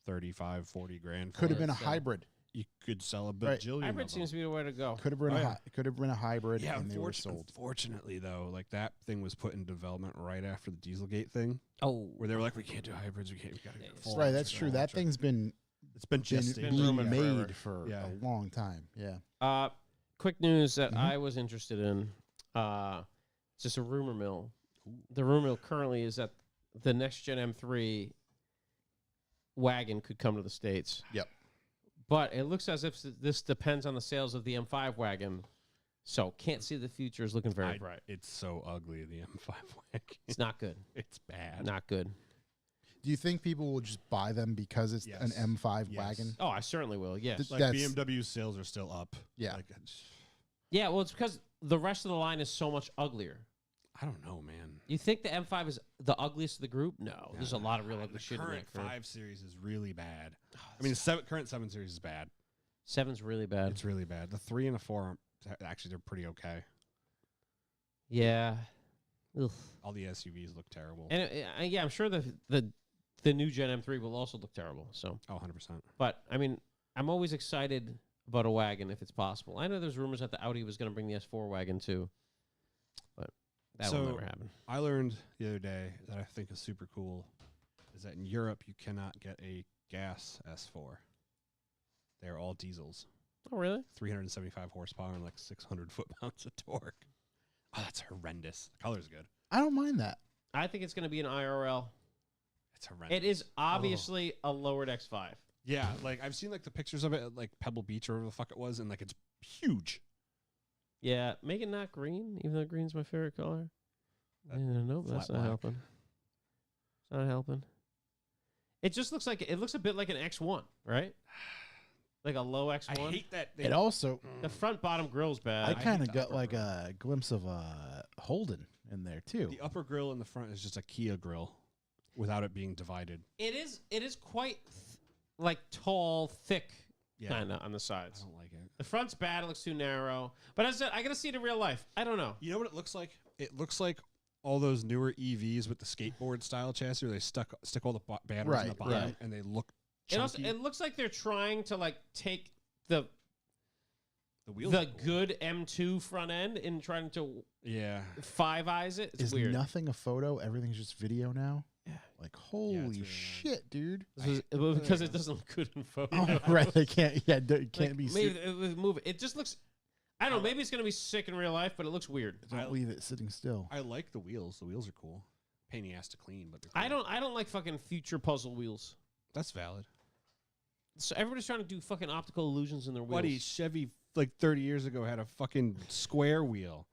35, 40 grand for Could have it, been a so- hybrid. you could sell a Right. bajillion Hybrid of seems to them. be the way to go. Could have been Oh, a yeah. could have been a hybrid, Yeah, and they were sold. unfortunately, though, like that thing was put in development right after the Dieselgate thing, Oh, where they were like, we can't do hybrids, we gotta Yeah, go it's full Right, electric, that's true. full That electric." thing's been It's been just been being rumored made forever. for Yeah. a long time. Yeah. Quick news that Mhm. I was interested in. It's just a rumor mill. The rumor mill currently is that the next gen M3 wagon could come to the States. Yep. But it looks as if this depends on the sales of the M5 wagon. So can't see the future is looking very bright. It's so ugly, the M5 wagon. It's not good. It's bad. Not good. Do you think people will just buy them because it's an Yes. M5 Yes. wagon? Oh, I certainly will. Yes. Th- Like That's- BMW sales are still up. Yeah. Like, it's- Yeah, well, it's because the rest of the line is so much uglier. I don't know, man. You think the M5 is the ugliest of the group? No, there's a lot of real ugly The shit in current that curve. 5 Series is really bad. I mean, the current 7 Series is bad. 7's really bad. It's really bad. The 3 and the 4, actually, they're pretty okay. Yeah. Ugh. All the SUVs look terrible. And yeah, I'm sure the new Gen M3 will also look terrible. So, Oh, 100%. but I mean, I'm always excited about a wagon if it's possible. I know there's rumors that the Audi was going to bring the S4 wagon too, but that will So- never happen. I learned the other day that I think is super cool is that in Europe, you cannot get a gas S4. They're all diesels. Oh, really? 375 horsepower and like 600 foot-pounds of torque. Oh, that's horrendous. The color's good. I don't mind that. I think it's going to be an IRL. It's horrendous. It is obviously a lowered X5. Yeah, like I've seen like the pictures of it at like Pebble Beach or whatever the fuck it was, and like it's huge. Yeah, make it not green, even though green's my favorite color. Nope, flat that's not black. helping. It's not helping. It just looks like it looks a bit like an X1, right? Like a low X1. I hate that. It also, The front bottom grill's bad. I kind hate of the got upper like grill. a glimpse of Holden in there too. The upper grill in the front is just a Kia grill, without it being divided. It is quite like tall, thick, Yeah, kind of on the I sides. don't like it. The front's bad. It looks too narrow. But as I said, I gotta see it in real life. I don't know. You know what it looks like? It looks like all those newer EVs with the skateboard style chassis, where they stick all the batteries in the Right, bottom, right. and they look It also chunky. it looks like they're trying to like take the The wheels. the are cool. good M2 front end and trying to Yeah. Five Eyes it. It's Is weird. nothing a photo? Everything's just video now. Yeah. Like holy really nice. shit, dude. Because it doesn't look good in photo. Oh, right, they can't. Yeah, it can't Like, be. maybe it would move. It just looks. I don't know. Maybe it's gonna be sick in real life, but it looks weird. Don't leave it sitting still. I like the wheels. The wheels are cool. Pain in the ass to clean, but they're cool. I don't like fucking future puzzle wheels. That's valid. So everybody's trying to do fucking optical illusions in their wheels. Buddy, Chevy like 30 years ago had a fucking square wheel.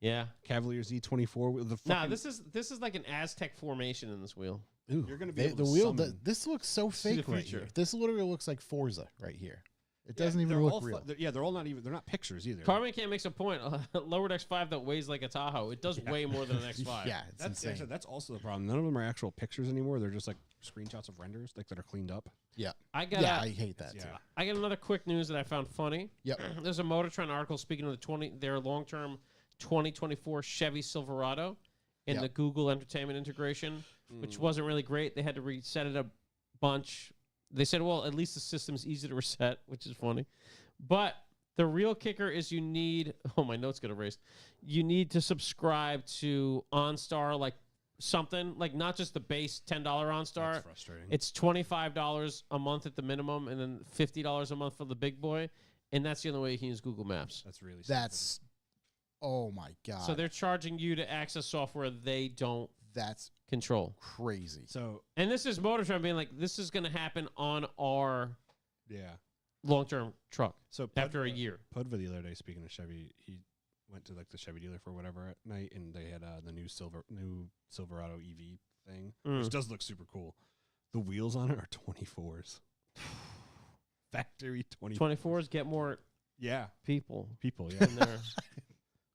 Yeah. Cavalier Z24 wheel. The Nah, fucking, this is like an Aztec formation in this wheel. Ooh, You're gonna be able the to wheel. summon. This looks so See the fake right future. here. This literally looks like Forza right here. It doesn't they're even look all real. they're all not even. They're not pictures either. Carmen can't makes a point. Lowered X5 that weighs like a Tahoe. It does way more than an X5. Yeah, it's That's insane. actually, that's also the problem. None of them are actual pictures anymore. They're just like screenshots of renders, like that are cleaned up. Yeah, I got yeah, I hate that too. Yeah. I got another quick news that I found funny. Yep. There's a Motortrend article speaking of their long-term 2024 Chevy Silverado in Yep. the Google Entertainment integration, which wasn't really great. They had to reset it a bunch. They said, well, at least the system's easy to reset, which is funny. But the real kicker is you need, oh, my notes got erased. You need to subscribe to OnStar, like something, like not just the base $10 OnStar. That's frustrating. It's $25 a month at the minimum, and then $50 a month for the big boy, and that's the only way you can use Google Maps. That's really That's, oh my god. So they're charging you to access software they don't that's control. crazy. so And this is Motortrend being like, this is going to happen on our yeah. long-term truck So after a Pudva- year. Pudva the other day, speaking of Chevy, he went to like the Chevy dealer for whatever at night, and they had the new Silverado EV thing, which does look super cool. The wheels on it are 24s. Factory 24s get more Yeah, people people. Yeah, in there.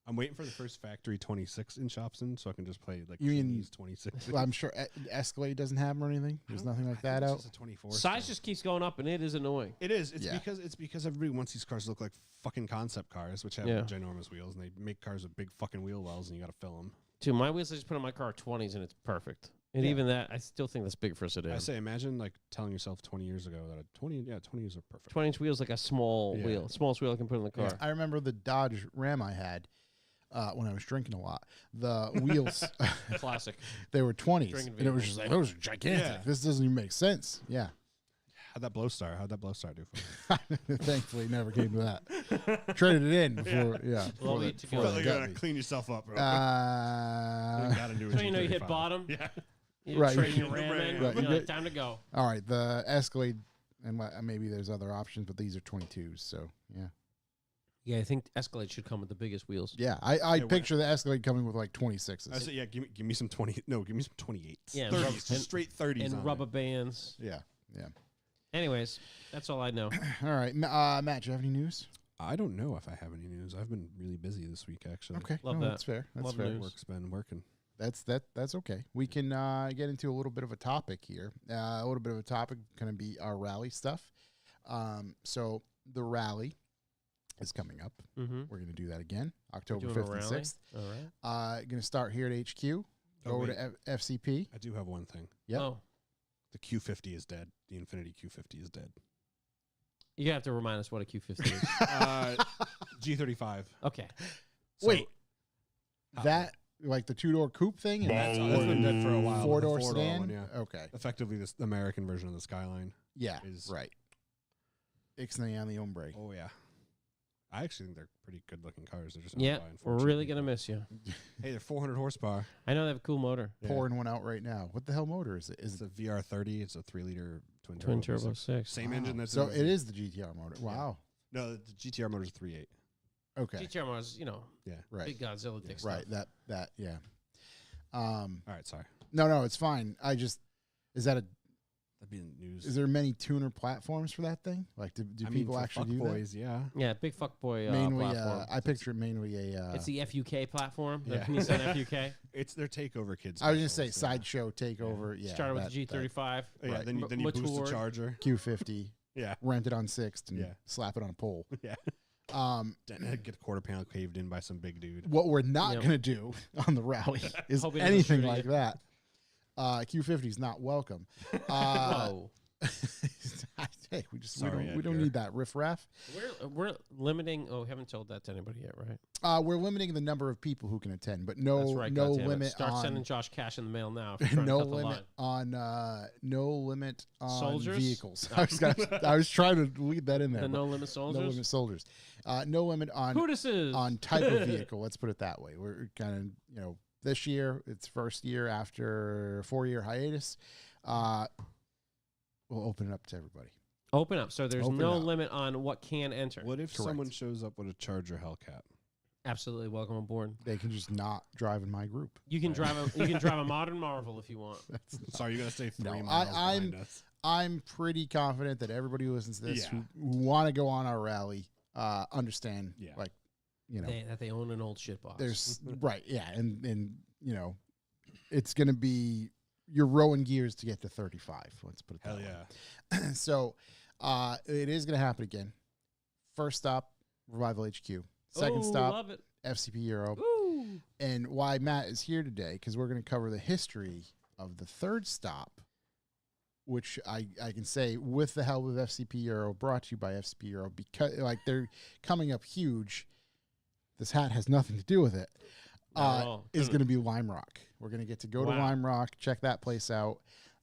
I'm waiting for the first factory 26 in Shopson, so I can just play like You mean- Chinese 26. Well, I'm sure Escalade doesn't have them or anything. There's nothing like that out. It's just a 24. Size still. just keeps going up, and it is annoying. It is. It's Yeah. because everybody wants these cars to look like fucking concept cars, which have Yeah. ginormous wheels, and they make cars with big fucking wheel wells, and you got to fill them. Dude, my wheels I just put on my car are 20s, and it's perfect. And Yeah. even that, I still think that's big for a sedan. I say, imagine like telling yourself 20 years ago that a 20s are perfect. 20-inch wheels like a small Yeah. wheel, smallest wheel I can put in the car. I remember the Dodge Ram I had when I was drinking a lot. The wheels, Classic. they were 20s, Drinking and it was just like, those are gigantic. Yeah. This doesn't even make sense. Yeah. How'd that blow star do for you? Thankfully, it never came to that. Traded it in before, Well, before we the- took before it. they you got gotta me. clean yourself up, bro. Uh, So you know you hit bottom. Yeah. You're Right. trading your The ram in. Ram. Right. You're like, time to go. all right, the Escalade, and maybe there's other options, but these are 22s. So yeah, Yeah, I think Escalade should come with the biggest wheels. yeah. I Yeah, picture the Escalade coming with like 26s. I said, yeah, give me some 20. No, give me some 28s. Yeah, 30s, rub- just and- straight 30s. And on rubber it. bands. Yeah, yeah. Anyways, that's all I know. All right, Matt, do you have any news? I don't know if I have any news. I've been really busy this week, actually. Okay, Love no, that. that's fair. That's Love fair. news. Work's been working. That's okay. We can get into a little bit of a topic here. A little bit of a topic going to be our rally stuff. So the rally is coming up. Mm-hmm. We're going to do that again, October Doing a 5th and rally? 6th. All right. Going to start here at HQ. Go over wait. to FCP. I do have one thing. Yep. Oh, The Q50 is dead. The Infinity Q50 is dead. you have to remind us what a Q50 is. G35. Okay. So- Wait, How- that like the 2-door coupe thing, and That's been dead for a while. the 4-door four-door sedan. one, yeah. Okay, Effectively, this the American version of the Skyline. yeah, Is- right. Ixnay on the hombre. Oh yeah. I actually think they're pretty good looking cars. They're just owned Yeah, by we're unfortunate really gonna people. miss you. Hey, they're 400 horsepower. I know they have a cool motor. Yeah. Pouring one out right now. What the hell motor is it? Is It's it a VR30. It's a 3-liter twin Twin turbo. turbo V6. 6. Same engine that's so in it is the GTR motor. Wow. No, the GTR motor's a 3.8. Okay. GTR was, Yeah. Right. big Godzilla dick stuff. Right. That. Yeah. All right. Sorry. No, it's fine. Is that That'd be in the news. is there many tuner platforms for that thing? Like, do people for actually do boys, yeah. Yeah, big fuckboy Mainly, platform. I picture it mainly a. It's the FUK platform, the Yeah. Nissan FUK. It's their takeover kids. I was gonna say specials, yeah. sideshow takeover. Yeah. Started with that- the G35. Yeah, Right. then you boost the Matured. charger. that Q50. Yeah. Rent it on Sixt and Yeah. slap it on a pole. Yeah. Mm. Get a quarter panel caved in by some big dude. What we're not Yep. going to do on the rally is Hope he doesn't anything shoot at like you. that. Q50 is not welcome. Whoa. Hey, we Sorry, don't Edgar. need that riffraff. We're limiting. Oh, we haven't told that to anybody yet, right? We're limiting the number of people who can attend, but no That's right. no goddammit. limit Start on sending Josh cash in the mail now. If you're trying no to cut the limit line. on no limit on Soldiers? vehicles. I was trying to lead that in there. The but no limit soldiers. no limit soldiers. No limit on Who this is? on type of vehicle. Let's put it that way. We're kind of, this year, it's first year after a 4-year hiatus. We'll open it up to everybody. Open up. So there's Open no up. limit on what can enter. What if Correct. someone shows up with a Charger Hellcat? Absolutely welcome aboard. They can just not drive in my group. You can drive a you can drive a modern Marvel if you want. Sorry, you're gonna stay 3 No, miles I'm- behind us. I'm pretty confident that everybody who listens to this Yeah. who want to go on our rally understand, Yeah. like, That they own an old shit box. there's right, yeah, and it's gonna be you're rowing gears to get to 35. Let's put it that Hell way. yeah. So it is going to happen again. First stop, Revival HQ. Second stop, Love it. FCP Euro. Ooh. And why Matt is here today, because we're going to cover the history of the third stop, which I can say with the help of FCP Euro, brought to you by FCP Euro, because they're coming up huge. This hat has nothing to do with it. Not at all. Is going to be Lime Rock. We're going to get to go to Wow. Lime Rock, check that place out.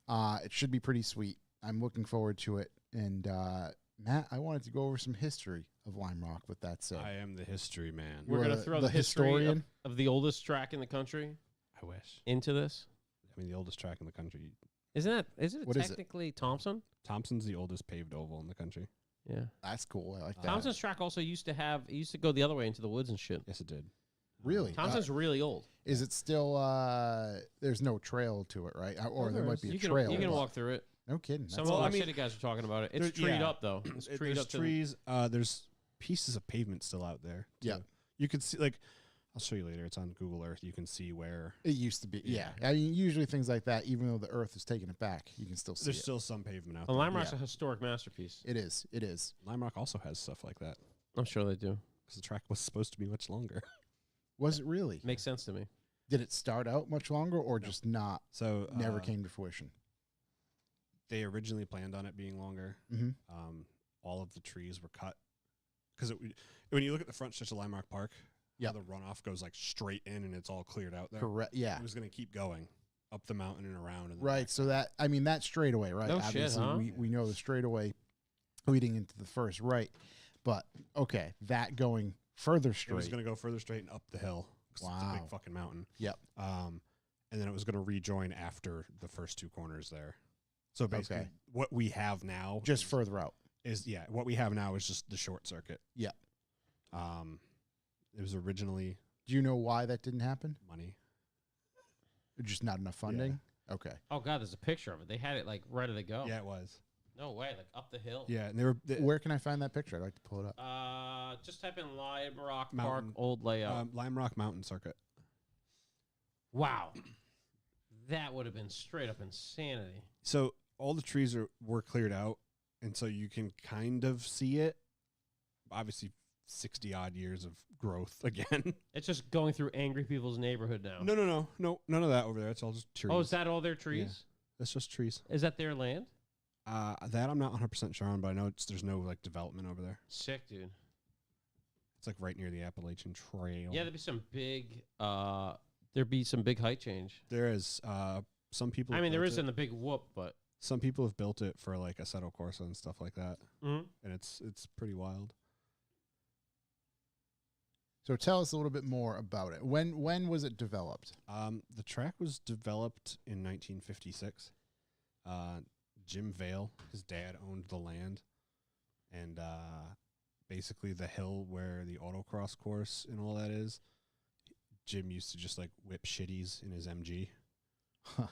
It should be pretty sweet. I'm looking forward to it. And Matt, I wanted to go over some history of Lime Rock with that said. I am the history man. We're You're gonna the- throw the the history historian? of the oldest track in the country I wish. into this. I mean, the oldest track in the country. Isn't it What is it? technically Thompson? Thompson's the oldest paved oval in the country. Yeah. That's cool. I like that. Thompson's track also used to go the other way into the woods and shit. Yes, it did. Really? Thompson's really old. Is it still, there's no trail to it, right? Or there might be a You can trail. you can but- walk through it. No kidding. Some That's of Well, our I mean, city guys are talking about it. It's there- treed yeah. up though. It's treed There's up to trees. There's pieces of pavement still out there. too. Yeah. You can see, I'll show you later. It's on Google Earth. You can see where it used to be. Yeah. Yeah. I mean, usually things like that, even though the earth is taking it back, you can still see there's it. still some pavement out The there. Lime Rock's Yeah. a historic masterpiece. It is. It is. Lime Rock also has stuff like that I'm sure they do. because the track was supposed to be much longer. Was it really? Makes sense to me. Did it start out much longer or just not, So never came to fruition? They originally planned on it being longer. Mm-hmm. All of the trees were cut because when you look at the front stretch of Lime Rock Park, Yep. the runoff goes straight in and it's all cleared out there. Correct. Yeah. It was going to keep going up the mountain and around. And then Right. So that, I mean, that straightaway, right? No shit, Obviously, huh? we know the straightaway leading into the first right. But, okay, that going further It was straight. going to go further straight and up the hill. 'Cause It's a Wow. big fucking mountain. Yep. And then it was going to rejoin after the first two corners there. So basically, Okay. what we have now Just is, further out. what we have now is just the short circuit. Yeah. It was originally Do you know why that didn't happen? money. Just not enough funding? Okay. Oh god, there's a picture of it. They had it ready to go. Yeah, it was. No way, up the hill. Yeah, and they were Where can I find that picture? I'd like to pull it up. Just type in Lime Rock Park Mountain. old layout. Lime Rock Mountain Circuit. Wow. That would have been straight up insanity. So all the trees were cleared out, and so you can kind of see it. Obviously, 60 odd years of growth again. It's just going through angry people's neighborhood now. No, none of that over there. It's all just trees. Oh, is that all their trees? That's just trees. Is that their land? That I'm not 100% sure on, but I know there's no development over there. Sick, dude. It's right near the Appalachian Trail. Yeah, there'd be some big height change. There is. Some people. I mean, there built isn't it. a big whoop, but Some people have built it for a Assetto Corsa and stuff like that, Mhm. and it's pretty wild. So tell us a little bit more about it. When was it developed? The track was developed in 1956. Jim Vale, his dad, owned the land, and basically the hill where the autocross course and all that is. Jim used to just like whip shitties in his MG.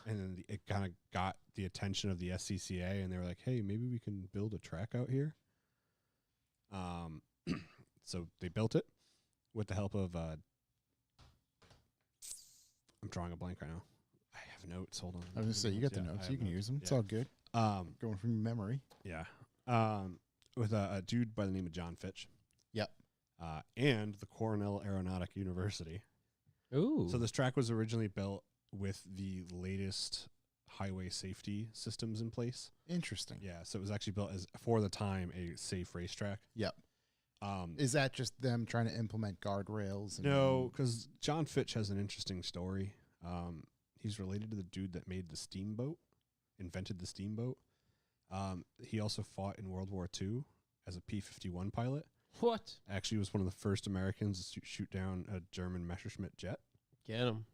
And then it kind of got the attention of the SCCA, and they were like, "Hey, maybe we can build a track out here." So they built it with the help of. I'm drawing a blank right now. I have notes. Hold on. I was gonna say you got the Yeah, I notes. have You can notes. use them. It's Yeah. all good. Going from memory. Yeah. With a dude by the name of John Fitch. Yep. And the Cornell Aeronautic University. Ooh. So this track was originally built with the latest highway safety systems in place. Interesting. Yeah, so it was actually built as, for the time, a safe racetrack. Yep. Is that just them trying to implement guardrails? And No, because John Fitch has an interesting story. He's related to the dude that made the steamboat, invented the steamboat. He also fought in World War II as a P-51 pilot. What? Actually was one of the first Americans to shoot down a German Messerschmitt jet. Get him.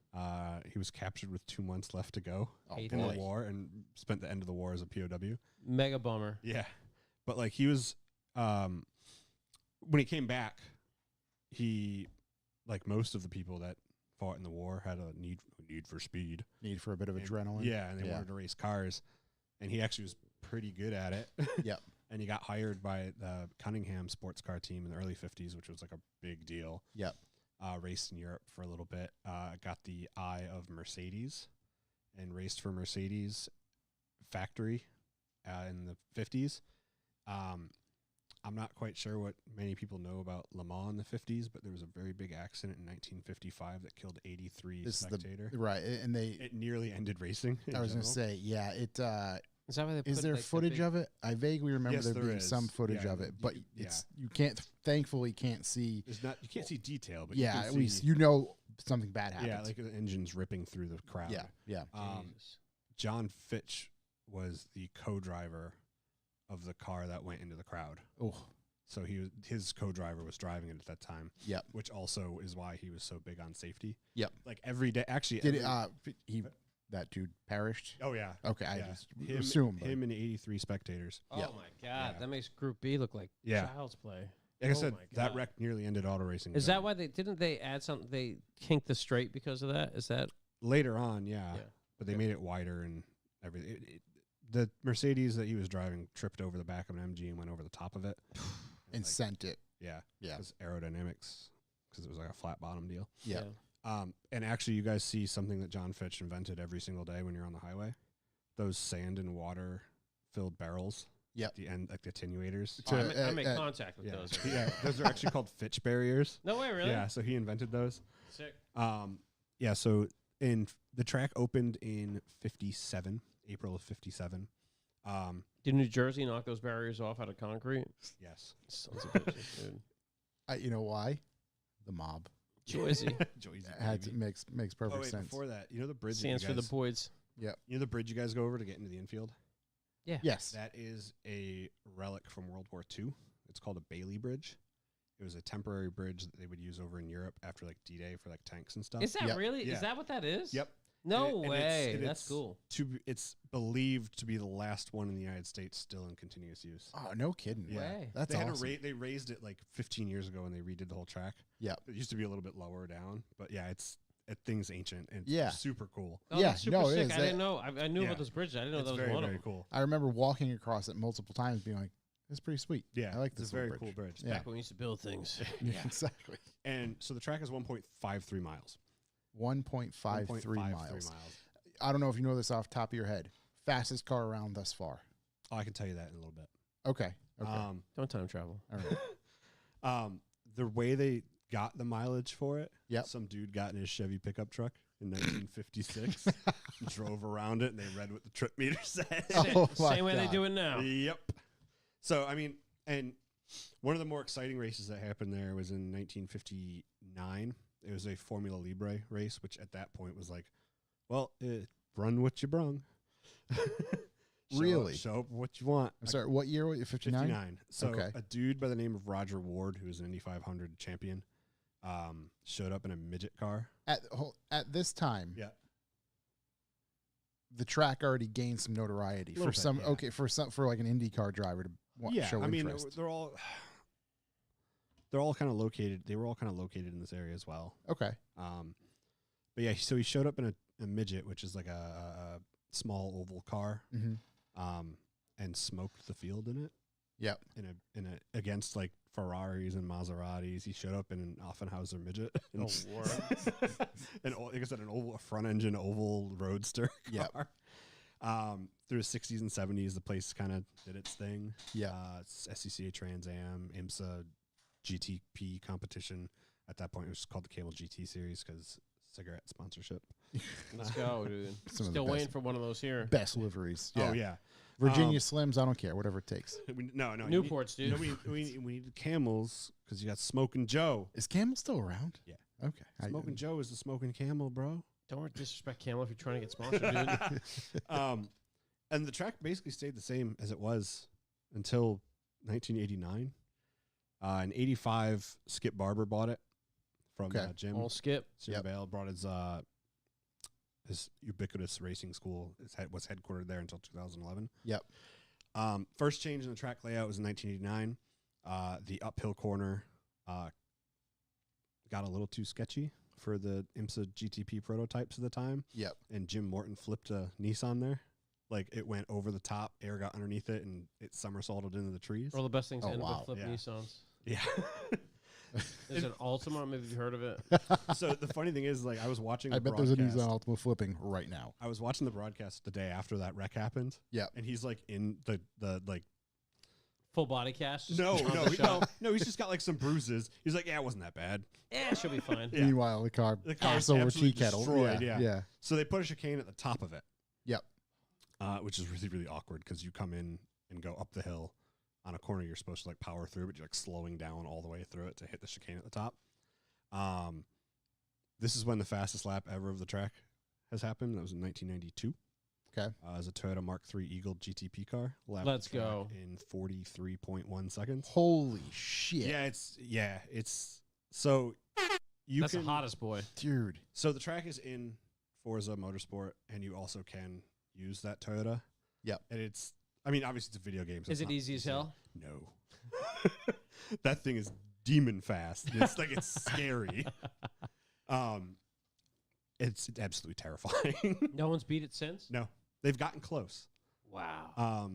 He was captured with 2 months left to go Oh, Hate in the boy. war and spent the end of the war as a POW. Mega bummer. Yeah. But like he was when he came back, he like most of the people that fought in the war had a need for speed. Need for a bit of And- adrenaline. Yeah, and they Yeah. wanted to race cars. And he actually was pretty good at it. Yep. And he got hired by the Cunningham sports car team in the early 50s, which was like a big deal. Yep. Raced in Europe for a little bit. Got the eye of Mercedes and raced for Mercedes factory in the 50s. I'm not quite sure what many people know about Le Mans in the 50s, but there was a very big accident in 1955 that killed 83 This is spectator. Right. And they, It nearly ended racing. I was going to say, yeah, it, Is that why they is put, there like, the footage big- of it? I vaguely remember Yes, there there being is. some footage Yeah, of it, you but could- it's, you can't, thankfully can't see. There's not, you can't see detail, but Yeah, you at can least see, you know something bad happened. yeah, like the engine's ripping through the crowd. yeah, yeah. Jesus. John Fitch was the co-driver of the car that went into the crowd. Oh, So his co-driver was driving it at that time. Yep. Which also is why he was so big on safety. Yep. Like every day, actually. Did it, every- that dude perished? Oh yeah. Okay, I Yeah. just Him, assumed. but- him and 83 spectators. Oh Yeah. my god, Yeah. that makes Group B look like Yeah. child's play. Like I Oh said, my that God. wreck nearly ended auto racing. Is that why they didn't they add something? They kinked the straight because of that. Is that Later on, yeah. Yeah. But they Okay. made it wider and everything. The Mercedes that he was driving tripped over the back of an MG and went over the top of it. and like, sent it. yeah. Yeah. Because aerodynamics, because it was like a flat bottom deal. Yeah. And actually, you guys see something that John Fitch invented every single day when you're on the highway. Those sand and water filled barrels. Yep. At the end, like the attenuators. To- I make uh, contact with Yeah. those. Yeah. Those are actually called Fitch barriers. No way, really? Yeah. So he invented those. Sick. Yeah. So the track opened in 57, April of 57. Did New Jersey knock those barriers off out of concrete? Yes. Sons of bitches, dude. You know why? The mob. Jersey. Joyzy, Had to, baby. makes perfect Oh wait, sense. before that, you know the bridge. that Stands you for the guys- boys. Yep. You know the bridge you guys go over to get into the infield. Yes. That is a relic from World War II. It's called a Bailey Bridge. It was a temporary bridge that they would use over in Europe after like D-Day for like tanks and stuff. Is that Yep. really? Yeah. Is that what that is? Yep. No And way. and That's cool. It's believed to be the last one in the United States still in continuous use. Oh, no kidding. Yeah. Way. That's they had awesome. they raised it like 15 years ago when they redid the whole track. Yep. It used to be a little bit lower down, but yeah, that thing's ancient and Yeah. super cool. Oh, Yeah, that's super no, it sick. is. I didn't know. I knew Yeah. about those bridges. I didn't know It's that was very one of very them. cool. I remember walking across it multiple times, being like, "This is pretty sweet." Yeah, I like it's this a very little cool bridge. Yeah. Back when we used to build things. Yeah, exactly. And so the track is 1.53 miles. 1.53 1.53 miles. I don't know if you know this off the top of your head. Fastest car around thus far. Oh, I can tell you that in a little bit. Okay. Okay. Don't time travel. All right. The way they got the mileage for it, Yep. some dude got in his Chevy pickup truck in 1956, drove around it, and they read what the trip meter said. Oh, my Same way they God. do it now. Yep. So, I mean, and one of the more exciting races that happened there was in 1959. It was a Formula Libre race, which at that point was like, well, run what you brung. Really? Show up what you want. I'm sorry. What year was it? 59? 59. So Okay. a dude by the name of Roger Ward, who was an Indy 500 champion, showed up in a midget car. At this time, Yeah. the track already gained some notoriety Little for bit, some. yeah. Okay, for like an IndyCar driver to Yeah. show I mean, interest. they're all. they're all kind of located. They were all kind of located in this area as well. Okay. But yeah, so he showed up in a midget, which is like a small oval car, and smoked the field in it. Yep. In a against like Ferraris and Maseratis. He showed up in an Offenhauser midget. Oh, word. Like I said, a front engine oval roadster Yep. car. Through the 60s and 70s, the place kind of did its thing. Yeah. It's SCCA Trans Am, IMSA, GTP competition. At that point, it was called the Camel GT Series because cigarette sponsorship. Let's go, dude. Some of the Still best- waiting for one of those here. Best liveries. Yeah. Oh yeah, Virginia Slims. I don't care. Whatever it takes. no. Newports, dude. We need Camels because you got Smoking Joe. Is Camel still around? Yeah. Okay. Smoking Joe is the Smoking Camel, bro. Don't disrespect Camel if you're trying to get sponsored, dude. And the track basically stayed the same as it was until 1989. In 85, Skip Barber bought it from Jim. All Skip. Jim Bale brought his ubiquitous racing school. It was headquartered there until 2011. Yep. First change in the track layout was in 1989. The uphill corner got a little too sketchy for the IMSA GTP prototypes at the time. Yep. And Jim Morton flipped a Nissan there. Like, it went over the top, air got underneath it, and it somersaulted into the trees. All the best things Oh, end wow. with flip Yeah. Nissans. Yeah. There's an Altima. Maybe you've heard of it. So the funny thing is, like, I was watching I the bet there's a broadcast. Nissan Altima flipping right now. I was watching the broadcast the day after that wreck happened. Yep. And he's, like, in the like, Full body cast. just no, on no, the shot. no, he's just got, like, some bruises. He's like, yeah, it wasn't that bad. Yeah, she'll be fine. Yeah. Meanwhile, the car The car's ass over tea absolutely kettle. destroyed, Yeah. yeah. So they put a chicane at the top of it. Yep. Which is really, really awkward because you come in and go up the hill on a corner you're supposed to, like, power through, but you're, like, slowing down all the way through it to hit the chicane at the top. This is when the fastest lap ever of the track has happened. That was in 1992. Okay. As a Toyota Mark III Eagle GTP car. Lapped Let's the track go. in 43.1 seconds. Holy shit. It's so you That's can, the hottest boy. Dude. So the track is in Forza Motorsport, and you also can use that Toyota. Yep. And it's, I mean, obviously it's a video game. So Is it's it not easy as insane. hell? No. That thing is demon fast. It's like, it's scary. It's absolutely terrifying. No one's beat it since? No, they've gotten close. Wow.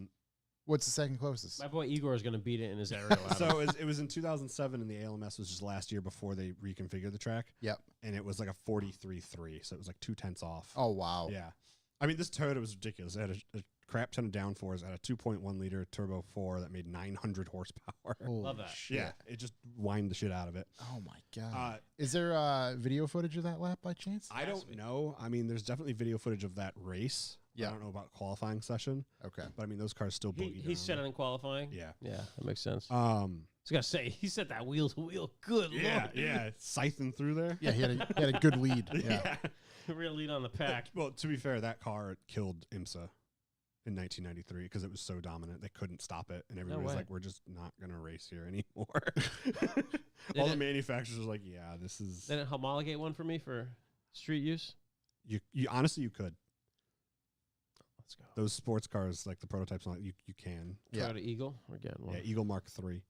What's the second closest? My boy Igor is going to beat it in his aerial. So it was in 2007, and the ALMS was just last year before they reconfigured the track. Yep. And it was like a 43.3, so it was like 0.2 off. Oh, wow. Yeah. I mean, this Toyota was ridiculous. It had a crap ton of downforce, it had a 2.1 liter turbo 4 that made 900 horsepower. Holy Love that. shit. Yeah, it just whined the shit out of it. Oh, my God. Uh, Is there video footage of that lap by chance? I don't know. I mean, there's definitely video footage of that race. Yeah. I don't know about qualifying session, Okay. but I mean, those cars still boogie He said it in qualifying? Yeah. Yeah, that makes sense. Um. I was going to say, he said that wheel to wheel. Good Yeah. Lord. Yeah. Scything through there. Yeah, he had a good lead. Yeah. Real lead on the pack. Well, to be fair, that car killed IMSA in 1993 because it was so dominant. They couldn't stop it. And everybody was way. like, we're just not going to race here anymore. All the manufacturers were like, yeah, this is. They didn't homologate one for me for street use? You honestly, you could. Let's go. Those sports cars, like the prototypes, you can. Yeah. Toyota Eagle? We're getting one. Yeah, Eagle Mark III.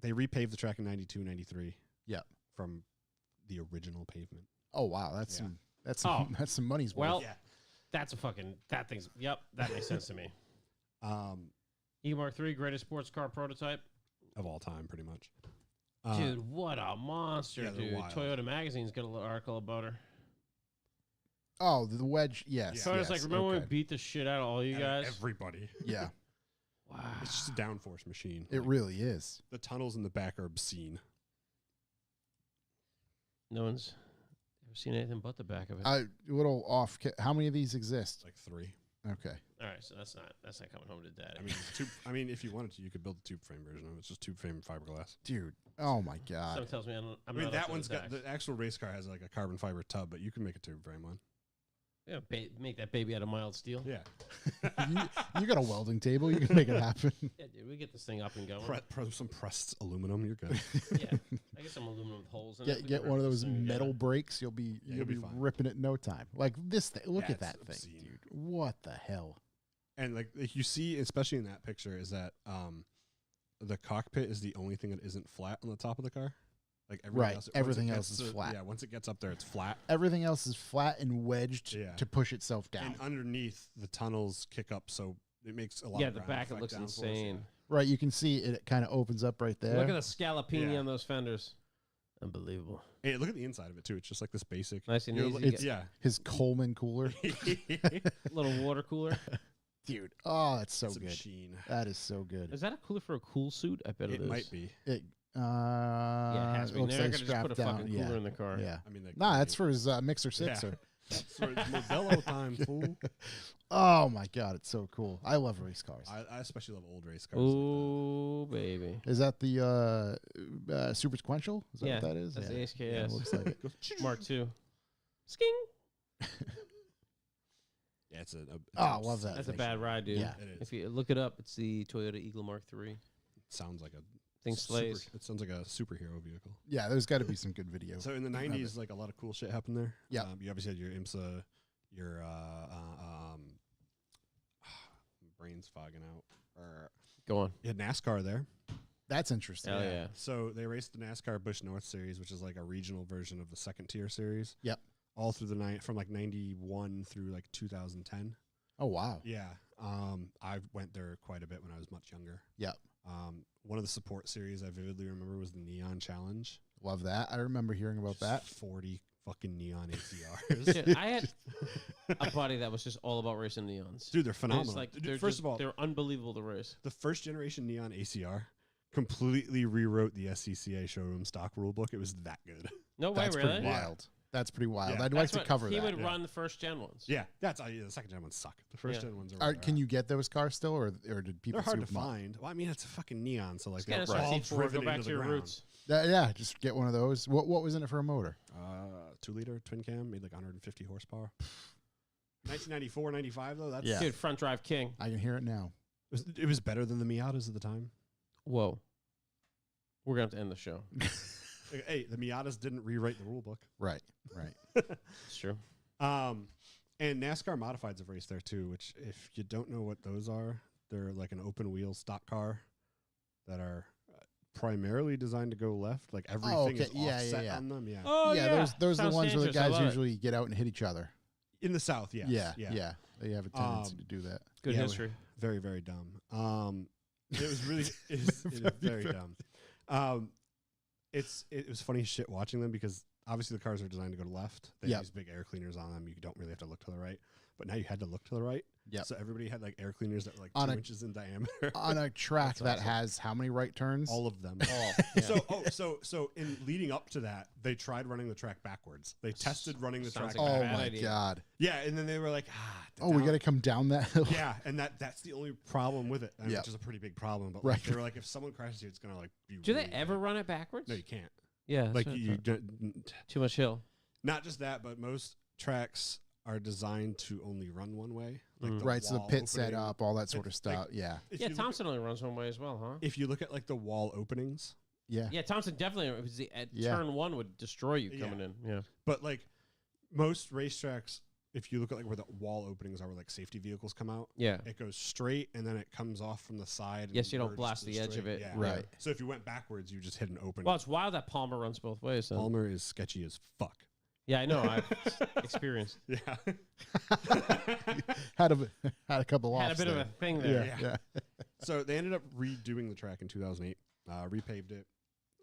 They repaved the track in 92, 93. Yeah. From the original pavement. Oh, wow. That's Yeah. that's some money's worth. Well, Yeah. that's a fucking, that thing's, yep, that makes sense to me. Eagle Mark III, greatest sports car prototype. Of all time, pretty much. Dude, what a monster, yeah, they're dude. wild. Toyota Magazine's got a little article about her. Oh, the wedge. Yes. Yeah. Toyota's yes, like, remember when we okay. beat the shit out of all you guys? Everybody. Yeah, Wow. It's just a downforce machine. it Like, really is. the tunnels in the back are obscene. No one's ever seen anything but the back of it. A little off. How many of these exist? Like 3. Okay. All right, so that's not coming home to daddy. I mean, if you wanted to, you could build a tube frame version of it. It's just tube frame fiberglass. Dude. Oh, my God. Someone tells me I'm I mean, not that up to one's the got tax. the actual race car has like a carbon fiber tub, but you can make a tube frame one. Yeah, make that baby out of mild steel. Yeah, you got a welding table. You can make it happen. Yeah, dude, we get this thing up and going. some pressed aluminum. You're good. Yeah, I get some aluminum with holes in it. We Get can one of rip those this thing metal together. brakes. You'll be you'll be fine. ripping it in no time. Like this thing. Look Yeah, at that it's thing, obscene. dude. What the hell? And like you see, especially in that picture, is that the cockpit is the only thing that isn't flat on the top of the car. Like Right, once it everything gets else is to- flat. Yeah, once it gets up there, it's flat. Everything else is flat and wedged Yeah. to push itself down. And underneath, the tunnels kick up, so it makes a lot. Yeah, of the ground back, it effect looks downforce, insane. Right, you can see it kind of opens up right there. Look at the scallopini Yeah. on those fenders. Unbelievable. Yeah. Hey, look at the inside of it too. It's just like this basic. Nice and You're easy. li- Get yeah. His Coleman cooler. little water cooler. Dude, oh, that's so It's a good. machine. That is so good. Is that a cooler for a cool suit? I bet It is. might be. It, Yeah, it has to be. looks They're like not gonna just strapped put a down. fucking Yeah, cooler in the car. yeah. I mean, Nah, that's for his mixer sixer. That's for Modelo time, fool. Oh my god, it's so cool. I love race cars. I especially love old race cars. like that. Ooh, baby. Is that the super sequential? Is that Yeah, what that is? that's yeah. the ASKS. Yeah, it looks like it. Mark II. Sking. Yeah, it's Oh, I love that. That's a thing. bad ride, dude. Yeah. It is. If you look it up, it's the Toyota Eagle Mark III. Sounds like a Thing super- slays. It sounds like a superhero vehicle. Yeah, there's got to be some good video. So in the of '90s, like a lot of cool shit happened there. Yeah. You obviously had your IMSA, your brains fogging out. Go on. You had NASCAR there. That's interesting. Hell yeah. So they raced the NASCAR Busch North Series, which is like a regional version of the second tier series. Yep. All through the night from like '91 through like 2010. Oh wow. Yeah. I went there quite a bit when I was much younger. Yep. One of the support series I vividly remember was the Neon Challenge. Love that. I remember hearing about that. 40 fucking neon ACRs. Dude, I had a buddy that was just all about racing neons. Dude, they're It's phenomenal. like Dude, they're first of all, they're unbelievable to race. the first generation neon ACR completely rewrote the SCCA showroom stock rulebook. It was that good. No way, That's really. pretty wild. That's pretty wild. Yeah. I'd That's like to what- cover he that. would yeah. run the first gen ones. Yeah, that's the second gen ones suck. The first Yeah. gen ones are. Can you get those cars still, or did people? They're hard to scoop 'em up? find. Well, I mean, it's a fucking neon, so like Get they're a all SRT4, driven go back into to the your ground. roots. Yeah, just get one of those. What was in it for a motor? 2-liter twin cam made like 150 horsepower. 1994, 95 though. That's Yeah. Dude, front drive king. I can hear it now. It was better than the Miatas at the time. Whoa. We're going to have to end the show. Like, hey, the Miatas didn't rewrite the rulebook. Right, right. It's true. And NASCAR Modifieds have raced there too, which if you don't know what those are, they're like an open wheel stock car that are primarily designed to go left. Like everything okay. is Yeah, offset yeah. on them. Yeah. Oh, yeah, those are the Sounds ones where the dangerous. I guys love it. usually get out and hit each other. In the South, yes. Yeah. They have a tendency to do that. Good Yeah, history. Very, very dumb. It was really it is very dumb. It was funny as shit watching them because obviously the cars are designed to go to left. They Yep. have these big air cleaners on them. You don't really have to look to the right. But now you had to look to the right. Yep. So everybody had like air cleaners that were like On 2 a- inches in diameter. On a track That's that awesome. has how many right turns? All of them. Yeah. So in leading up to that, they tried running the track backwards. They tested running the Sounds track. like a Oh bad my idea. god. Yeah, and then they were like, Oh, we got to come down that hill. Yeah, and that's the only problem with it, Yep. which is a pretty big problem. But Right. like, they were like, if someone crashes here, it's gonna like be. Do they really ever bad. run it backwards? No, you can't. Yeah. that's Like what I you, thought. don't- Too much hill. not just that, but most tracks are designed to only run one way. Like the Right, so the wall pit set opening. up, all that sort of Like- stuff. Yeah. If Yeah, you look at- Thompson only runs one way as well, huh? If you look at like the wall openings, Yeah. Yeah, Thompson definitely. It was at Yeah. turn one would destroy you Yeah. coming in. Yeah. but like most racetracks, if you look at like where the wall openings are, where like safety vehicles come out, Yeah. it goes straight and then it comes off from the side. and Yes, you don't merges blast to the edge of straight. it. Yeah. Right. So if you went backwards, you just hit an open. Well, it's wild that Palmer runs both ways. Then. Palmer is sketchy as fuck. Yeah, I know. I've experienced. Yeah. had a couple Had a offs bit of there. a thing there. Yeah. So they ended up redoing the track in 2008, repaved it,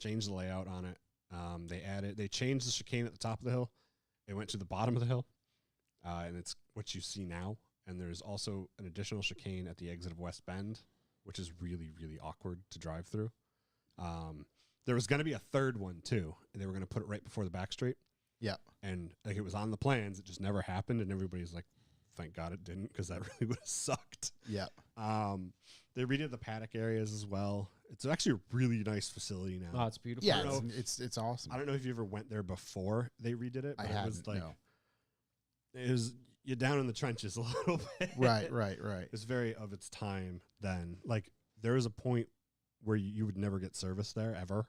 changed the layout on it. They changed the chicane at the top of the hill. It went to the bottom of the hill, and it's what you see now. And there's also an additional chicane at the exit of West Bend, which is really, really awkward to drive through. There was going to be a third one too. And they were going to put it right before the back straight. Yeah. And like it was on the plans, it just never happened. And everybody's like, thank God it didn't, because that really would have sucked. Yeah. They redid the paddock areas as well. It's actually a really nice facility now. Oh, it's beautiful. Yeah, know. it's awesome. I don't know if you ever went there before they redid it, I but it was haven't, like no. it was you're down in the trenches a little bit. Right. It's very of its time then. Like there was a point where you would never get service there ever.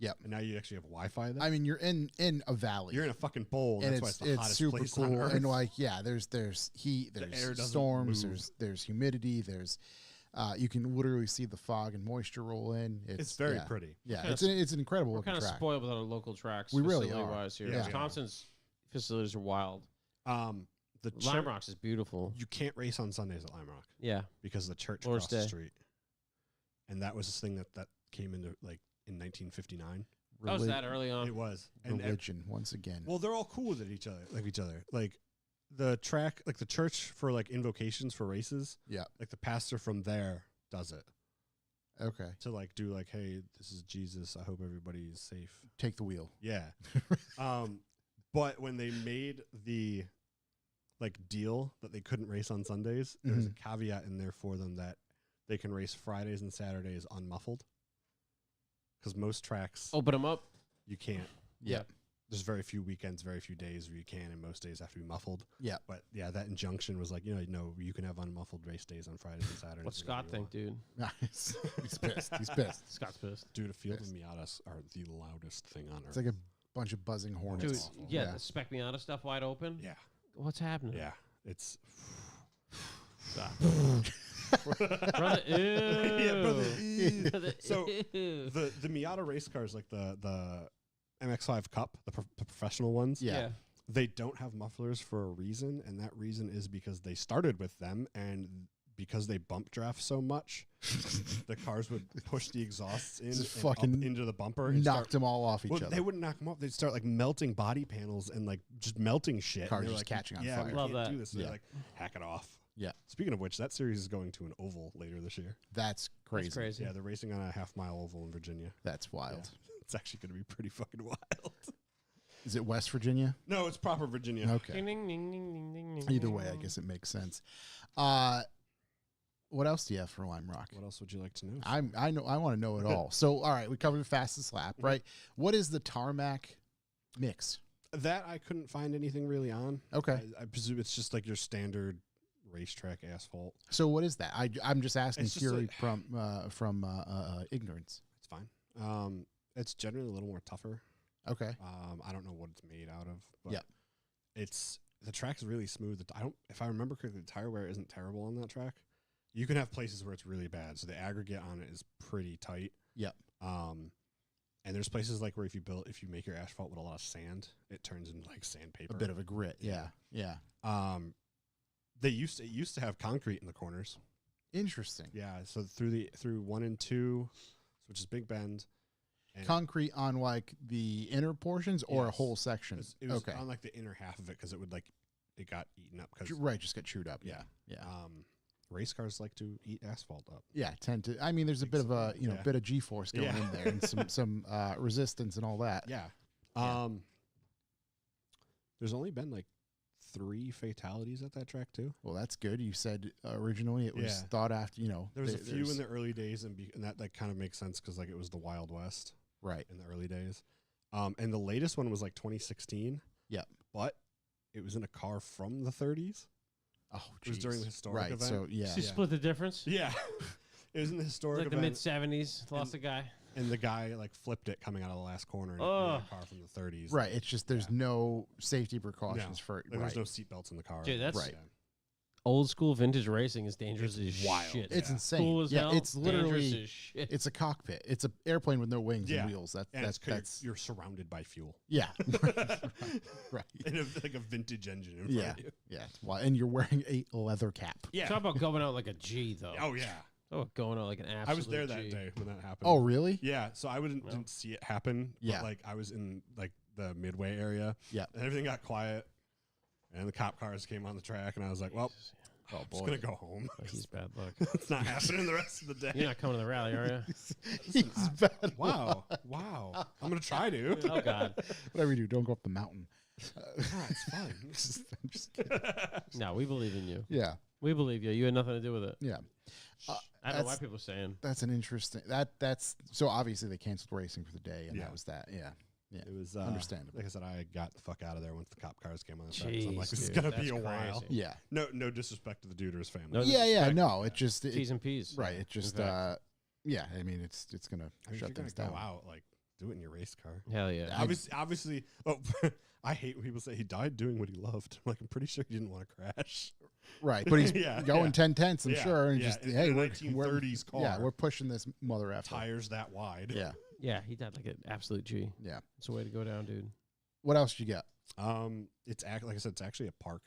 Yep. And now you actually have Wi-Fi there. I mean, you're in a valley. You're in a fucking bowl, and and that's why it's the hottest super place cool. on earth. And like, yeah, there's heat, The air there's doesn't storms, move. there's humidity, there's You can literally see the fog and moisture roll in. It's very yeah. pretty. Yeah, Kinda it's an incredible We're looking kind of track. spoiled with our local tracks. We really facility-wise here. Yeah, we are. Wisconsin's facilities are wild. The Lime Rocks is beautiful. You can't race on Sundays at Lime Rock Yeah. because the church Lord's across the Day. street, and that was this thing that came into like in 1959. Oh, was that early on? It was, and Religion once again. well, they're all cool with each other. Like the track, like the church for like invocations for races. Yeah. Like the pastor from there does it Okay. to like do like, hey, this is Jesus. I hope everybody is safe. Take the wheel. Yeah. But when they made the like deal that they couldn't race on Sundays, there was a caveat in there for them that they can race Fridays and Saturdays unmuffled. Because most tracks Open them up. you can't. Yeah. There's very few weekends, very few days where you can, and most days have to be muffled. Yeah. But yeah, that injunction was like, no, you can have unmuffled race days on Fridays and Saturdays. What's whenever Scott you think, want. dude? Nice. He's pissed. He's pissed. Scott's pissed. Dude, a field Pissed. of Miatas are the loudest thing on earth. It's like a bunch of buzzing hornets. Dude, awful. yeah, Yeah. the Spec Miata stuff wide open. yeah, What's happening? yeah. It's Stop. Brother, ew. Yeah, brother, Brother, So, ew. the Miata race cars, like the MX-5 Cup, the professional ones. Yeah. They don't have mufflers for a reason, and that reason is because they started with them, and because they bump draft so much, the cars would push the exhausts in Just and up fucking into the bumper and Knocked them all off each well, other. they wouldn't knock them off. They'd start like melting body panels and like just melting shit. Cars And they're just like, catching on yeah, fire. we Love can't that. do this. So Yeah. they're like, hack it off. Yeah. Speaking of which, that series is going to an oval later this year. That's crazy. That's crazy. Yeah, they're racing on a half-mile oval in Virginia. That's wild. Yeah. It's actually going to be pretty fucking wild. Is it West Virginia? No, it's proper Virginia. Okay. Ding, ding, ding, ding, ding, ding, ding, Either way, I ding. guess it makes sense. What else do you have for Lime Rock? What else would you like to know? I want to know it all. So, all right, we covered the fastest lap, right? What is the tarmac mix? That I couldn't find anything really on. Okay. I presume it's just like your standard racetrack asphalt. So, what is that? I'm just asking It's just purely like- from ignorance. It's fine. It's generally a little more tougher. Okay. I don't know what it's made out of, but Yep. it's the track's really smooth. If I remember correctly, the tire wear isn't terrible on that track. You can have places where it's really bad, so the aggregate on it is pretty tight. Yep. And there's places like where if you make your asphalt with a lot of sand, it turns into like sandpaper. A bit of a grit. Yeah. Yeah. It used to have concrete in the corners. Interesting. Yeah, so through 1 and 2, which is Big Bend. And Concrete on like the inner portions or a Yes. whole section? it was okay. on like the inner half of it because it got eaten up. Because Right. Just got chewed up. yeah, Yeah. race cars like to eat asphalt up. Yeah, tend to. I mean, there's a Think bit of so. a Yeah. bit of G-force going Yeah. in there, and some resistance and all that. Yeah. Yeah. There's only been like 3 fatalities at that track too. Well, that's good. You said originally it was Yeah. thought after. There was a few there's- in the early days, and that like kind of makes sense because like it was the Wild West right. in the early days. And the latest one was like 2016. Yep. But it was in a car from the 30s. Oh, It was during jeez. the historic right. event. So yeah, So you split the difference? Yeah. It was in the historic Like the event. mid-70s. Lost a guy. And the guy like flipped it coming out of the last corner in Ugh. a car from the 30s. right. It's just there's Yeah. no safety precautions No. for There right. was no seatbelts in the car. Dude, that's- Right. Yeah. Old school vintage racing is dangerous It's as wild. shit. It's Yeah. insane. Cool as yeah, hell. it's dangerous literally as shit. it's a cockpit. It's an airplane with no wings Yeah. and wheels. And That's you're surrounded by fuel. yeah. right. And like a vintage engine in front Yeah. of you. Yeah. Why? And you're wearing a leather cap. Yeah. Talk about going out like a G, though. Oh yeah. Oh, going out like an absolute I was there that G. day when that happened. Oh, really? Yeah, so I didn't see it happen. Yeah. But like I was in like the midway area. Yeah. And everything got quiet. And the cop cars came on the track and I was like, well, Oh I'm boy. just gonna go home. Oh, he's bad luck. It's not happening the rest of the day. You're not coming to the rally, are you? He's bad. Wow. Wow. I'm gonna try to. Oh, God. Whatever you do, don't go up the mountain. It's fine. I'm just kidding. No, we believe in you. Yeah. We believe you. You had nothing to do with it. Yeah. I don't know why That's- people are saying. That's an interesting. That's so obviously they canceled racing for the day, and Yeah. that was that. Yeah. Yeah. It was Understandable. Like I said, I got the fuck out of there once the cop cars came on the track. So I'm like, Jeez, this is dude, gonna be that's a while. crazy. Yeah. No disrespect to the dude or his family. No Yeah. Yeah. disrespect. No, it just T's and P's. right. It just fact. yeah. I mean, it's gonna I mean, if shut you're things gonna down. go out, like do it in your race car. Hell yeah. Obviously. Oh, I hate when people say he died doing what he loved. I'm like, I'm pretty sure he didn't want to crash. Right, but he's Yeah, going yeah. 10 tenths, I'm Yeah, sure, and yeah, just in hey, a we're 1930s car. Yeah, we're pushing this mother effer. Tires that wide. Yeah, Yeah, he did like an absolute G. yeah. It's a way to go down, dude. What else you got? It's like I said, it's actually a park.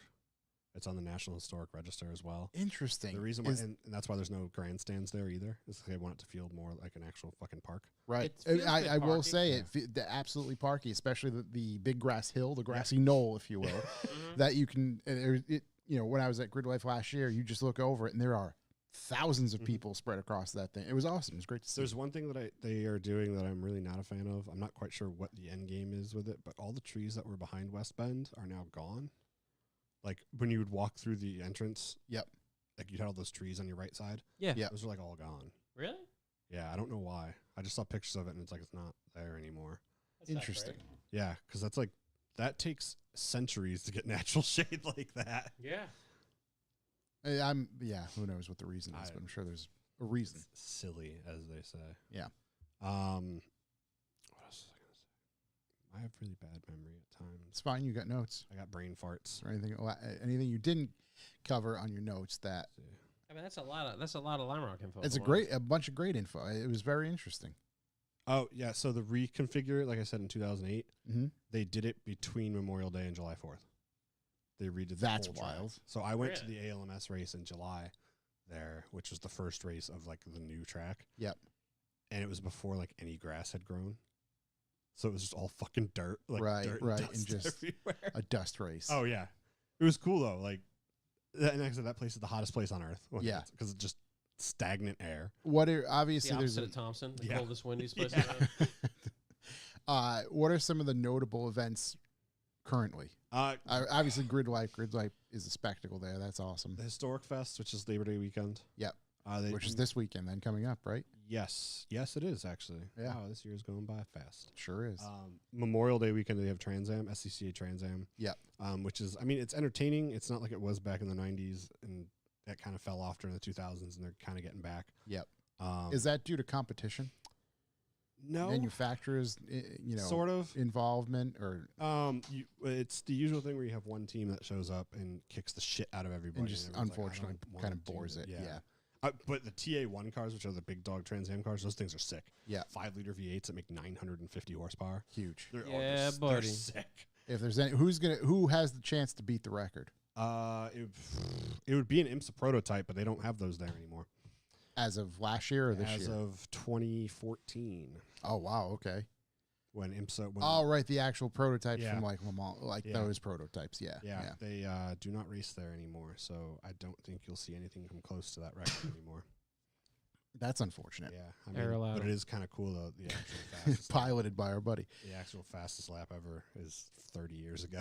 It's on the National Historic Register as well. Interesting. The reason why, is, and that's why there's no grandstands there either, is they want it to feel more like an actual fucking park. right. It feels I bit will parky. say Yeah. absolutely parky, especially the big grass hill, the grassy knoll, if you will, that you can. When I was at Grid Life last year, you just look over it, and there are thousands of people spread across that thing. It was awesome. It was great to see. There's one thing that they are doing that I'm really not a fan of. I'm not quite sure what the end game is with it, but all the trees that were behind West Bend are now gone. Like when you would walk through the entrance, Yep. like you had all those trees on your right side. Yeah. Yeah. Those are like all gone. Really? Yeah, I don't know why. I just saw pictures of it and it's like it's not there anymore. That's not Interesting. great. Yeah, because that takes centuries to get natural shade like that. Yeah. Who knows what the reason is, I- but I'm sure there's a reason. It's silly, as they say. Yeah. What else was I gonna say? I have really bad memory at times. It's fine. You got notes I got brain farts. or anything you didn't cover on your notes that I mean, that's a lot of Lime Rock info. it's if I'm honest. a bunch of great info. It was very interesting. Oh yeah, so the reconfigure, like I said in 2008, Mm-hmm. they did it between Memorial Day and July 4th. They redid the That's whole track. wild. So I went to Really? the ALMS race in July there, which was the first race of like the new track. Yep. And it was before like any grass had grown. So it was just all fucking dirt. Like Right, dirt right, and, and dust just everywhere. A dust race. Oh yeah. It was cool though. Like and like I said, that place is the hottest place on earth. Yeah. Because it's just stagnant air. What are The obviously there's opposite of Thompson, the Yeah. coldest, windiest place. Yeah. in the world. what are some of the notable events currently? Obviously, Grid Life is a spectacle there. That's awesome. The Historic Fest, which is Labor Day weekend. Yep. Which Is this weekend then coming up, right? Yes, it is actually. Yeah. Wow, this year is going by fast. Sure is. Memorial Day weekend, they have Trans Am, SCCA Trans Am. Yep. Which is, I mean, it's entertaining. It's not like it was back in the 90s, and that kind of fell off during the 2000s, and they're kind of getting back. Yep. Um, Is that due to competition? no, Manufacturers, sort of. involvement or It's the usual thing where you have one team that shows up and kicks the shit out of everybody, and just everyone's like, I unfortunately don't kind wanna of do bores that. it. Yeah. But the TA1 cars, which are the big dog Trans Am cars, those things are sick. Yeah. 5-liter V8s that make 950 horsepower. Huge. Yeah, they're buddy. sick. If there's any, who has the chance to beat the record It would be an IMSA prototype, but they don't have those there anymore. as of last year or this As year? of 2014, Oh wow, okay. when IMSA. Oh right, the actual prototypes Yeah. from like Le Mans, like Yeah. those prototypes. Yeah. Yeah, they do not race there anymore, so I don't think you'll see anything come close to that record anymore. That's unfortunate. Yeah, I Air mean, allowed. but it is kind of cool though. The actual fastest lap, Piloted by our buddy. the actual fastest lap ever is 30 years ago.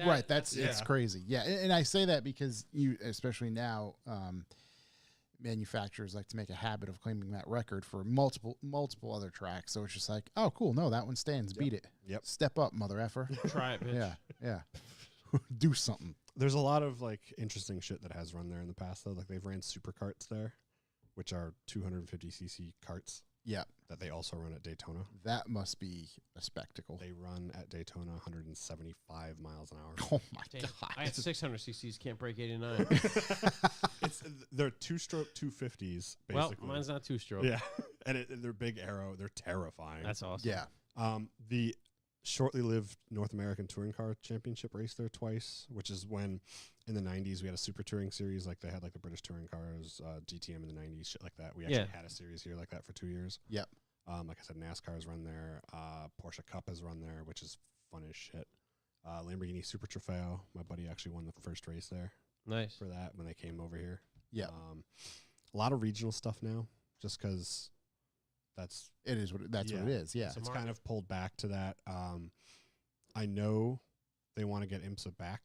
Right, that's yeah. it's crazy. Yeah, and I say that because especially now, manufacturers like to make a habit of claiming that record for multiple other tracks. So it's just like, oh, cool, no, that one stands. Beat it. Yep. Step up, mother effer. Try it, bitch. Yeah. Do something. There's a lot of like interesting shit that has run there in the past though. Like they've ran super carts there, which are 250cc carts Yeah, that they also run at Daytona. that must be a spectacle. They run at Daytona 175 miles an hour. Oh my Damn, god. I had 600 cc's, can't break 89. They're two-stroke 250s, basically. Well, mine's not two-stroke. Yeah, and they're big aero. They're terrifying. That's awesome. Yeah. The shortly lived North American Touring Car Championship race there twice, which is when in the 90s we had a super touring series. Like they had like the British touring cars, GTM in the 90s, shit like that. We actually had a series here like that for 2 years. Yep. Like I said, NASCAR's run there. Porsche Cup has run there, which is fun as shit. Lamborghini Super Trofeo. My buddy actually won the first race there Nice. for that when they came over here. Yep. A lot of regional stuff now, just because that's It is what what it is. Yeah. it's kind of pulled back to that. I know they want to get IMSA back.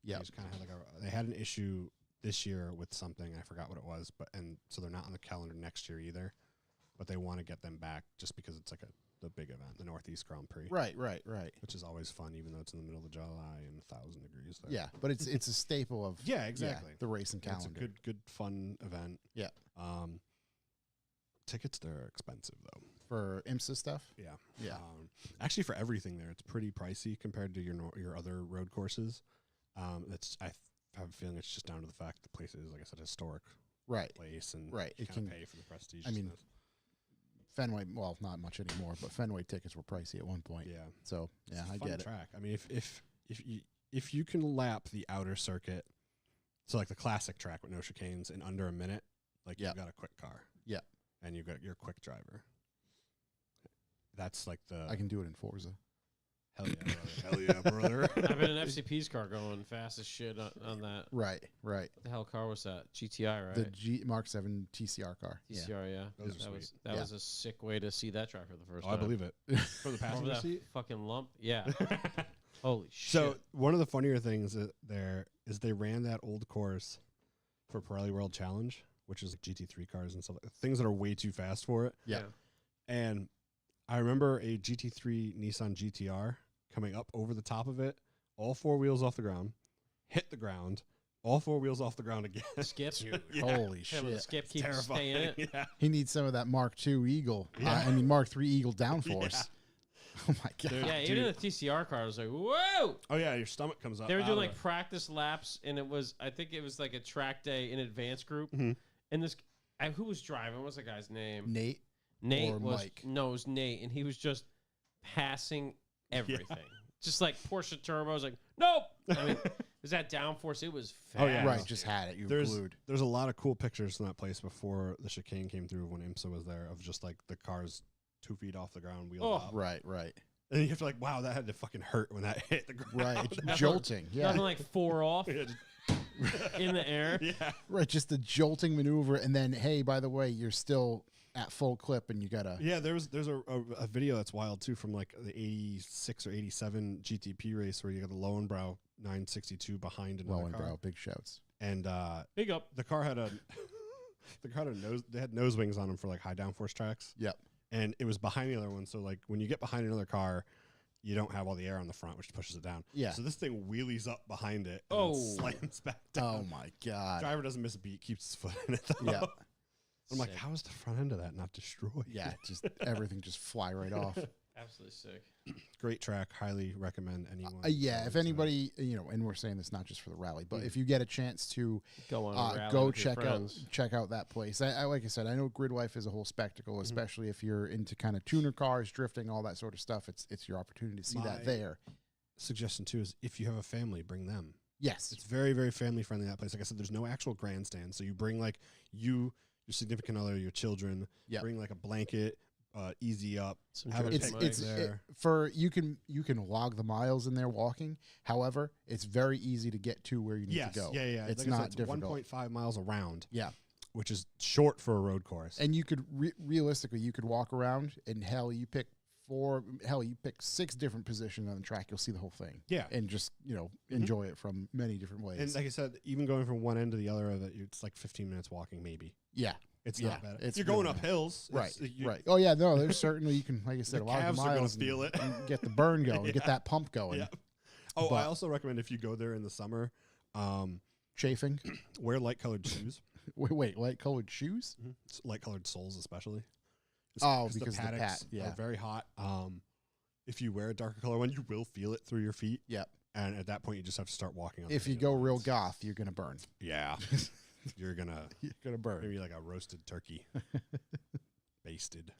Yeah. They just kind of had they had an issue this year with something. I forgot what it was, so they're not on the calendar next year either. But they want to get them back just because it's like the big event, the Northeast Grand Prix, Right. which is always fun, even though it's in the middle of July and 1,000 degrees. There. Yeah, but it's a staple of Yeah, exactly. the racing It's calendar. a good, fun event. Yeah. Tickets, they're expensive though. For IMSA stuff. Yeah. Yeah. Actually, for everything there, it's pretty pricey compared to your other road courses. I I have a feeling it's just down to the fact the place is, like I said, a historic Right. place, and Right. you It kind of can- pay for the prestige. I mean, Fenway, well, not much anymore, but Fenway tickets were pricey at one point. yeah, So yeah, It's a I fun get it. track. I mean, if you can lap the outer circuit, so like the classic track with no chicanes in under a minute, like Yeah. you've got a quick car. Yeah. And you've got your quick driver. That's like the I can do it in Forza. hell yeah, brother. Hell yeah, brother. I've been in FCP's car going fast as shit on that. Right. Right. What the hell car was that? GTI, right? The Mark 7 TCR car. Yeah. TCR, yeah. Those are That was sweet. that Yeah. was a sick way to see that track for the first Oh, time. I believe it. For the Over passenger that seat. fucking lump. Yeah. Holy shit. So one of the funnier things there is they ran that old course for Pirelli World Challenge, which is GT3 cars and stuff, things that are way too fast for it. Yeah. And I remember a GT3 Nissan GTR coming up over the top of it, all four wheels off the ground, hit the ground, all four wheels off the ground again. Skip. Yeah. Holy Yeah, but the shit. skip keeps Terrifying. staying in it. Yeah. He needs some of that Mark II Eagle. Yeah. I mean, Mark III Eagle downforce. Oh my God. Dude. Yeah, even in the TCR car, I was like, whoa! Oh yeah, your stomach comes up. They were out doing of like it. practice laps, and I think it was like a track day in advance group. Mhm. And this, who was driving? What was the guy's name? Nate. Nate or was Mike? No, it was Nate, and he was just passing everything, just like Porsche turbos. Like, nope. I mean, is that downforce? It was fast. Oh, yeah. Right. Just had it. You were glued. There's a lot of cool pictures from that place before the chicane came through when IMSA was there of just like the cars 2 feet off the ground, wheeled Oh. up. Right. Right. And you have to like, wow, that had to fucking hurt when that hit the ground. Right. It's jolting. Yeah. Nothing like 4 off Yeah, in the air. yeah. Right. Just the jolting maneuver. And then, hey, by the way, you're still at full clip and you got to. Yeah, there's a video that's wild too from like the 86 or 87 GTP race where you got the Lowenbrow 962 behind another car. Lowenbrow. Big shouts. And Big up. the car had a they had nose wings on them for like high downforce tracks. Yep. And it was behind the other one, so like when you get behind another car, you don't have all the air on the front, which pushes it down. Yeah. So this thing wheelies up behind it and Oh. slams back down. Oh my God. Driver doesn't miss a beat, keeps his foot in it though. Yeah. I'm like, Sick. how is the front end of that not destroyed? Yeah. Just everything just fly right off. Absolutely sick. Great track. Highly recommend anyone. Yeah, goes if to it. anybody, and we're saying this not just for the rally, but if you get a chance to Go on. a rally go with your check out that place. I like I said, I know grid life is a whole spectacle, especially if you're into kind of tuner cars, drifting, all that sort of stuff. It's your opportunity to see that My- there. Suggestion too is if you have a family, bring them. Yes, It's very, very family friendly, that place. Like I said, there's no actual grandstand. So you bring like your significant other, your children, Yep. bring like a blanket, easy up. Some Have a George it's picnic it's Mike. there. for you can log the miles in there walking. However, it's very easy to get to where you need Yes, to go. yeah, yeah. It's Like I said, not difficult. 1.5 miles around. Yeah. Which is short for a road course. And you could realistically, you could walk around, and you pick 6 different positions on the track. You'll see the whole thing. Yeah. And just enjoy it from many different ways. And like I said, even going from one end to the other of it, it's like 15 minutes walking, maybe. yeah. It's Yeah, not bad. it's You're going really up nice. hills. Right, It's- you- right. Oh yeah, no, there's certainly you can, like I said, The a lot of calves the are gonna miles and- feel it. and get the burn going, get Yeah. that pump going. Yeah. Oh, I But- also recommend if you go there in the summer, Chafing. wear light colored shoes. Wait, light colored shoes? Light colored soles, especially. Oh, because the the paddocks pad, yeah. are very hot. If you wear a darker color one, you will feel it through your feet. Yep. And at that point, you just have to start walking on. If the you medium go real lines. goth, you're gonna burn. Yeah, you're gonna You're gonna burn. maybe like a roasted turkey, basted.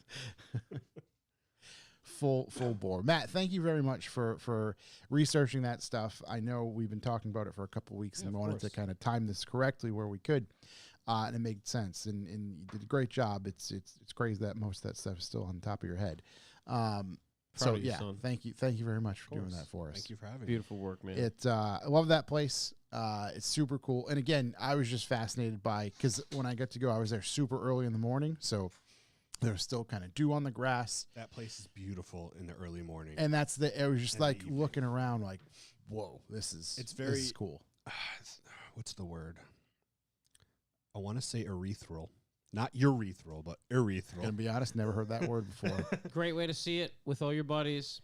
Full bore. Matt, thank you very much for researching that stuff. I know we've been talking about it for a couple of weeks Yeah, and of wanted to course. kind of time this correctly where we could, and it made sense. And you did a great job. It's crazy that most of that stuff is still on top of your head. So of you, yeah, son. thank you very much for doing course. that for us. Thank you for having me. Beautiful work, man. I love that place. It's super cool. And again, I was just fascinated by, because when I got to go, I was there super early in the morning, so there was still kind of dew on the grass. That place is beautiful in the early morning. And it was just In the like evening. looking around like, whoa, this is very- cool. What's the word? I want to say urethral, not urethral, but urethral. Gonna be honest, never heard that word before. Great way to see it with all your buddies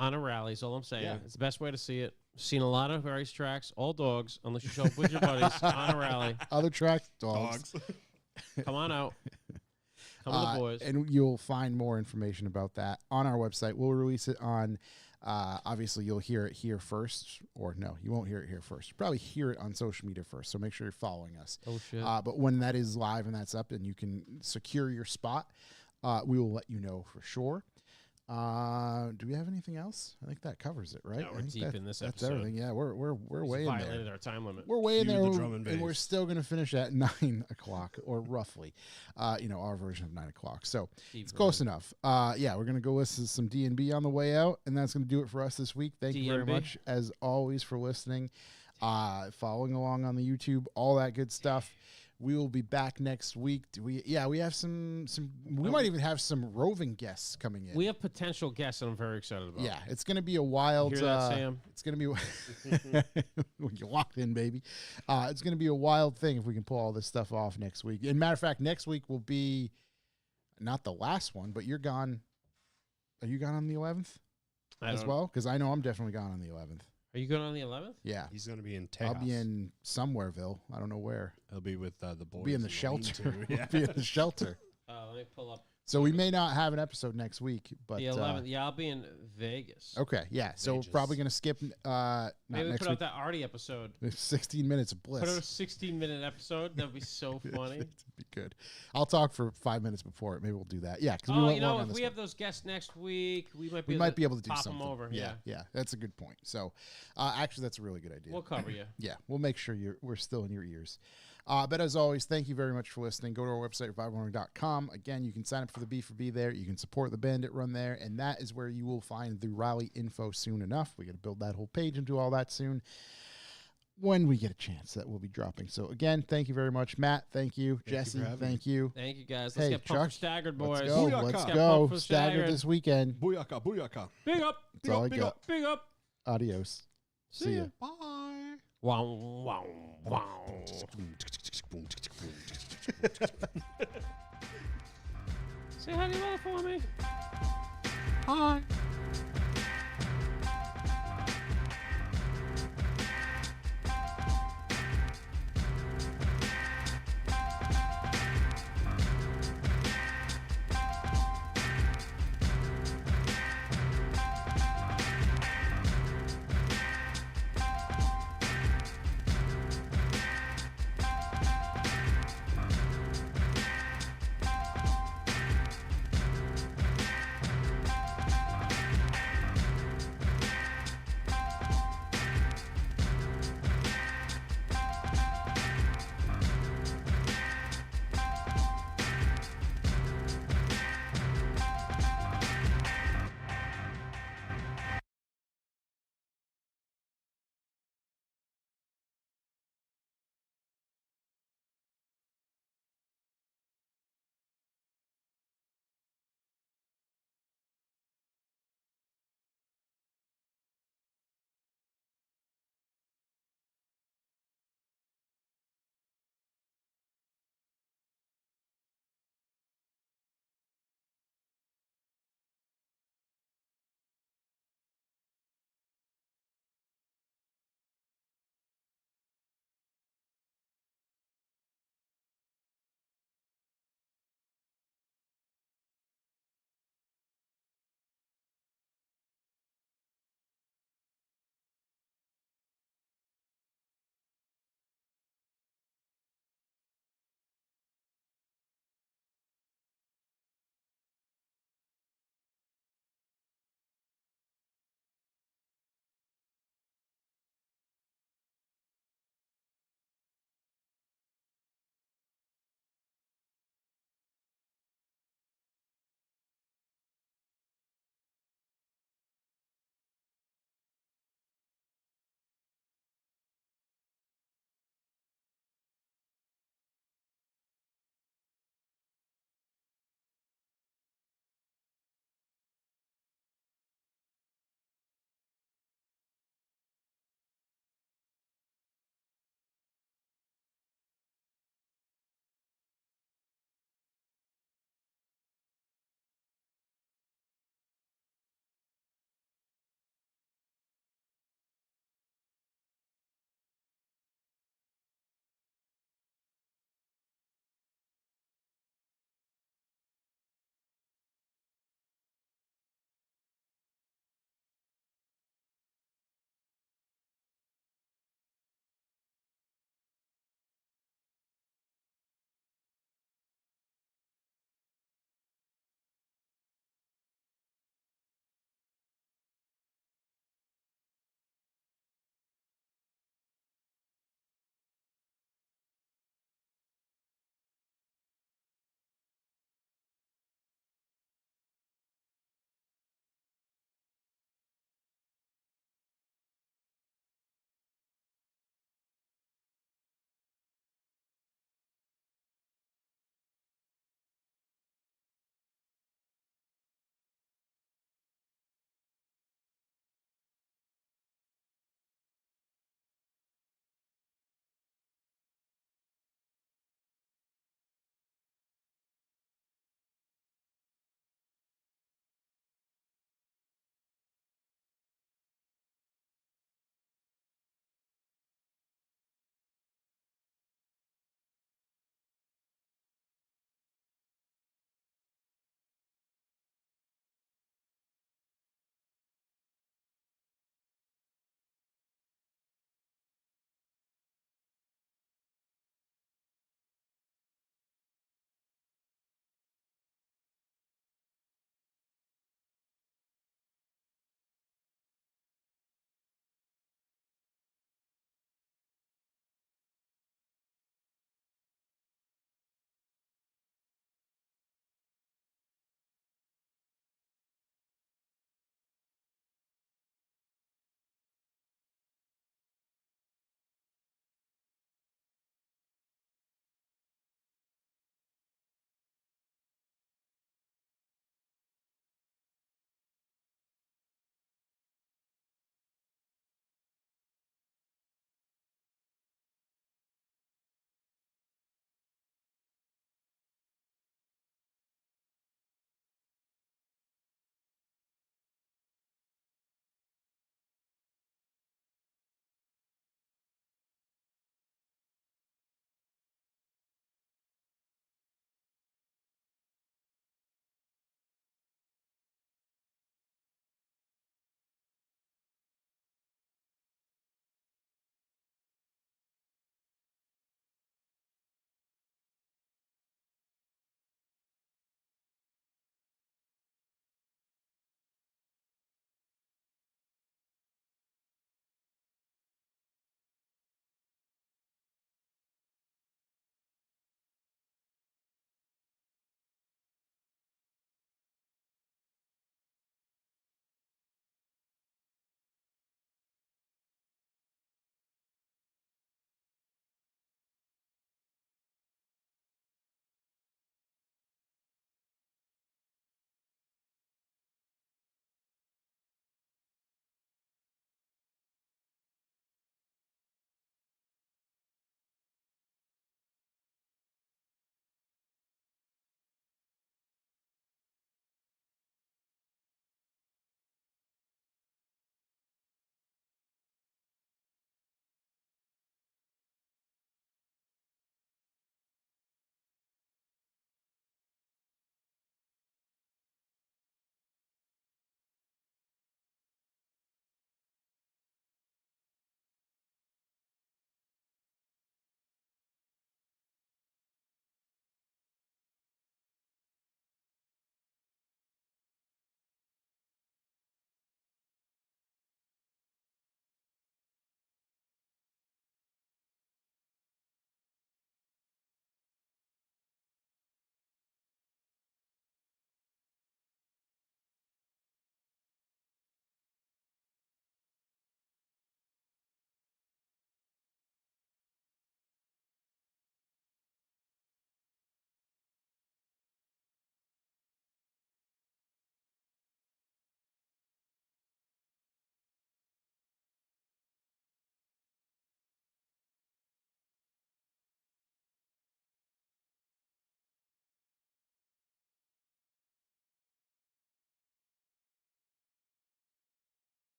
on a rally. Is all I'm saying. Yeah. It's the best way to see it. Seen a lot of racetracks, all dogs, unless you show up with your buddies on a rally. Other tracks, dogs. Dogs. Come on out. Come with the boys. And you'll find more information about that on our website. We'll release it on Obviously, you'll hear it here first, or no, you won't hear it here first. You'll probably hear it on social media first, so make sure you're following us. Oh, shit. But when that is live and that's up and you can secure your spot, we will let you know for sure. Do we have anything else? I think that covers it, right? No, we're I think deep in this that's episode. everything. Yeah, we're way in there. Violated our time limit. We're way in Cue there, the drum and and we're bass. still going to finish at 9 o'clock, or roughly, our version of 9 o'clock. So it's close enough. Yeah, we're going to go listen to some D&B on the way out, and that's going to do it for us this week. Thank you very D&B. much, as always, for listening, following along on the YouTube, all that good stuff. We will be back next week. We have some. We might even have some roving guests coming in. We have potential guests that I'm very excited about. Yeah, it's going to be a wild. You hear that, Sam? It's going to be you locked in, baby. It's going to be a wild thing if we can pull all this stuff off next week. And matter of fact, next week will be not the last one, but you're gone. Are you gone on the 11th as well? Because I know I'm definitely gone on the 11th. Are you going on the 11th? Yeah, He's going to be in Tejas. I'll be in somewhereville. I don't know where. He'll be with the boys. Be in the in shelter. lean-to. Yeah. Be in the shelter. Let me pull up So we may not have an episode next week, but the 11th. Yeah, I'll be in Vegas. okay, yeah. So Vegas. probably gonna skip. Not Maybe we next put week. out that Artie episode. 16 minutes of bliss. Put out a 16-minute episode. That would be so funny. It'd be good. I'll talk for 5 minutes before it. Maybe we'll do that. Yeah, because Oh, you know, if we have those guests next week, we might be able to do pop something. them over. Yeah, that's a good point. So, actually, that's a really good idea. We'll cover you. Yeah, we'll make sure we're still in your ears. But as always, thank you very much for listening. Go to our website, revivalrunning.com. Again, you can sign up for the B4B there. You can support the Bandit Run there, and that is where you will find the rally info soon enough. We got to build that whole page and do all that soon. When we get a chance, that will be dropping. So again, thank you very much, Matt. Thank you, Jesse. for having Thank me. you. Thank you, guys. Let's Hey, get pumped for Chuck, Staggered, boys. Let's go. Booyaka. Let's Get go. pumped for Staggered this weekend. Booyaka, booyaka. Big up. That's all I big got. up. Big up. Adios. See ya. Bye. Wow, wow, wow. Say hi to your mother for me. Hi.